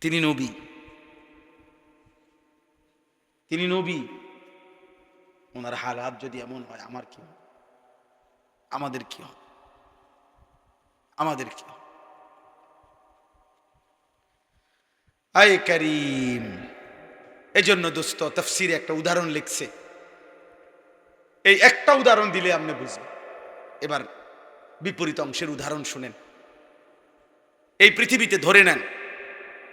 তিনি নবী, তিনি নবী, ওনার হালাত যদি এমন হয়, আমার কি হবে? আমাদের কি হবে? আমাদের কি হবে? আয় করিম। এই জন্য দোস্ত তাফসীরে একটা উদাহরণ লিখছে, এই একটা উদাহরণ দিলে আপনি বুঝবেন। এবার বিপরীত অংশের উদাহরণ শুনেন। এই পৃথিবীতে ধরে নেন,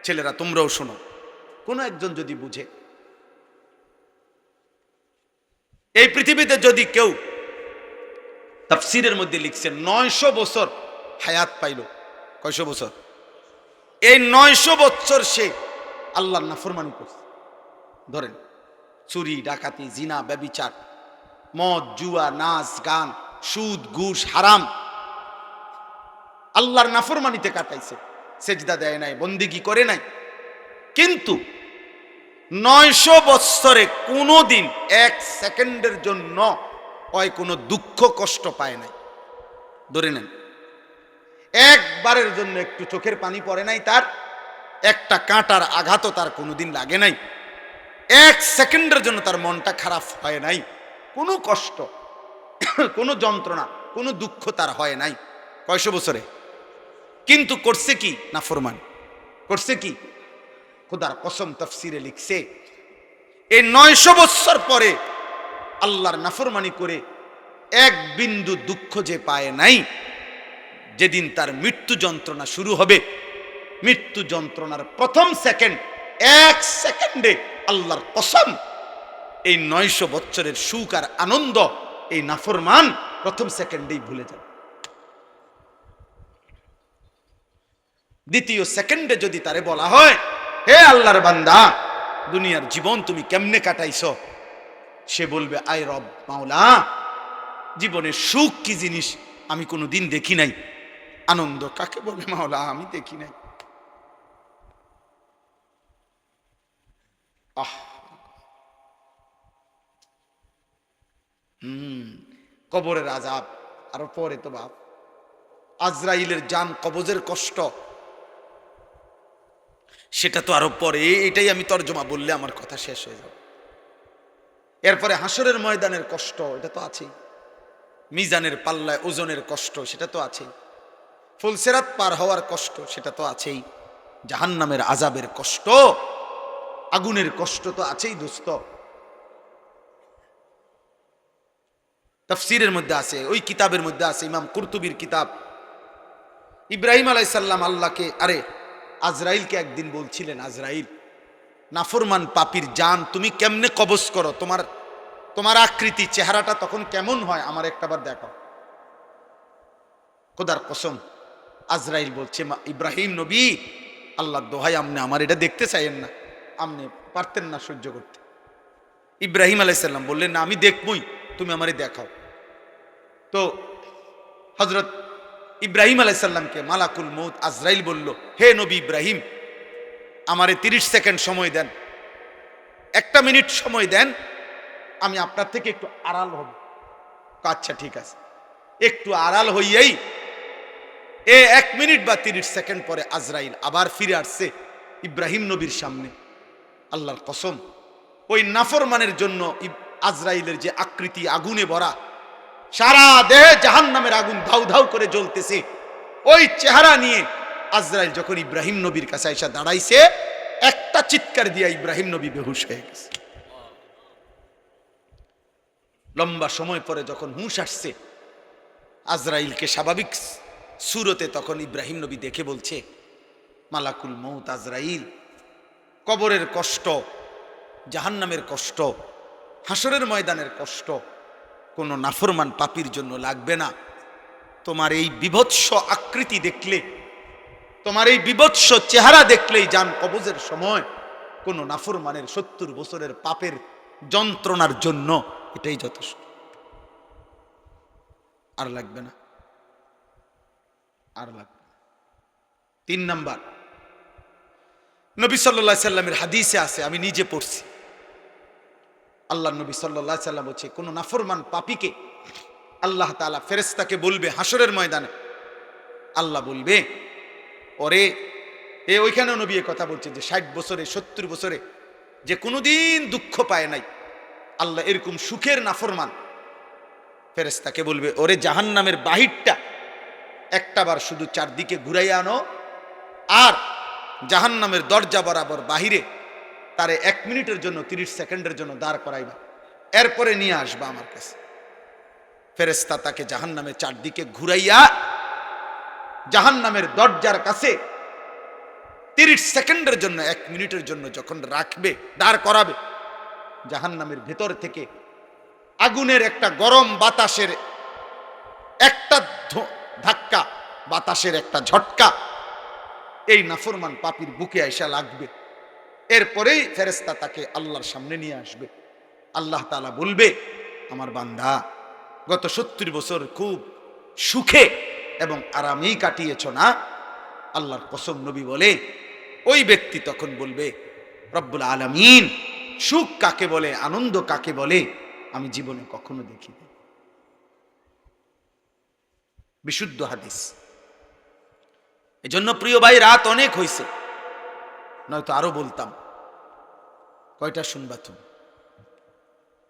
ছেলেরা তোমরাও শোনো, কোন একজন যদি বুঝে, এই পৃথিবীতে যদি কেউ, তাফসীরের মধ্যে লিখছে 900 বছর হায়াত পাইল। কয়শো বছর? এই 900 বছর সে আল্লাহর নাফরমানি করছে। ধরেন চুরি, ডাকাতি, জিনা, ব্যভিচার, মদ, জুয়া, নাচ, গান, সুদ, ঘুষ, হারাম, আল্লাহর নাফরমানিতে কাটাইছে। সেজদা দেয় নাই, বন্দেগী করে নাই। কিন্তু 900 বৎসরে কোনোদিন এক সেকেন্ডের জন্য ওই কোনো দুঃখ কষ্ট পায় নাই। ধরে নেন একবারের জন্য একটু চোখের পানি পড়ে নাই তার, একটা কাঁটার আঘাতও তার কোনোদিন লাগে নাই, এক সেকেন্ডের জন্য তার মনটা খারাপ হয় নাই, কোনো কষ্ট, কোনো যন্ত্রণা, কোনো দুঃখ তার হয় নাই 900 বছরে। কিন্তু করছে কি? নাফরমানি করছে। কি? খোদার কসম তাফসীরে লিখছে, এই 900 বছর পরে আল্লাহর নাফরমানি করে এক বিন্দু দুঃখ যে পায় নাই, যেদিন তার মৃত্যু যন্ত্রণা শুরু হবে, মৃত্যু যন্ত্রণার প্রথম সেকেন্ড, এক সেকেন্ডে আল্লাহর কসম এই 900 বছরের সুখ আর আনন্দ এই নাফরমান প্রথম সেকেন্ডেই ভুলে যাবে। দ্বিতীয় সেকেন্ডে যদি তারে বলা হয়, হে আল্লাহর বান্দা, দুনিয়ার জীবন তুমি কেমনে কাটাইছো, সে বলবে, আয় রব মাওলা, জীবনের সুখ কি জিনিস আমি কোনোদিন দেখি নাই, আনন্দ কাকে বলে মাওলা আমি দেখি নাই। আহ, কবরের আযাব, আরো পরে তো বাপ আজরাইলের জান কবজের কষ্ট, সেটা তো আরো পরে। এটাই আমি তর্জমা বললে আমার কথা শেষ হয়ে যাবে। এরপরে হাসরের ময়দানের কষ্ট, এটা তো আছেই। মিজানের পাল্লায় ওজনের কষ্ট, সেটা তো আছেই। ফুলসিরাত পার হওয়ার কষ্ট, সেটা তো আছেই। জাহান্নামের আযাবের কষ্ট, আগুনের কষ্ট তো আছেই দোস্ত। তাফসীরের মধ্যে আছে, ওই কিতাবের মধ্যে আছে, ইমাম কুরতুবীর কিতাব, ইব্রাহিম আলাইহিস সালাম আল্লাহকে, আজরাইলকে একদিন বলছিলেন, আজরাইল, নাফরমান পাপীর জান তুমি কেমনে কবজ করো, তোমার আকৃতি চেহারাটা তখন কেমন হয় আমার একটাবার দেখো। খোদার কসম আজরাইল বলছে, ইব্রাহিম নবী, আল্লাহ দোহাই, আপনি আমার এটা দেখতে চাইেন না, আপনি পারতেন না সহ্য করতে। ইব্রাহিম আলাইহিস সালাম বললেন, না আমি দেখবই, তুমি আমারে দেখাও। তো হযরত ইব্রাহিম আলাইহিস সালামকে মালাকুল মউত আজরাইল বলল, হে নবী ইব্রাহিম, আমারে 30 সেকেন্ড সময় দেন, 1 মিনিট সময় দেন, আমি আপনার থেকে একটু আড়াল হব। আচ্ছা ঠিক আছে। একটু আড়াল হইয়াই 1 মিনিট বা 30 সেকেন্ড পরে আজরাইল আবার ফিরে আসছে ইব্রাহিম নবীর সামনে। আল্লাহর কসম, ওই নাফরমানের জন্য আজরাইলের যে আকৃতি আগুনে ভরা, সারা দেহে জাহান্নামের আগুন ধাউ ধাউ করে জ্বলতেছে, ওই চেহারা নিয়ে আজরাইল যখন ইব্রাহিম নবীর কাছে এসে দাঁড়াইছে, একটা চিৎকার দিয়া ইব্রাহিম নবী বেহুশ হয়ে গেছে। লম্বা সময় পরে যখন হুঁশ আসছে আজরাইলকে স্বাভাবিক সুরতে, তখন ইব্রাহিম নবী দেখে বলছে, মালাকুল মউত আজরাইল, কবরের কষ্ট, জাহান্নামের কষ্ট, হাসরের ময়দানের কষ্ট কোনো নাফরমান পাপীর জন্য লাগবে না। তোমার এই বিভৎস আকৃতি দেখলে, তোমার এই বিভৎস চেহারা দেখলেই জান কবজের সময় কোনো নাফরমানের 70 বছরের পাপের যন্ত্রণার জন্য এটাই যথেষ্ট, আর লাগবে না, আর লাগবে না। 3 নাম্বার, নবী সাল্লাল্লাহু আলাইহি সাল্লামের হাদিসে আছে, আমি নিজে পড়ছি, আল্লাহ নবী সাল্লাল্লাহু আলাইহি সাল্লাম বলছে, কোন নাফরমান পাপীকে আল্লাহ তাআলা ফেরেশতাকে বলবে হাসরের ময়দানে, আল্লাহ বলবে, ওরে ওইখানেও নবী কথা বলছে যে 60 বছরে 70 বছরে যে কোনোদিন দুঃখ পায় নাই, আল্লাহ এরকম সুখের নাফরমান, ফেরেশতাকে বলবে, ওরে জাহান্নামের বাহিরটা একটাবার শুধু চারদিকে ঘুরাইয়া আনো, আর জাহান্নামের দরজা বরাবর বাহিরে তারে 1 মিনিটের জন্য 30 সেকেন্ডের জন্য দাঁড় করাইবা, এরপরে নিয়ে আসবা আমার কাছে। ফেরেশতা তাকে জাহান্নামের চারদিকে ঘুরাইয়া জাহান্নামের দরজার কাছে 30 সেকেন্ডের জন্য, 1 মিনিটের জন্য যখন রাখবে, দাঁড় করাবে, জাহান্নামের ভেতর থেকে আগুনের একটা গরম বাতাসের একটা ধাক্কা, বাতাসের একটা ঝটকা এই নাফরমান পাপীর বুকে আইসা লাগবে। এরপরেই ফেরেশতা তাকে আল্লাহর সামনে নিয়ে আসবে। আল্লাহ তাআলা বলবে, আমার বান্দা গত 70 বছর খুব সুখে এবং আরামেই কাটিয়েছ না? আল্লাহর কসম, নবী বলে, ওই ব্যক্তি তখন বলবে, রব্বুল আলামিন, সুখ কাকে বলে, আনন্দ কাকে বলে আমি জীবনে কখনো দেখিনি। বিশুদ্ধ হাদিস। এজন্য প্রিয় ভাই, রাত অনেক হয়েছে, নয়তো আরো বলতাম। কয়টা শুনবা তুমি?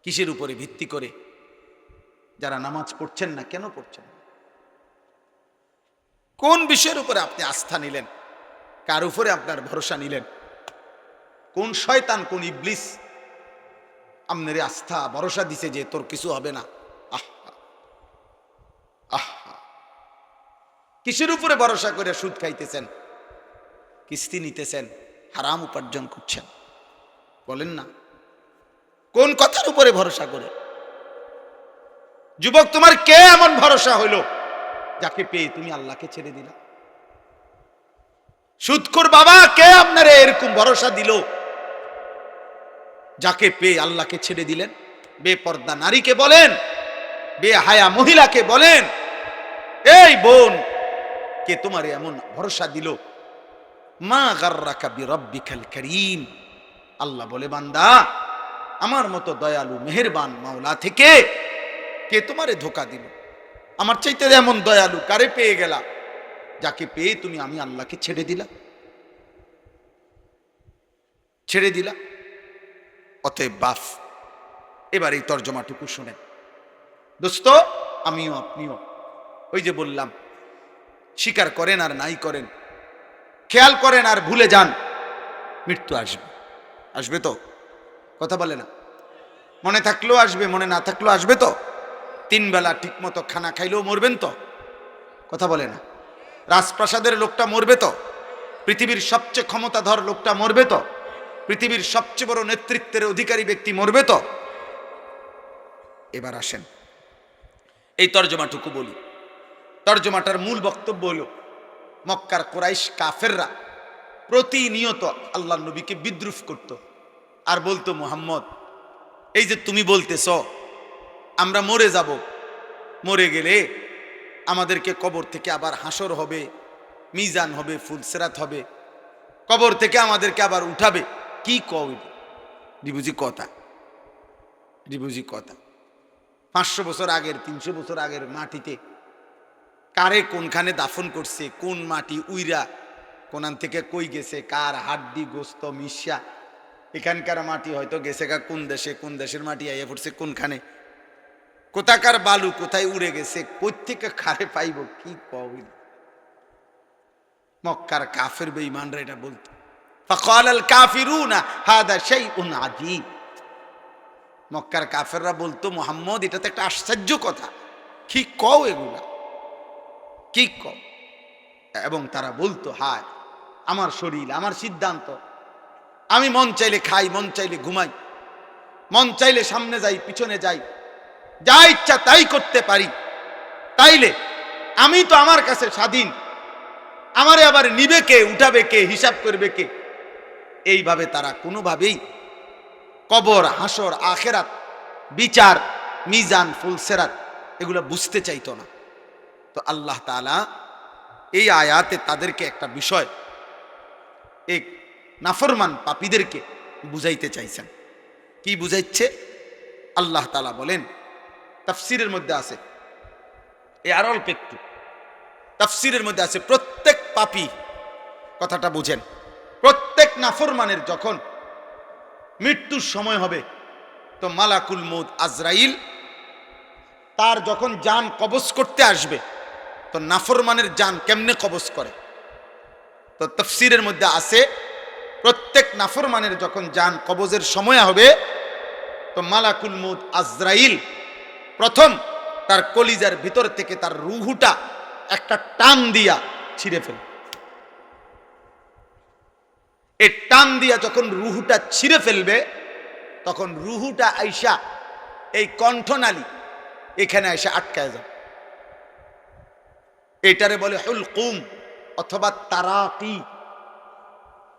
কিসের উপরে ভিত্তি করে যারা নামাজ পড়ছেন না, কেন পড়ছেন না? কোন বিষয়ের উপরে আপনি আস্থা নিলেন? কার উপরে আপনার ভরসা নিলেন? কোন শয়তান, কোন ইবলিস আপনার আস্থা ভরসা দিছে যে তোর কিছু হবে না? কিসের উপরে ভরসা করে সুদ খাইতেছেন, কিস্তি নিতেছেন, হারাম উপার্জন করছেন? বলেন না, কোন কথার উপরে ভরসা করে? যুবক, তোমার কে এমন ভরসা হইল যাকে পেয়ে তুমি আল্লাহকে ছেড়ে দিলা? সুদখোর বাবা, কে আপনারে এরকম ভরসা দিল যাকে পেয়ে আল্লাহকে ছেড়ে দিলেন? বেপর্দা নারীকে বলেন, বেহায়া মহিলাকে বলেন, এই বোন, কে তোমারে এমন ভরসা দিল? মা গাররাকা বিরাব্বিকাল কারীম। আল্লাহ বলে, বান্দা, আমার মতো দয়ালু মেহেরবান মাওলা থেকে কে তোমারে ধোঁকা দিল? আমার চাইতে এমন দয়ালু কারে পেয়ে গেলা, যাকে পেয়ে তুমি আমি আল্লাহকে ছেড়ে দিলা? ছেড়ে দিলা। অতএব বাফ, এবার এই তর্জমাটুকু শুনেন দোস্ত, আমিও আপনিও। ওই যে বললাম, স্বীকার করেন আর নাই করেন, খেয়াল করেন আর ভুলে যান, মৃত্যু আসবে। আসবে তো? কথা বলে না? মনে থাকলেও আসবে, মনে না থাকলেও আসবে তো? 3 বেলা ঠিক মতো খানা খাইলেও মরবেন তো? কথা বলে না? রাজপ্রাসাদের লোকটা মরবে তো? পৃথিবীর সবচেয়ে ক্ষমতাধর লোকটা মরবে তো? পৃথিবীর সবচেয়ে বড় নেতৃত্বের অধিকারী ব্যক্তি মরবে তো? এবার আসেন এই তর্জমাটুকু বলি। তর্জমাটার মূল বক্তব্য হলো, মক্কার কুরাইশ কাফেররা প্রতিনিয়ত আল্লাহর নবীকে বিদ্রুপ করত আর বলতো, মুহাম্মদ, এই যে তুমি বলতেছ আমরা মরে যাব, মরে গেলে আমাদেরকে কবর থেকে আবার হাসর হবে, মিজান হবে, ফুলসেরাত হবে, কবর থেকে আমাদেরকে আবার উঠাবে। কি কই বুঝি কথা, বুঝি কথা। 500 বছর আগের, 300 বছর আগের মাটিতে কারে কোনখানে দাফন করছে, কোন মাটি উইরা কোনান থেকে কই গেছে, কার হাড্ডি গোস্ত মিশা, এখানকার মাটি হয়তো গেছে গা কোন দেশে, কোন দেশের মাটি আইয়া পড়ছে কোনখানে, কোথাকার বালু কোথায় উড়ে গেছে, কই থেকে কারে পাইব, কি কই। মক্কার কাফের বেঈমানরা এটা বলতো, ফাকাল আল কাফিরুনা হাদা শাইউন আজীব। মক্কার কাফেররা বলতো, মুহাম্মদ এটা তো একটা আশ্চর্য কথা, কি কও এগুলা, কি কও। এবং তারা বলতো, হায় আমার শরীর, আমার সিদ্ধান্ত, আমি মন চাইলে খাই, মন চাইলে ঘুমাই, মন চাইলে সামনে যাই পিছনে যাই, যা ইচ্ছা তাই করতে পারি, তাইলে আমি তো আমার কাছে স্বাধীন, আমারে আবার নিবে কে, উঠাবে কে, হিসাব করবে কে। এইভাবে তারা কোনোভাবেই কবর, হাসর, আখেরাত, বিচার, মিজান, ফুলসেরাত এগুলো বুঝতে চাইতো না। তো আল্লাহ তাআলা এই আয়াতে তাদেরকে একটা বিষয়, এক নাফরমান পাপীদেরকে বুঝাইতে চাইছেন। কি বুঝাইছে? আল্লাহ তাআলা বলেন, তাফসীরের মধ্যে আছে, এই আর অল্প একটু তাফসীরের মধ্যে আছে, প্রত্যেক পাপী, কথাটা বুঝেন, প্রত্যেক নাফরমানের যখন মৃত্যুর সময় হবে, তো মালাকুল মউত আজরাইল তার যখন জান কবজ করতে আসবে, তো নাফরমানের জান কেমনে কবজ করে? তো তাফসীরের মধ্যে আছে, প্রত্যেক নাফরমানের যখন জান কবজের সময় হবে, তো মালাকুল মউত আজরাইল প্রথম তার কলিজার ভিতর থেকে তার রূহটা একটা টান দিয়া ছিঁড়ে ফেলে। এই টান দিয়া যখন রূহটা ছিঁড়ে ফেলবে, তখন রূহটা আইসা এই কণ্ঠনালী এখানে আইসা আটকায় যাবে। এটারে বলে হুলকুম অথবা তারাকি,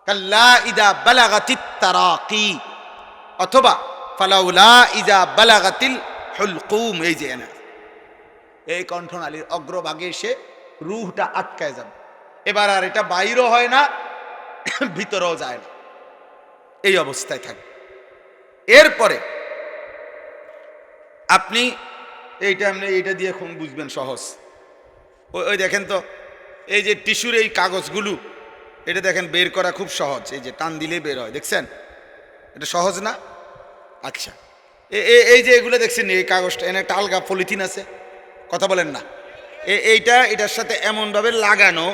কাল্লা ইদা বালাগাতিত তারাকি, অথবা ফালাউলা ইদা বালাগাতিল হুলকুম। এই যে এই কণ্ঠনালীর অগ্রভাগে এসে রূহটা আটকায় যাবে, এবার আর এটা বাইরও হয় না, ভিতরেও যায় না, এই অবস্থায় থাকে। এরপরে আপনি এইটা দিয়ে খুব বুঝবেন সহজ। ওই দেখেন তো, এই যে টিস্যুর এই কাগজগুলো, এটা দেখেন বের করা খুব সহজ, এই যে টান দিলেই বের হয়, দেখছেন? এটা সহজ না? আচ্ছা, এই যে এগুলো দেখছেন, এই কাগজটা এনে একটা আলগা পলিথিন আছে, কথা বলেন না, এটার সাথে এমনভাবে লাগানো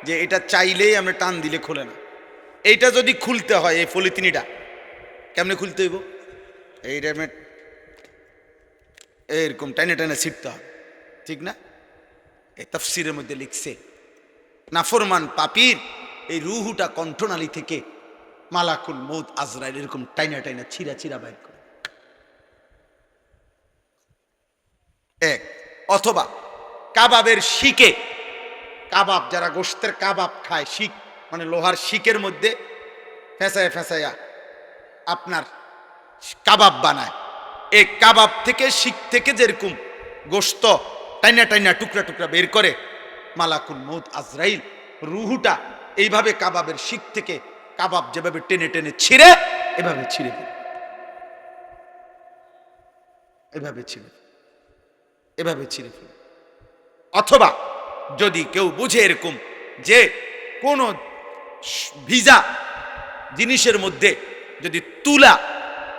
যে এটা চাইলেই আমরা টান দিলে খোলে না। এইটা যদি খুলতে হয়, এই পলিথিনটা কেমনে খুলতে হইব? এইটা এরকম টাইনে টাইনে ছিটতে হবে, ঠিক না? এই তাফসীরের মধ্যে লিখছে, নাফরমান পাপীর এই রূহটা কণ্ঠনালী থেকে মালাকুল মউত আজরাইল এরকম টাইনা টাইনা ছিঁড়া ছিঁড়া বাইর করে। এক, অথবা কাবাবের শিকে, কাবাব যারা গোশতের কাবাব খায়, শিক মানে লোহার শিকের মধ্যে ফেঁসায়া ফেঁসায়া আপনার কাবাব বানায়, এই কাবাব থেকে, শিক থেকে যেরকম গোশত টাইনা টাইনা টুকরা টুকরা বের করে, মালাকুল মউত আজরাইল রূহটা এইভাবে কাবাবের শিক থেকে কাবাব যেভাবে টেনে টেনে ছিঁড়ে, এভাবে ছিঁড়ে ফেলে, এভাবে ছিঁড়ে, এভাবে ছিঁড়ে ফেলে। অথবা যদি কেউ বুঝে এরকম যে কোন ভিজা জিনিসের মধ্যে যদি তুলা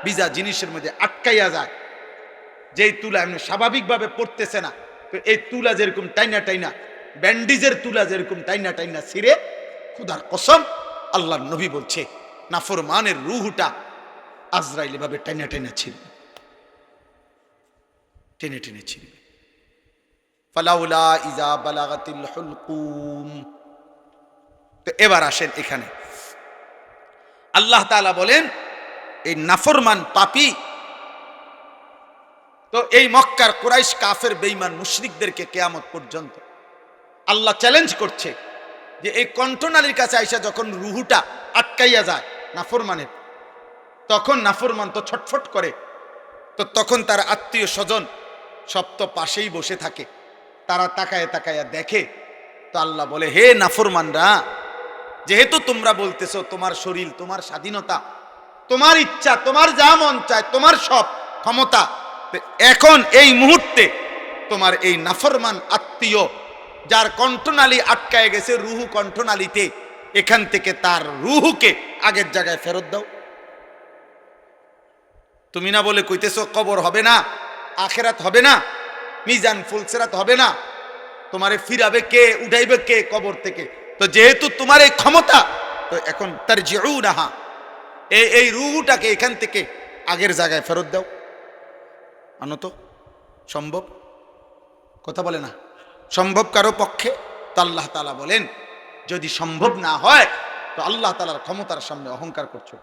ভিজা জিনিসের মধ্যে আটকাইয়া যায়, যেই তুলা এমনি স্বাভাবিকভাবে পড়তেছে না, তো এই তুলা যেরকম টাইনা টাইনা, ব্যান্ডিজের তুলা যেরকম টাইনা টাইনা ছিঁড়ে, খুদার কসম আল্লাহর নবী বলছে নাফরমানের রূহটা আজরাইল এভাবে টাইনা টাইনা ছিঁড়বে, টেনে টেনে ছিঁড়বে। ফালাউলা ইজা বালাগাতিল হুলকুম। তো এবার আসেন এখানে, আল্লাহ তাআলা বলেন এই নাফরমান পাপী, তো এই মক্কার কুরাইশ কাফের বেঈমান মুশরিকদেরকে কিয়ামত পর্যন্ত আল্লাহ চ্যালেঞ্জ করছে যে এই কণ্ঠনালীর কাছে আইসা যখন রূহটা আটকাইয়া যায় নাফরমানের, তখন নাফরমান তো ছটফট করে, তো তখন তার আত্মীয় স্বজন সব তো পাশেই বসে থাকে, তারা তাকায় তাকায়া দেখে। তো আল্লাহ বলে, হে নাফরমানরা, যেহেতু তোমরা বলতেছো তোমার শরীর, তোমার স্বাধীনতা, তোমার ইচ্ছা, তোমার যা মন চায়, তোমার সব ক্ষমতা, এখন এই মুহূর্তে তোমার এই নাফরমান আত্মীয় যার কণ্ঠনালী আটকায় গেছে রুহু কণ্ঠনালীতে, এখান থেকে তার রুহুকে আগের জায়গায় ফেরত দাও। তুমি না বলে কইতেছো কবর হবে না, আখেরাত হবে না, মিজান ফুলসেরাত হবে না, তোমারে ফিরাবে কে, উঠাইবে কে কবর থেকে? তো যেহেতু তোমার এই ক্ষমতা, তো এখন তার জিউনাহা, এই রুহুটাকে এখান থেকে আগের জায়গায় ফেরত দাও। আনো তো, সম্ভব? কথা বলে না সম্ভব কারো পক্ষে? তো আল্লাহ তাআলা বলেন যদি সম্ভব না হয় তো আল্লাহ তাআলার ক্ষমতার সামনে অহংকার করছো,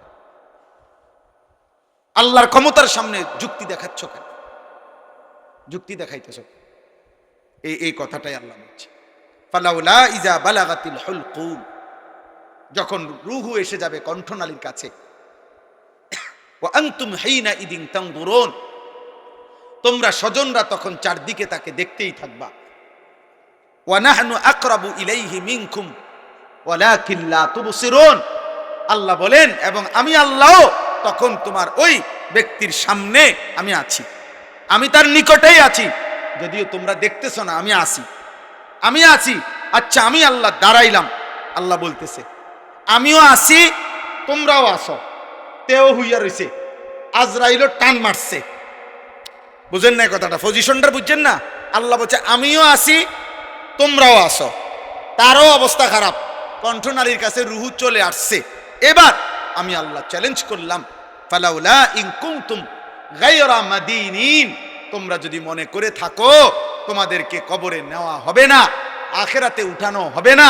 আল্লাহর ক্ষমতার সামনে যুক্তি দেখাচ্ছ কেন? যুক্তি দেখাইতেছ, এই কথাটাই আল্লাহ বলছে। ফালাউলা ইজা বালাগাতিল হুলকুম, যখন রূহু এসে যাবে কণ্ঠনালীর কাছে, ওয়া আনতুম হিনা ইদিন তানজুরুন, তোমরা স্বজনরা তখন চারদিকে তাকে দেখতেই থাকবা। ওয়া নাহনু আকরাবু ইলাইহি মিনকুম ওয়ালাকিন লা তুবসিরুন, আল্লাহ বলেন এবং আমি আল্লাহ তখন তোমার ওই ব্যক্তির সামনে আমি আছি, আমি তার নিকটেই আছি, যদিও তোমরা দেখতেছো না, আমি আছি, আমি আছি। আচ্ছা আমি আল্লাহ দাঁড়াইলাম, আল্লাহ বলতেছে আমিও আছি, তোমরাও আসো। তেও হইয়া রইছে, আজরাইলও টান মারছে, বুঝেন না কথাটা, পজিশনটা বুঝছেন না? আল্লাহ বলছে আমিও আছি, তোমরাও আসো। তারও অবস্থা খারাপ, কণ্ঠনালীর কাছে রুহু চলে আসছে। এবার আমি আল্লাহ চ্যালেঞ্জ করলাম, ফালাউলা ইন কুনতুম গায়রা মাদিনিন, তোমরা যদি মনে করে থাকো তোমাদেরকে কবরে নেওয়া হবে না, আখেরাতে উঠানো হবে না,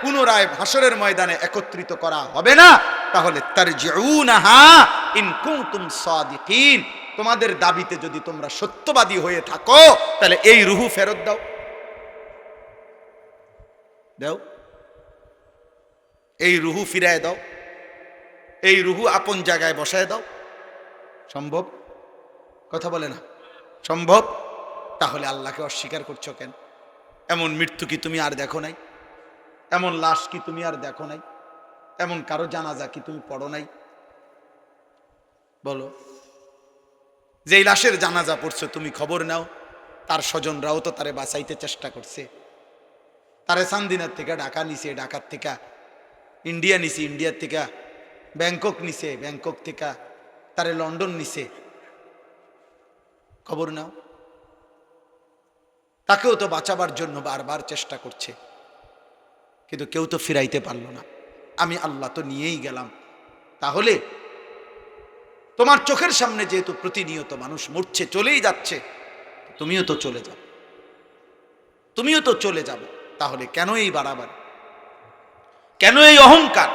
পুনরায় হাসরের ময়দানে একত্রিত করা হবে না, তাহলে তারজিউনাহা ইন কুনতুম সাদিকিন, তোমাদের দাবিতে যদি তোমরা সত্যবাদী হয়ে থাকো তাহলে এই রুহু ফেরত দাও, দাও, এই রুহু ফিরায় দাও, এই রুহু আপন জায়গায় বসায় দাও। সম্ভব? কথা বলে না সম্ভব? তাহলে আল্লাহকে অস্বীকার করছো কেন? এমন মৃত্যু কি তুমি আর দেখো নাই? এমন লাশ কি তুমি আর দেখো নাই? এমন কারো জানাজা কি তুমি পড়ো নাই? বলো, যেই লাশের জানাজা পড়ছো তুমি খবর নাও, তার স্বজনরাও তো তারে বাঁচাইতে চেষ্টা করছে, তারে চান্দিনার থেকে ঢাকা নিছে, ঢাকার থেকে ইন্ডিয়া নিছে, ইন্ডিয়ার থেকে ব্যাংকক নিছে, ব্যাংকক থেকে তারে লন্ডন নিছে, খবর নাও। তাকেও তো বাঁচাবার জন্য বারবার চেষ্টা করছে, কিন্তু কেউ তো ফিরাইতে পারলো না। আমি আল্লাহ তো নিয়েই গেলাম। তাহলে তোমার চোখের সামনে যেহেতু প্রতিনিয়ত মানুষ মরছে, চলেই যাচ্ছে, তুমিও তো চলে যাও, তুমিও তো চলে যাবে। তাহলে কেন এই বাড়াবাড়ি, কেন এই অহংকার?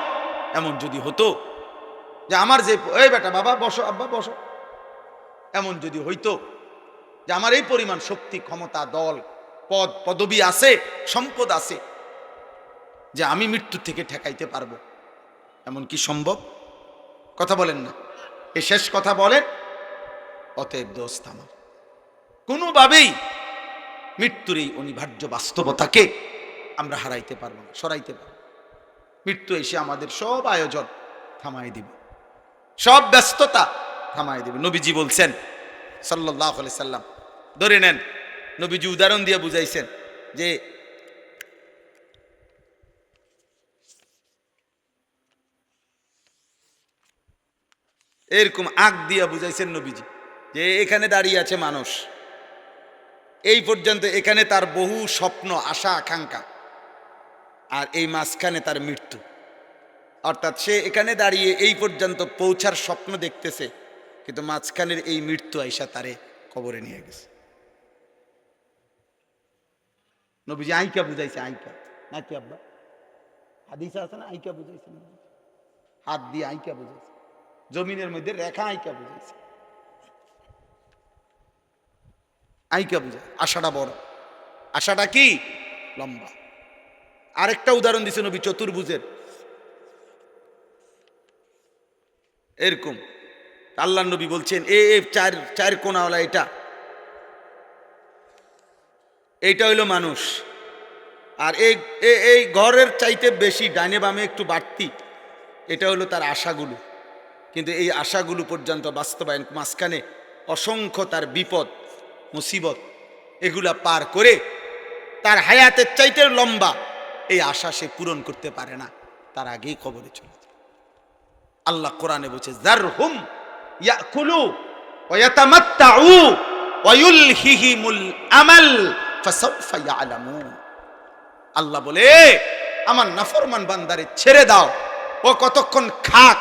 এমন যদি হতো যে আমার যে, এই বেটা বাবা বসো, আব্বা বসো, এমন যদি হইতো যে আমার এই পরিমাণ শক্তি, ক্ষমতা, দল, পদ, পদবি আছে, সম্পদ আছে, যে আমি মৃত্যু থেকে ঠেকাইতে পারবো, এমন কি সম্ভব? কথা বলেন না, এই শেষ কথা বলেন। অতএব দোস্ত আমার, কোনোভাবেই মৃত্যুর এই অনিবার্য বাস্তবতাকে আমরা হারাইতে পারবো না, সরাইতে পারবো। মৃত্যু এসে আমাদের সব আয়োজন থামাই দিবে, সব ব্যস্ততা থামাই দিবে। নবীজি বলছেন সাল্লাল্লাহু আলাইহি সাল্লাম, ধরে নেন নবীজি উদাহরণ দিয়ে বুঝাইছেন যে এরকম আগ দিয়া বুঝাইছেন নবীজি যে এখানে দাঁড়িয়ে আছে মানুষ, এই পর্যন্ত এখানে তার বহু স্বপ্ন, আশা, আকাঙ্ক্ষা, আর এই মাঝখানে তার মৃত্যু। অর্থাৎ সে এখানে দাঁড়িয়ে এই পর্যন্ত পৌঁছার স্বপ্ন দেখতেছে, কিন্তু মাঝখানের এই মৃত্যু আইসা তারে কবরে নিয়ে গেছে। নবীজি আইকা বুঝাইছে, আইকা নাকি আব্বা, হাদিসে আছে না, আইকা বুঝাইছে, হাত দিয়ে আইকা বুঝাইছে, জমিনের মধ্যে রেখা আইকা বুঝাইছে, আইকা বুঝায়। আশাটা বড়, আশাটা কি লম্বা। আরেকটা উদাহরণ দিছে নবী চতুর্ভুজের, এরকম আল্লাহ নবী বলছেন এ চার কোনাওয়ালা, এইটা হইল মানুষ, আর এই এই ঘরের চাইতে বেশি ডাইনে বামে একটু বাড়তি, এটা হলো তার আশাগুলো। কিন্তু এই আশাগুলো পর্যন্ত বাস্তবায়ন, মাঝখানে অসংখ্য তার বিপদ মুসিবত, এগুলা পার করে তার হায়াতের চাইতে লম্বা এই আশা সে পূরণ করতে পারে না, তার আগেই কবরে চলে যায়। আল্লাহ কোরআনে বলছে, যারহুম ইয়াকুলু ওয়া ইয়াতামাত্তাউ ওয়া ইউলহিহিমুল আমাল ফাসাউফা ইয়ালামুন। আল্লাহ বলে, আমার নাফরমান বান্দারে ছেড়ে দাও, ও কতক্ষণ খাক,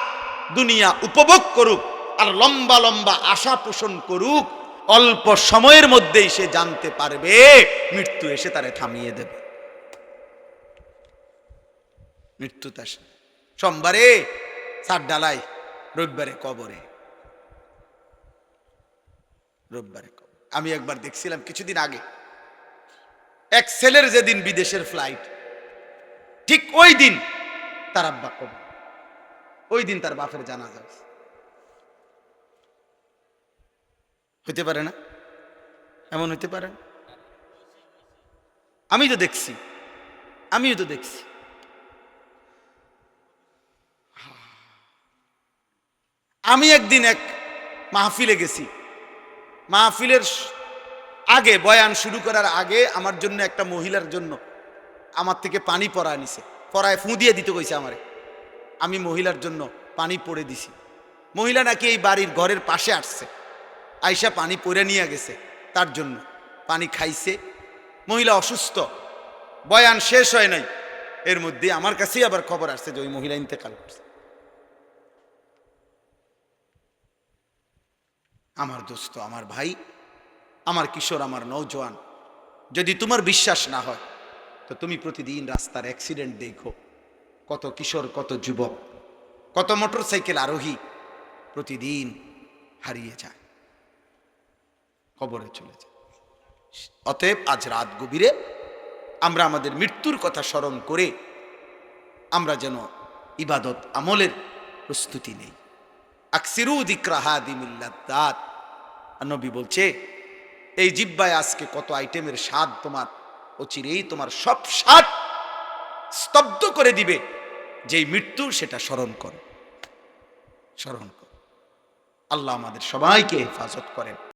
দুনিয়া উপভোগ করুক, আর লম্বা লম্বা আশা পোষণ করুক, অল্প সময়ের মধ্যেই সে জানতে পারবে মৃত্যু এসে তারে থামিয়ে দেবে। মৃত্যু তার সোমবারে সাত ডালায়, রবিবারে কবরে, রবিবারে কবরে। আমি একবার দেখছিলাম কিছুদিন আগে, এক ছেলের যেদিন বিদেশের ফ্লাইট, ঠিক ওই দিন তার আব্বা কবর, ওই দিন তার বাপের জানাজা হয়েছে। হইতে পারে না? এমন হইতে পারে না? আমিও তো দেখছি। আমি একদিন এক মাহফিলে গেছি। মাহফিলের আগে, বয়ান শুরু করার আগে আমার জন্য একটা মহিলার জন্য আমার থেকে পানি পড়ায় নিছে, পড়ায় ফুঁ দিয়ে দিতে কইছে আমারে। আমি মহিলার জন্য পানি পড়ে দিছি। মহিলা নাকি এই বাড়ির ঘরের পাশে আসছে, আইসা পানি পড়ে নিয়ে গেছে, তার জন্য পানি খাইছে। মহিলা অসুস্থ, বয়ান শেষ হয় নাই, এর মধ্যে আমার কাছেই আবার খবর আসছে যে ওই মহিলা ইন্তেকাল করছে। আমার দোস্ত, আমার ভাই, আমার কিশোর, আমার নওজোয়ান, যদি তোমার বিশ্বাস না হয় তো তুমি প্রতিদিন রাস্তার অ্যাক্সিডেন্ট দেখো। কত কিশোর, কত যুবক, কত মোটরসাইকেল আরোহী প্রতিদিন হারিয়ে যায়, কবরে চলে যায়। অতএব আজ রাত গভীরে আমরা আমাদের মৃত্যুর কথা স্মরণ করে আমরা যেন ইবাদত আমলের প্রস্তুতি নেই। আকসিরু যিকরা হাদিমিল লাদ্দাত। নবী বলছে, এই জিহ্বায় আজকে কত আইটেমের স্বাদ তোমার, অচিরেই তোমার সব স্বাদ স্তব্ধ করে দিবে। যেই মৃত্যু, সেটা স্মরণ করো, স্মরণ করো। আল্লাহ আমাদের সবাইকে হেফাজত করেন।